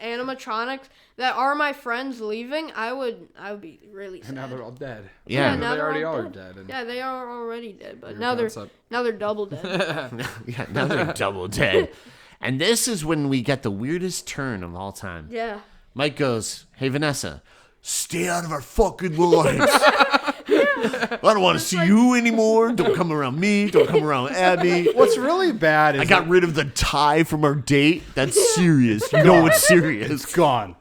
animatronics that are my friends leaving. I would be really sad. And now they're all dead. Yeah. now They they're already all are dead. dead. And Yeah, they are already dead, but Your now they're concept. double dead. Yeah, now they're double dead. And this is when we get the weirdest turn of all time. Yeah. Mike goes, "Hey, Vanessa, stay out of our fucking lives. I don't want to see you anymore. Don't come around me. Don't come around Abby. What's really bad is I got rid of the tie from our date. That's serious. You know it's serious." it's gone.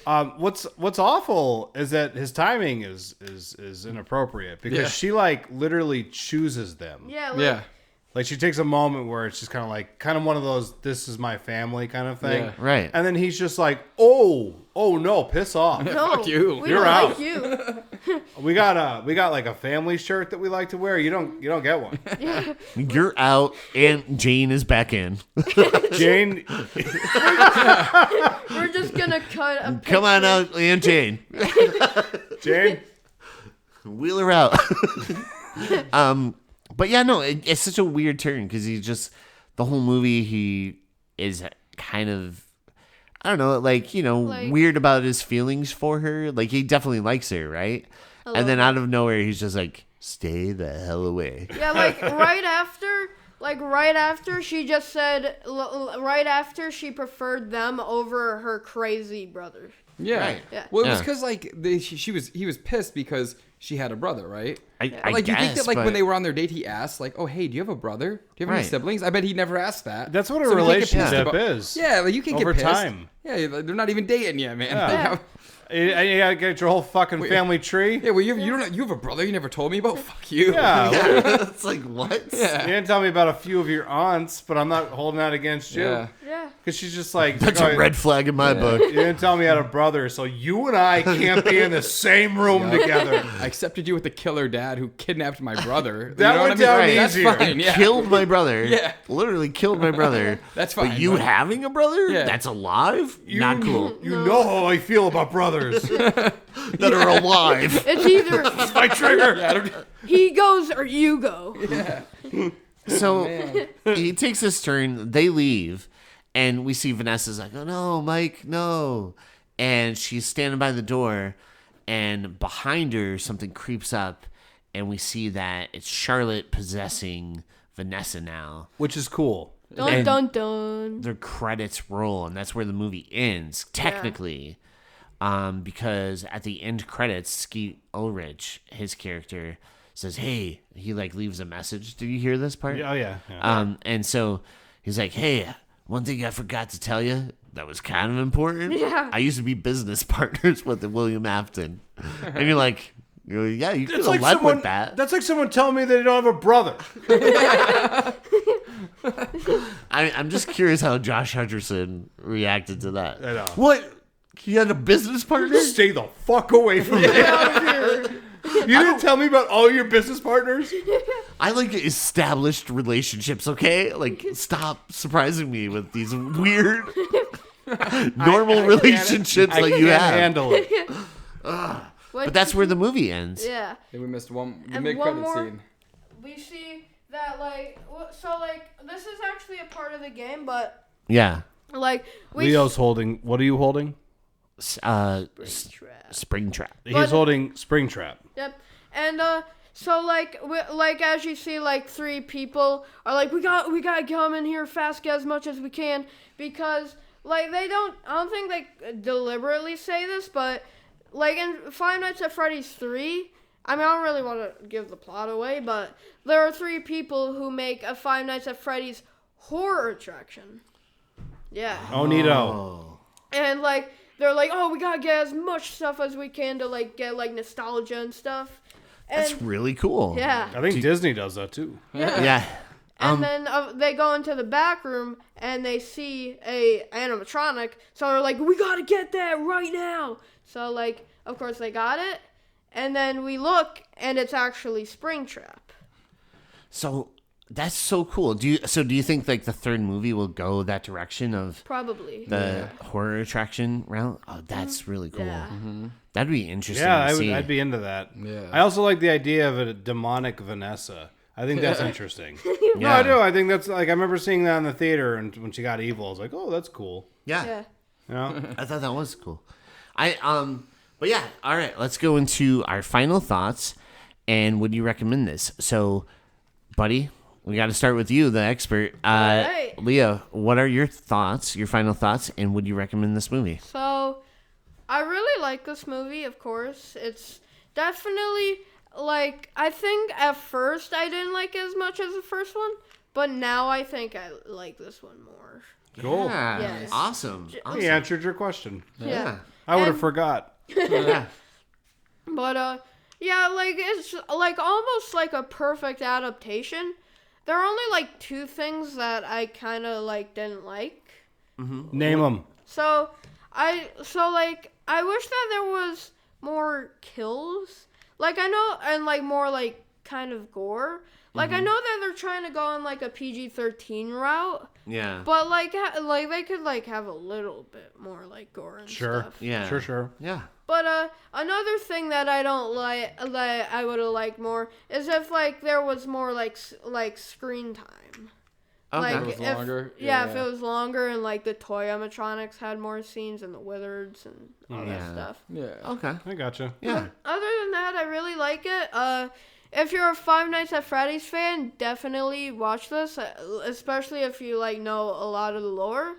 What's awful is that his timing is inappropriate because Yeah. she like literally chooses them. Yeah. Like, yeah. Like she takes a moment where it's just kind of one of those "this is my family" kind of thing. Yeah. Right. And then he's just like, "Oh no, piss off." No, Fuck you. We You're don't out. like you. We got like a family shirt that we like to wear. You don't get one. You're out, and Jane is back in. Jane, We're just gonna cut a Come on picture. out, Aunt Jane. Jane. Wheel her out. But yeah, no, it's such a weird turn because he's just the whole movie. He is kind of, I don't know, like, Like- weird about his feelings for her. Like, he definitely likes her, right? And then out of nowhere, he's just like, stay the hell away. Yeah, right after she just said, right after she preferred them over her crazy brother. Yeah. Right. Yeah. Well, it was Yeah. because like he was pissed because she had a brother, right? I Like, you think guess, that like but- when they were on their date, he asked like, "Oh, hey, do you have a brother? Do you have any Right. siblings?" I bet he never asked that. That's what a So you can't get pissed relationship about- is. Yeah, like you can't Over get pissed. time. Yeah, they're not even dating yet, man. Yeah. Like, Yeah. And you gotta get your whole fucking family tree. yeah, well, you don't you have a brother you never told me about? Fuck you. Yeah. It's like, what? Yeah. You didn't tell me about a few of your aunts, but I'm not holding that against you. Yeah. Yeah. Because she's just like, That's a red flag in my book. You didn't tell me I had a brother, so you and I can't be in the same room together. I accepted you with the killer dad who kidnapped my brother. That went down That's easier. fine. Yeah. Killed my brother. Yeah. Literally killed my brother. That's But fine, you buddy. having a brother Yeah. that's alive? Not cool. You know how I feel about brothers. That are alive. It's either My trigger. Yeah, I don't- he goes or you go. So man. he takes his turn. They leave, and we see Vanessa's like, "Oh no, Mike, no!" And she's standing by the door, and behind her, something creeps up, and we see that it's Charlotte possessing Vanessa now. Which is cool. Dun And- dun dun. The credits roll, and that's where the movie ends, technically. Because at the end credits, Skeet Ulrich, his character, says, "Hey," he like leaves a message. Did you hear this part? Oh, yeah. yeah. And so he's like, "Hey, one thing I forgot to tell you that was kind of important. Yeah. I used to be business partners with William Afton." And you're like, "Yeah, you could have led someone, with that." That's like someone telling me they don't have a brother. I'm just curious how Josh Hutcherson reacted to that. I know. What? He had a business partner? Stay the fuck away from me. You didn't tell me about all your business partners? I like established relationships, okay? Like, stop surprising me with these weird, normal relationships like you Can't have. handle it. But that's where the movie ends. Yeah. Then we missed the And mid one credit more- scene. We see that this is actually a part of the game, but Yeah. Leo's holding. What are you holding? Springtrap. He's holding Springtrap. Yep. And as you see, like 3 people are like, we gotta come in here fast, get as much as we can, because like I don't think they deliberately say this, but like in Five Nights at Freddy's 3, I mean, I don't really want to give the plot away, but there are 3 people who make a Five Nights at Freddy's horror attraction. Yeah. Oh, neato. And like they're like, oh, we gotta get as much stuff as we can to like get like nostalgia and stuff. And That's really cool. yeah. I think Disney does that too. Yeah. And then they go into the back room and they see a animatronic. So they're like, we gotta get that right now. So like, of course they got it. And then we look and it's actually Springtrap. So that's so cool. Do you think like the third movie will go that direction of Probably. the horror attraction route? Oh, that's really cool. Yeah. That'd be interesting. Yeah, to see. I'd be into that. Yeah. I also like the idea of a demonic Vanessa. I think that's interesting. No, Yeah. I do. I think that's like I remember seeing that in the theater, and when she got evil, I was like, oh, that's cool. Yeah. Yeah. You know? I thought that was cool. But yeah, all right, let's go into our final thoughts and would you recommend this? So, buddy, we got to start with you, the expert. right. Leah, what are your thoughts, your final thoughts, and would you recommend this movie? So, I really like this movie, of course. It's definitely, like, I think at first I didn't like it as much as the first one, but now I think I like this one more. Cool. Yeah, Yes. awesome. He answered your question. Yeah. I would have And- forgot. Yeah. But, yeah, like, it's, like, almost like a perfect adaptation. There are only, like, 2 things that I kind of, like, didn't like. Name them. So I wish that there was more kills. Like I know, and like more like kind of gore. Like, I know that they're trying to go on, like, a PG-13 route. Yeah. But, like they could, like, have a little bit more, like, gore and stuff. Yeah. Sure. Yeah. But, another thing that I don't like, that I would have liked more, is if, like, there was more, like screen time. Okay. If it was longer? Yeah, if Yeah. it was longer and, like, the toy animatronics had more scenes and the wizards and all that Yeah. stuff. Yeah. Okay. I gotcha. Yeah. Other than that, I really like it. If you're a Five Nights at Freddy's fan, definitely watch this, especially if you, like, know a lot of the lore.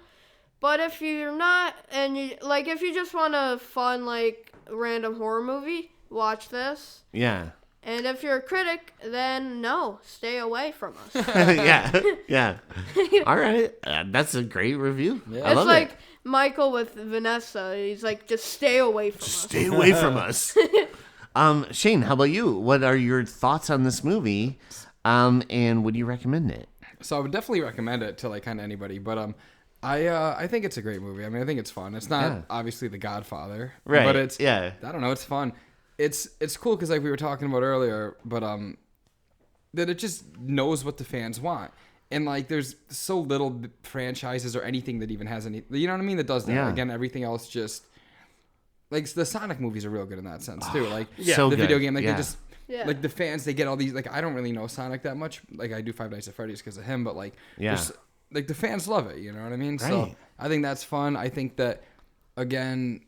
But if you're not, and you, like, if you just want a fun, like, random horror movie, watch this. Yeah. And if you're a critic, then no, stay away from us. Yeah. All right. That's a great review. Yeah. I It's love like it. Michael with Vanessa. He's like, just stay away from us. Stay away from us. Shane, how about you? What are your thoughts on this movie? And would you recommend it? So I would definitely recommend it to like kind of anybody, but I think it's a great movie. I mean, I think it's fun. It's not obviously The Godfather, Right. But it's Yeah. I don't know. It's fun. It's cool because like we were talking about earlier, but that it just knows what the fans want. And like, there's so little franchises or anything that even has any, you know what I mean? That does that. Yeah. Again, everything else just like the Sonic movies are real good in that sense too. Like So the video good. game, like Yeah. they just Yeah. like the fans, they get all these. Like I don't really know Sonic that much. Like I do Five Nights at Freddy's because of him, but like Yeah. there's- like the fans love it. You know what I mean? So Right. I think that's fun. I think that again.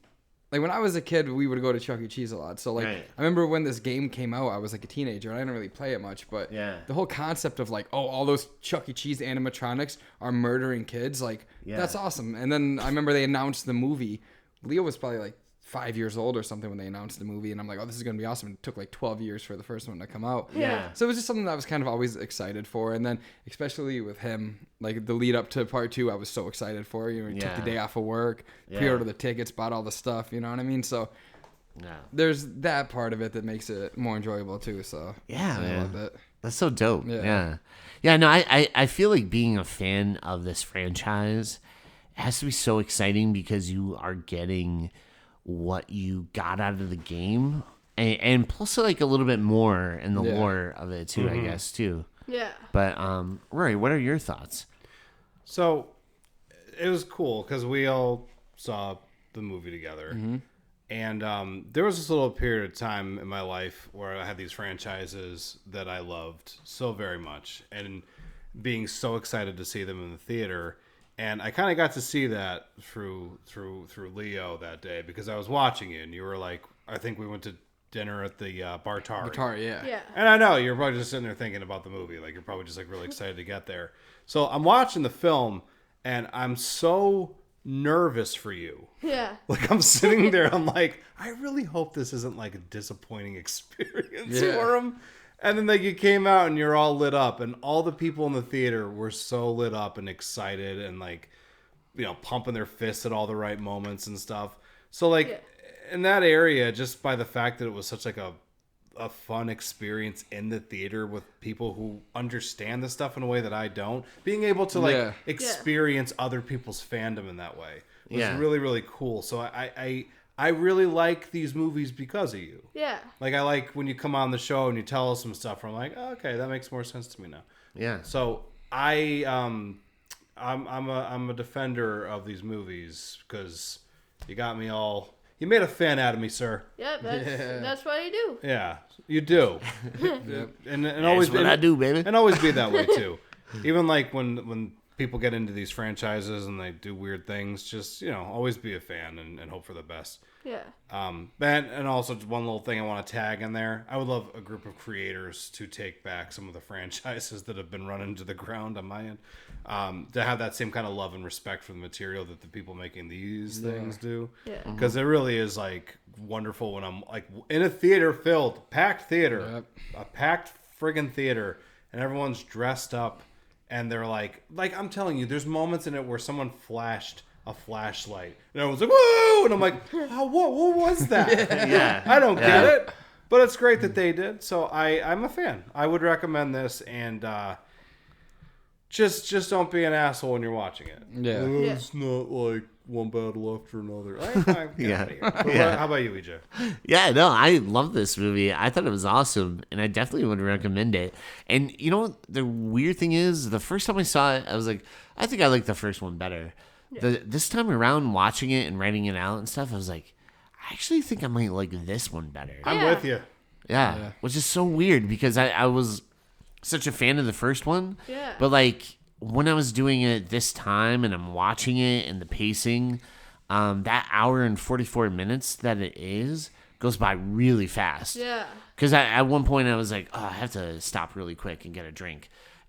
Like when I was a kid, we would go to Chuck E. Cheese a lot. So like, Right. I remember when this game came out, I was like a teenager and I didn't really play it much. But Yeah. the whole concept of like, oh, all those Chuck E. Cheese animatronics are murdering kids, like Yeah. that's awesome. And then I remember they announced the movie. Leo was probably like 5 years old or something when they announced the movie, and I'm like, oh, this is gonna be awesome. It took like 12 years for the first one to come out. Yeah. So it was just something that I was kind of always excited for. And then especially with him, like the lead up to part 2, I was so excited for. You know, he took Yeah. the day off of work, Yeah. pre-ordered the tickets, bought all the stuff. You know what I mean? So Yeah. there's that part of it that makes it more enjoyable too. So Yeah, I man. loved it. That's so dope. Yeah. Yeah, no, I feel like being a fan of this franchise has to be so exciting because you are getting what you got out of the game. And plus like a little bit more in the Yeah. lore of it too, I guess, too. Yeah. But Rory, what are your thoughts? So it was cool because we all saw the movie together. And there was this little period of time in my life where I had these franchises that I loved so very much and being so excited to see them in the theater. And I kind of got to see that through Leo that day because I was watching it and you were like, I think we went to dinner at the Bartari. Guitar, yeah. Yeah. And I know you're probably just sitting there thinking about the movie. Like you're probably just like really excited to get there. So I'm watching the film and I'm so nervous for you. Yeah. Like I'm sitting there, I'm like, I really hope this isn't like a disappointing experience Yeah. for him. And then like you came out and you're all lit up and all the people in the theater were so lit up and excited and like, you know, pumping their fists at all the right moments and stuff. So like in that area, just by the fact that it was such like a fun experience in the theater with people who understand the stuff in a way that I don't, being able to like Yeah. experience other people's fandom in that way was Yeah. really, really cool. So I really like these movies because of you. Yeah. Like I like when you come on the show and you tell us some stuff. Where I'm like, oh, okay, that makes more sense to me now. Yeah. So I'm a defender of these movies because you got me all. You made a fan out of me, sir. Yeah, that's what I do. Yeah, you do. and always That's what I do, baby. and always be that way too. Even like when people get into these franchises and they do weird things, just always be a fan and hope for the best. Yeah. And also just one little thing I want to tag in there. I would love a group of creators to take back some of the franchises that have been run into the ground on my end. To have that same kind of love and respect for the material that the people making these things do. Yeah. Because it really is like wonderful when I'm like in a theater filled, packed theater, a packed friggin' theater, and everyone's dressed up and they're like I'm telling you, there's moments in it where someone flashed a flashlight and everyone's like, whoa! And I'm like, oh, what was that? Yeah. I don't get it. But it's great that they did. So I'm a fan. I would recommend this. And just don't be an asshole when you're watching it. Yeah. It's not like one battle after another. Yeah. Yeah. How about you, EJ? Yeah, no, I love this movie. I thought it was awesome, and I definitely would recommend it. And you know what the weird thing is? The first time I saw it, I was like, I think I like the first one better. This time around, watching it and writing it out and stuff, I was like, I actually think I might like this one better. I'm with you. Yeah, which is so weird because I was such a fan of the first one. Yeah. But like when I was doing it this time and I'm watching it and the pacing, that hour and 44 minutes that it is goes by really fast. Yeah. Because at one point I was like, oh, I have to stop really quick and get a drink.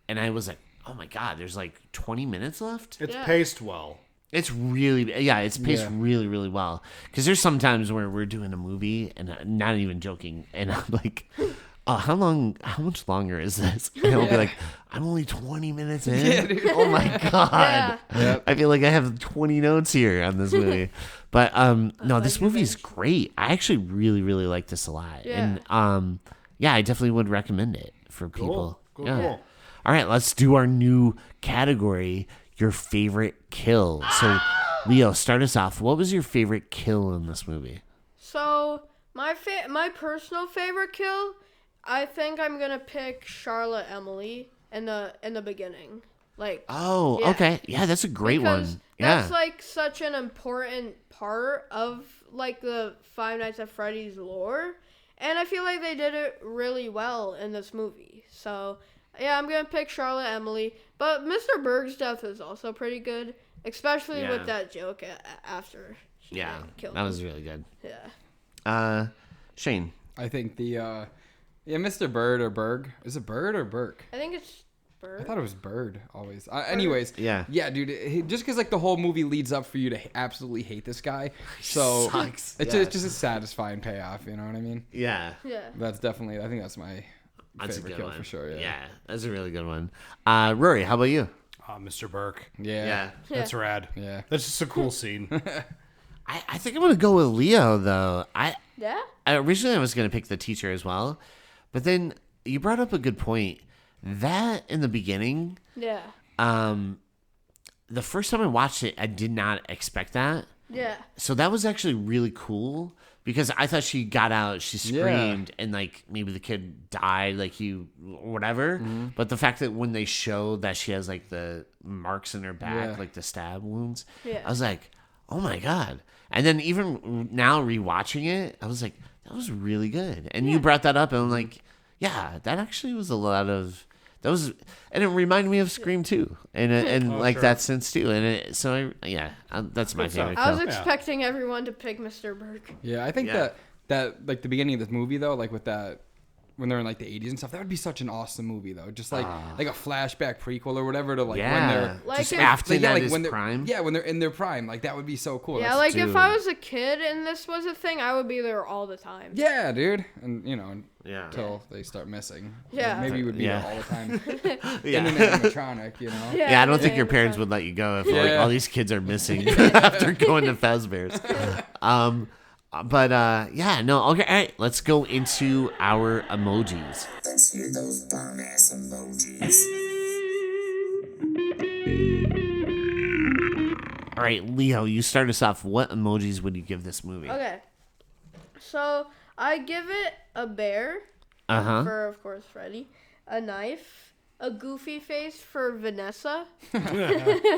And I was like, oh my God, there's like 20 minutes left? It's paced well. It's it's paced really, really well. Because there's some times where we're doing a movie, and I'm not even joking, and I'm like, how much longer is this? And I'll be like, I'm only 20 minutes in? Oh my God. Yep. I feel like I have 20 notes here on this movie. But no, this movie is great. I actually really, really like this a lot. Yeah. And I definitely would recommend it for people. Cool. All right, let's do our new category, your favorite kill. So, Leo, start us off. What was your favorite kill in this movie? So my personal favorite kill, I think I'm gonna pick Charlotte Emily in the beginning. Like, Oh, yeah. okay. Yeah, that's a great because one. Yeah. that's like such an important part of like the Five Nights at Freddy's lore, and I feel like they did it really well in this movie. So yeah, I'm gonna pick Charlotte Emily, but Mr. Berg's death is also pretty good, especially Yeah. with that joke after he killed that him. was really good. Yeah. Shane. I think the Mr. Bird or Berg. Is it Bird or Burke? I think it's Berg. I thought it was Bird always. Anyways, Yeah. dude. Just because like the whole movie leads up for you to absolutely hate this guy, so Sucks. it's Yeah. just a satisfying payoff. You know what I mean? Yeah. Yeah. That's definitely. I think that's my That's a favorite good kill one. for sure. Yeah. That's a really good one. Rory, how about you? Mr. Burke. Yeah. That's rad. Yeah. That's just a cool scene. I think I'm gonna go with Leo though. Yeah. Originally I was gonna pick the teacher as well, but then you brought up a good point. That in the beginning, Yeah. the first time I watched it, I did not expect that. Yeah. So that was actually really cool because I thought she got out, she screamed, and like maybe the kid died, like whatever. But the fact that when they show that she has like the marks in her back, like the stab wounds, I was like, oh my God. And then even now rewatching it, I was like, that was really good. And you brought that up, and I'm like, yeah, that actually was a lot of. That was, and it reminded me of Scream 2, and like that sense too, and that's my favorite. I was kill. expecting everyone to pick Mr. Burke. Yeah, I think Yeah. that like the beginning of this movie though, like with that when they're in like the 80s and stuff, that would be such an awesome movie though. Just like a flashback prequel or whatever to like when they're Like just if- after that is when they're prime. Yeah, when they're in their prime, like that would be so cool. Yeah, That's- like if dude. I was a kid and this was a thing, I would be there all the time. yeah, dude, and Yeah. until they start missing. Yeah. Maybe you would be Yeah. there all the time Yeah. in an animatronic, you know. Yeah, I don't think your yeah, parents yeah. would let you go if like Yeah. all these kids are missing after going to Fazbear's. But no, okay, all right, let's go into our emojis. Let's hear those bomb ass emojis. All right, Leo, you start us off. What emojis would you give this movie? Okay. So I give it a bear Uh-huh. for, of course, Freddy, a knife, a goofy face for Vanessa.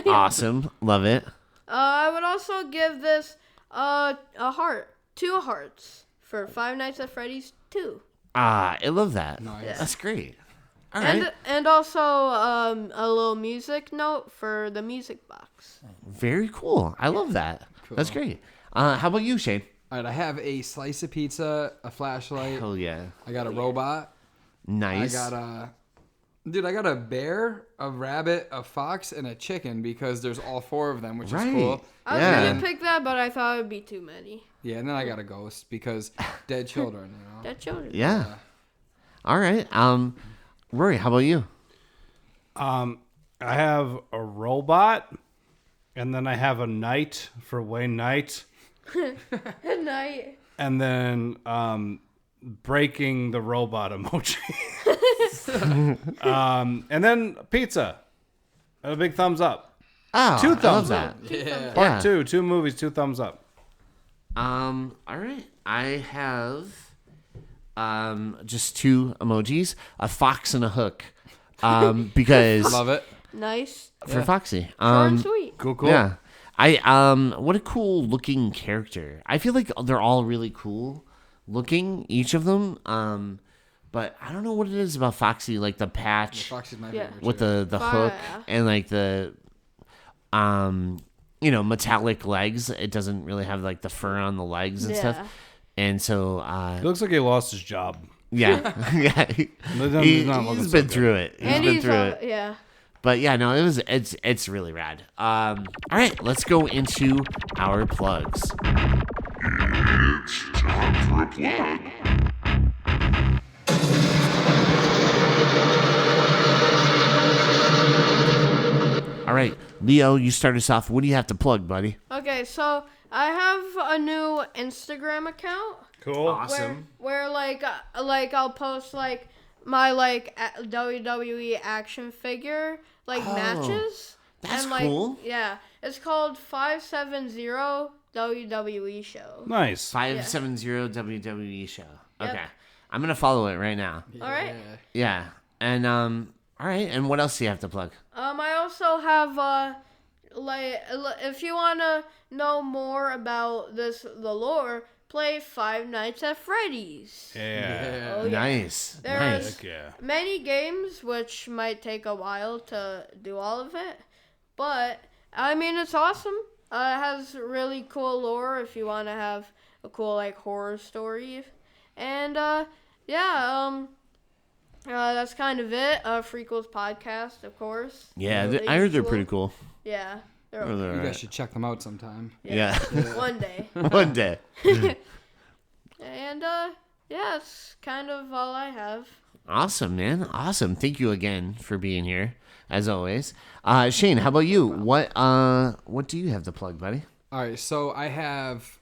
Awesome. Love it. I would also give this a heart, 2 hearts for Five Nights at Freddy's 2. I love that. Nice. That's great. All right. And also a little music note for the music box. Very cool. I love that. That's great. How about you, Shane? All right, I have a slice of pizza, a flashlight. Hell yeah. I got a robot. Nice. I got a bear, a rabbit, a fox, and a chicken because there's all 4 of them, which Right. is cool. I was Yeah. gonna pick that, but I thought it would be too many. Yeah, and then I got a ghost because dead children, you know. Dead children. Yeah. All right. Rory, how about you? I have a robot, and then I have a knight for Wayne Knight, Good night. and then breaking the robot emoji. And then pizza. A big thumbs up. Oh, 2 I love thumbs that. up. Yeah. Part 2, 2 movies, 2 thumbs up. All right. I have just 2 emojis, a fox and a hook. Because Love it. Nice. for Foxy. Short and sweet. Cool, cool. Yeah. What a cool looking character. I feel like they're all really cool looking, each of them. But I don't know what it is about Foxy, like the patch Foxy's my Yeah. favorite. with too. the hook Fire. and like the metallic legs. It doesn't really have like the fur on the legs and stuff. Yeah. And so It looks like he lost his job. yeah. Yeah. He's not looking He's so been through it. And been he's through it. yeah. But yeah, no, it's really rad. All right, let's go into our plugs. It's time for a plug. All right, Leo, you start us off. What do you have to plug, buddy? Okay, so I have a new Instagram account Cool. where like I'll post like my like WWE action figure like matches. that's and, like, cool. Yeah, it's called 570 WWE show. Nice. 570 WWE show. Yep. Okay, I'm gonna follow it right now. All right. Yeah, and all right, and what else do you have to plug? I also have if you wanna know more about the lore, play Five Nights at Freddy's. Yeah. Oh, yeah. Nice, There nice. is- Heck yeah. Many games, which might take a while to do all of it, but I mean it's awesome. It has really cool lore if you want to have a cool like horror story, and that's kind of it. FREAKQUELS podcast, of course. Yeah, The I heard they're usual. pretty cool. Yeah, they're They're You alright. guys should check them out sometime. Yeah, one day, one day. and it's kind of all I have. Awesome, man. Awesome. Thank you again for being here, as always. Shane, how about you? What do you have to plug, buddy? All right, so I have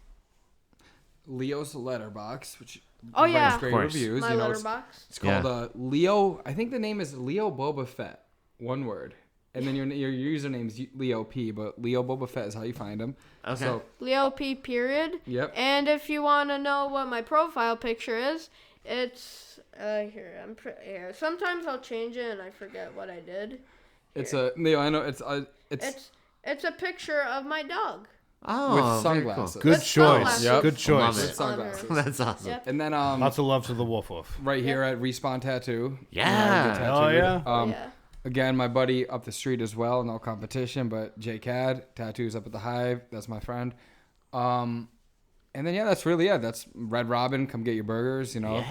Leo's Letterbox, which Oh, yeah. writes great Of course. reviews. My you know, letterbox. it's called Yeah. Leo. I think the name is Leo Boba Fett. One word. And then your username's Leo P, but Leo Boba Fett is how you find him. Okay. So, Leo P. Period. Yep. And if you want to know what my profile picture is, it's here. Here. Sometimes I'll change it and I forget what I did. it's a Leo. I know it's It's a picture of my dog. Oh, with very sunglasses. Good With sunglasses. choice. Yep. Good Love choice. it. With sunglasses. Cool. That's awesome. Yep. And then Lots of love to the woof woof. right here at Respawn Tattoo. Yeah. get Oh, yeah. Yeah. Again, my buddy up the street as well, no competition, but J Cad, tattoos up at the Hive. That's my friend. And then that's really it. That's Red Robin. Come get your burgers. We Oh,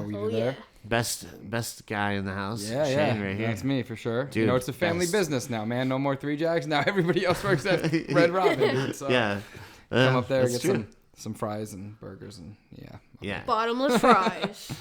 do yeah. there. Best guy in the house. Yeah, Shane right here. That's me for sure. Dude, It's a family best. business now, man. No more 3 Jacks. Now everybody else works at Red Robin. Dude. So Yeah. come up there, That's get true. some fries and burgers, and Yeah. Bottomless fries.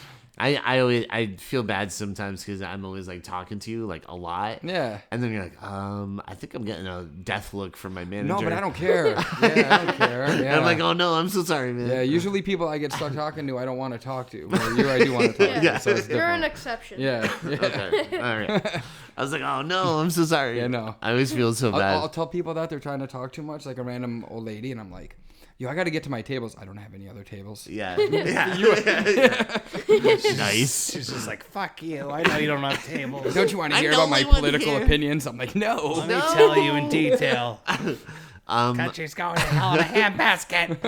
I feel bad sometimes because I'm always like talking to you like a lot. yeah. And then you're like, I think I'm getting a death look from my manager. No, but I don't care. Yeah, I don't care. And Yeah. I'm like, oh no, I'm so sorry, man. Yeah, usually people I get stuck talking to, I don't want to talk to. But you, I do want to talk Yeah. to. So it's You're an different. exception. Yeah. Okay. All right. I was like, oh no, I'm so sorry. Yeah, no. I always feel so bad. I'll tell people that they're trying to talk too much, like a random old lady, and I'm like, yo, I got to get to my tables. I don't have any other tables. Yeah. Yeah. Nice. She's just like, fuck you. I know you don't have tables. Don't you want to I'm hear the about my only one political here. opinions? I'm like, no. Let me tell you in detail. Country's going to hell in a handbasket.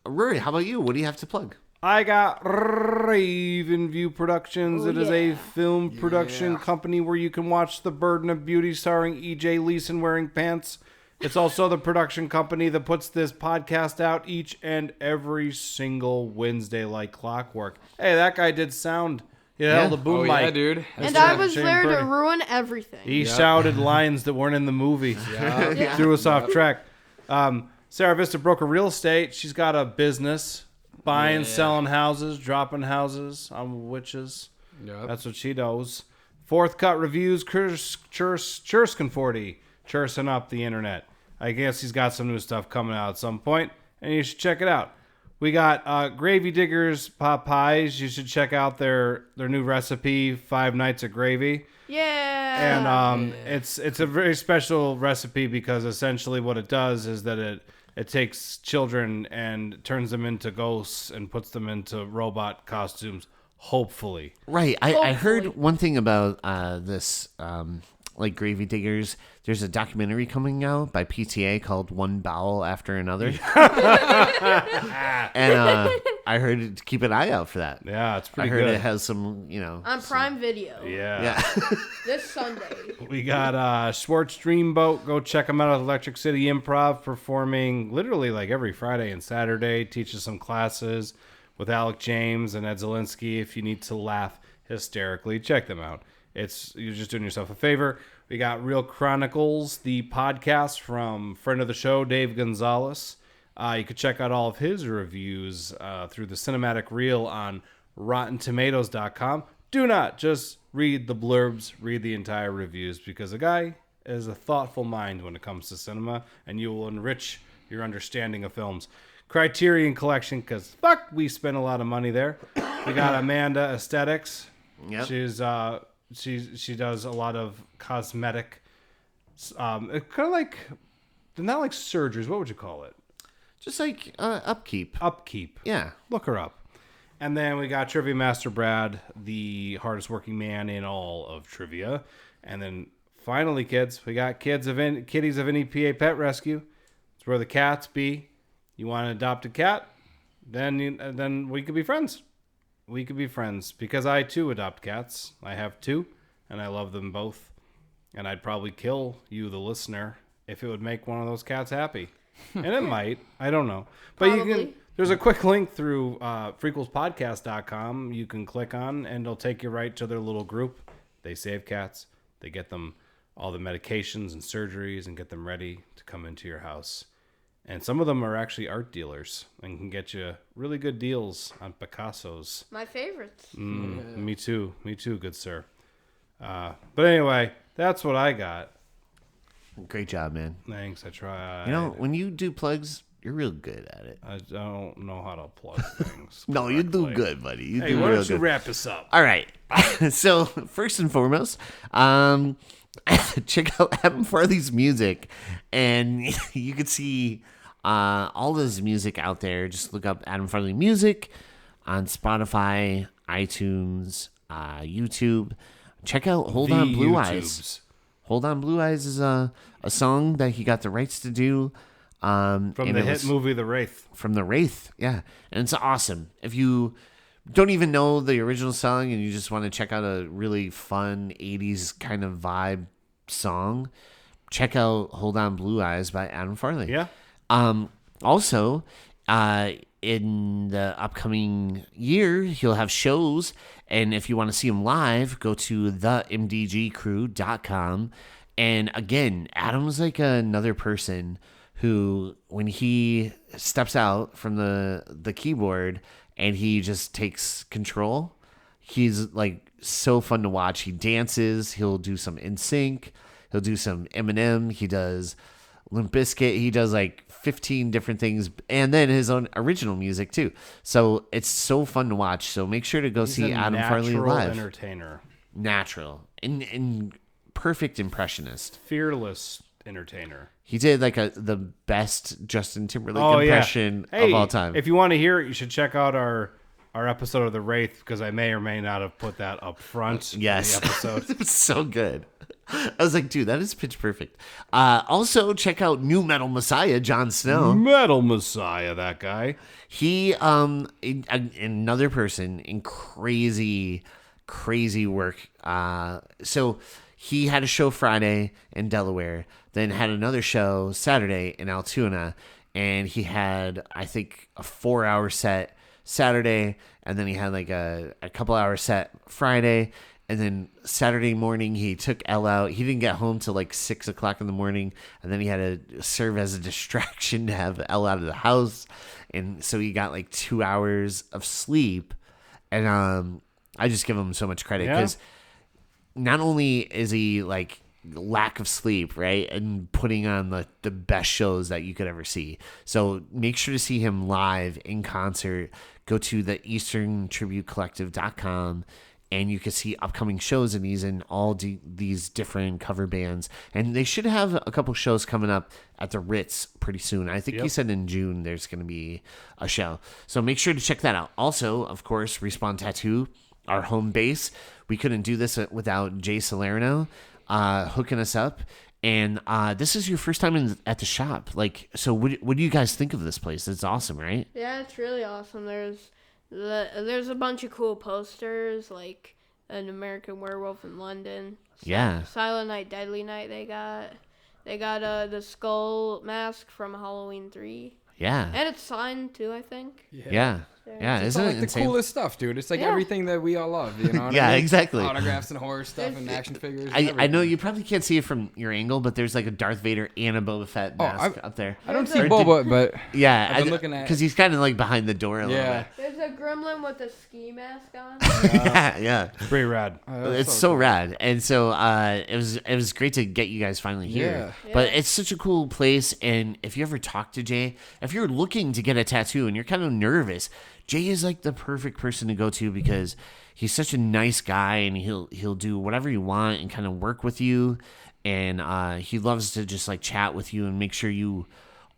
Rory, how about you? What do you have to plug? I got Raven View Productions. Oh, It is a yeah. film production company where you can watch The Burden of Beauty starring E.J. Leeson wearing pants. It's also the production company that puts this podcast out each and every single Wednesday like clockwork. Hey, that guy did sound. He held a boom Oh, mic. yeah, dude. And Mr. I was Shane there to Purdy. ruin everything. He shouted lines that weren't in the movie. Yeah. Threw us off track. Sarah Vista Broker Real Estate. She's got a business buying, selling houses, dropping houses on witches. Yep. That's what she does. Fourth Cut Reviews, Churskin40, chursing up the internet. I guess he's got some new stuff coming out at some point, and you should check it out. We got Gravy Diggers Pot Pies. You should check out their new recipe, 5 Nights of Gravy. Yeah. And it's a very special recipe because essentially what it does is that it takes children and turns them into ghosts and puts them into robot costumes, hopefully. Right. I Hopefully. heard one thing about this, like Gravy Diggers. There's a documentary coming out by PTA called One Bowel After Another. And I heard to keep an eye out for that. Yeah, it's I pretty heard good. it has some, On Prime Video. Yeah. This Sunday. We got Schwartz Dreamboat. Go check them out at Electric City Improv, performing literally like every Friday and Saturday. Teaches some classes with Alec James and Ed Zielinski. If you need to laugh hysterically, check them out. You're just doing yourself a favor. We got Real Chronicles, the podcast from friend of the show, Dave Gonzalez. You could check out all of his reviews through the Cinematic Reel on RottenTomatoes.com. Do not just read the blurbs, read the entire reviews, because the guy has a thoughtful mind when it comes to cinema, and you will enrich your understanding of films. Criterion Collection, because fuck, we spent a lot of money there. We got Amanda Aesthetics. Yep. She does a lot of cosmetic, kind of like, not like surgeries. What would you call it? Just like upkeep. Upkeep. Yeah. Look her up. And then we got Trivia Master Brad, the hardest working man in all of trivia. And then finally, kids, we got Kitties of NEPA Pet Rescue. It's where the cats be. You want to adopt a cat? Then we could be friends. We could be friends because I too adopt cats. I have 2, and I love them both. And I'd probably kill you, the listener, if it would make one of those cats happy. And it might. I don't know. But Probably. there's a quick link through FreakquelsPodcast.com you can click on, and it'll take you right to their little group. They save cats. They get them all the medications and surgeries and get them ready to come into your house. And some of them are actually art dealers and can get you really good deals on Picassos. My favorites. Me too, good sir. But anyway, that's what I got. Great job, man. Thanks, I tried. When you do plugs, you're real good at it. I don't know how to plug things. No, you do correctly. good, buddy. You Hey, do why real don't you good. wrap us up? All right. So first and foremost, check out Adam Farley's music, and you can see all his music out there. Just look up Adam Farley Music on Spotify, iTunes, YouTube. Check out Hold On Blue Eyes. Hold On Blue Eyes is a song that he got the rights to do. From the hit movie The Wraith. From The Wraith, yeah. And it's awesome. If you don't even know the original song and you just want to check out a really fun 80s kind of vibe song, check out Hold On Blue Eyes by Adam Farley. Yeah. Also, in the upcoming year, he'll have shows. And if you want to see him live, go to themdgcrew.com. And again, Adam's like another person who, when he steps out from the keyboard and he just takes control, he's like so fun to watch. He dances. He'll do some NSYNC. He'll do some Eminem. He does Limp Bizkit. He does like 15 different things, and then his own original music too. So it's so fun to watch. So make sure to go see Adam Farley live. Entertainer. Natural and perfect impressionist. Fearless entertainer. He did like the best Justin Timberlake impression Hey, of all time. If you want to hear it, you should check out our episode of The Wraith, because I may or may not have put that up front. Yes. In the episode. It was so good. I was like, dude, that is pitch perfect. Also, check out New Metal Messiah, Jon Snow. Metal Messiah, that guy. He, another person in crazy work. So he had a show Friday in Delaware, then had another show Saturday in Altoona, and he had, I think, a 4-hour set Saturday, and then he had like a couple hour set Friday, and then Saturday morning he took Elle out. He didn't get home till like 6 o'clock in the morning, and then he had to serve as a distraction to have Elle out of the house, and so he got like 2 hours of sleep. And I just give him so much credit because not only is he like lack of sleep, right? And putting on the best shows that you could ever see. So make sure to see him live in concert. Go to the easterntributecollective.com and you can see upcoming shows, and he's in all these different cover bands. And they should have a couple shows coming up at the Ritz pretty soon. I think he said in June there's going to be a show. So make sure to check that out. Also, of course, Respawn Tattoo, our home base. We couldn't do this without Jay Salerno hooking us up. And this is your first time at the shop. Like, so what do you guys think of this place? It's awesome, right? Yeah, it's really awesome. There's a bunch of cool posters, like an American Werewolf in London. Yeah. Silent Night, Deadly Night. They got the skull mask from Halloween 3. Yeah. And it's signed too, I think. Yeah. Yeah, It's isn't all it like the insane? coolest stuff, dude. It's like everything that we all love, you know what Yeah, I mean? exactly. Autographs and horror stuff and action figures. And I know everything. you probably can't see it from your angle, but there's like a Darth Vader and a Boba Fett mask up there. I don't see Or Boba, but Yeah, I've been looking at- because he's kind of like behind the door a little yeah. There's a gremlin with a ski mask on. bit. Yeah. Pretty rad. It's so rad, and so it was great to get you guys finally here. Yeah. But it's such a cool place, and if you ever talk to Jay, if you're looking to get a tattoo and you're kind of nervous, Jay is like the perfect person to go to because he's such a nice guy, and he'll do whatever you want and kind of work with you, and he loves to just like chat with you and make sure you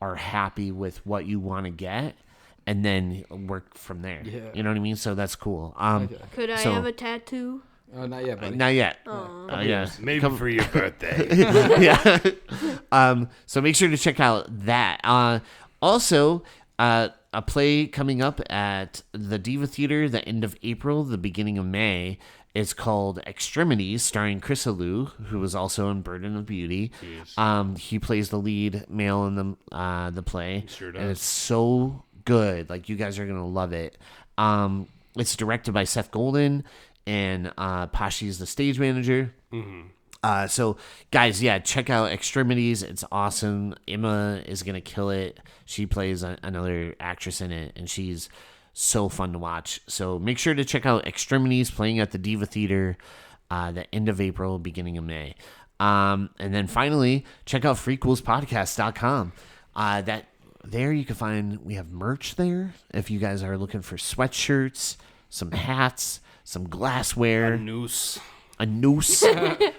are happy with what you want to get. And then work from there. Yeah. You know what I mean? So that's cool. Could I So- have a tattoo? not yet, buddy. Not yet. Yeah. Maybe for your birthday. Yeah. So make sure to check out that. Also, a play coming up at the Diva Theater the end of April, the beginning of May. It's called Extremities, starring Chris Alou, who was also in Burden of Beauty. He plays the lead male in the play. He sure does. And it's so good. Like, you guys are going to love it. It's directed by Seth Golden, and Pashi is the stage manager. So, guys, yeah, check out Extremities. It's awesome. Emma is going to kill it. She plays another actress in it, and she's so fun to watch. So make sure to check out Extremities, playing at the Diva Theater the end of April, beginning of May. And then finally, check out FreakQuElsPodcast.com. There you can find, we have merch there. If you guys are looking for sweatshirts, some hats, some glassware, Noose. a noose.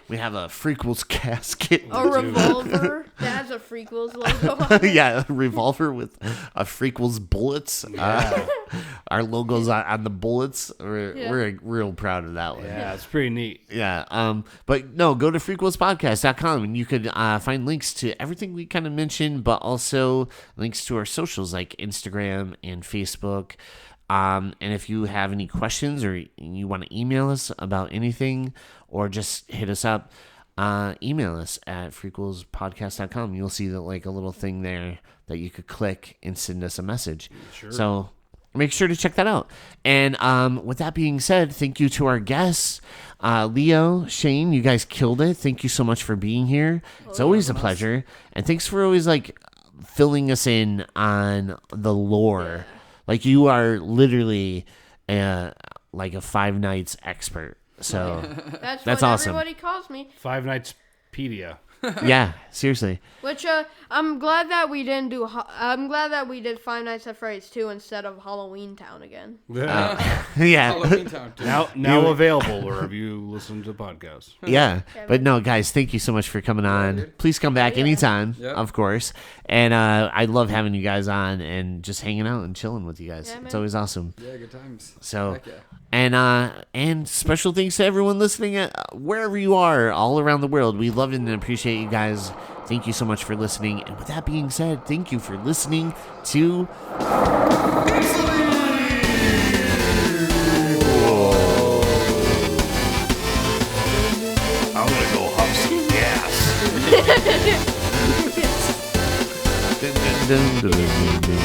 We have a Freakquels casket. A revolver that has a Freakquels logo on it. Yeah, a revolver with a Freakquels bullets. Our logo's on the bullets. We're real proud of that one. Yeah, it's pretty neat. Yeah. But no, go to freakquelspodcast.com and you could find links to everything we kind of mentioned, but also links to our socials like Instagram and Facebook. And if you have any questions or you want to email us about anything or just hit us up, email us at freakquelspodcast.com. You'll see that like a little thing there that you could click and send us a message. Sure. So make sure to check that out. And with that being said, thank you to our guests. Leo, Shane, you guys killed it. Thank you so much for being here. It's always a pleasure. And thanks for always like filling us in on the lore. Like, you are literally like a Five Nights expert. So That's That's what awesome. everybody calls me. Five Nights Pedia. yeah, seriously. Which I'm glad that we didn't do. I'm glad that we did Five Nights at Freddy's 2 instead of Halloween Town again. Yeah. Halloween Town, too. Now available wherever you listen to podcasts. Yeah. But no, guys, thank you so much for coming on. Please come back anytime, of course. And I love having you guys on and just hanging out and chilling with you guys. Yeah, It's man. always awesome. Yeah, good times. So, Heck yeah. and special thanks to everyone listening at wherever you are, all around the world. We love and appreciate you guys. Thank you so much for listening. And with that being said, thank you for listening to I'm gonna go huff some gas. Dun, dun, dun, dun, dun, dun.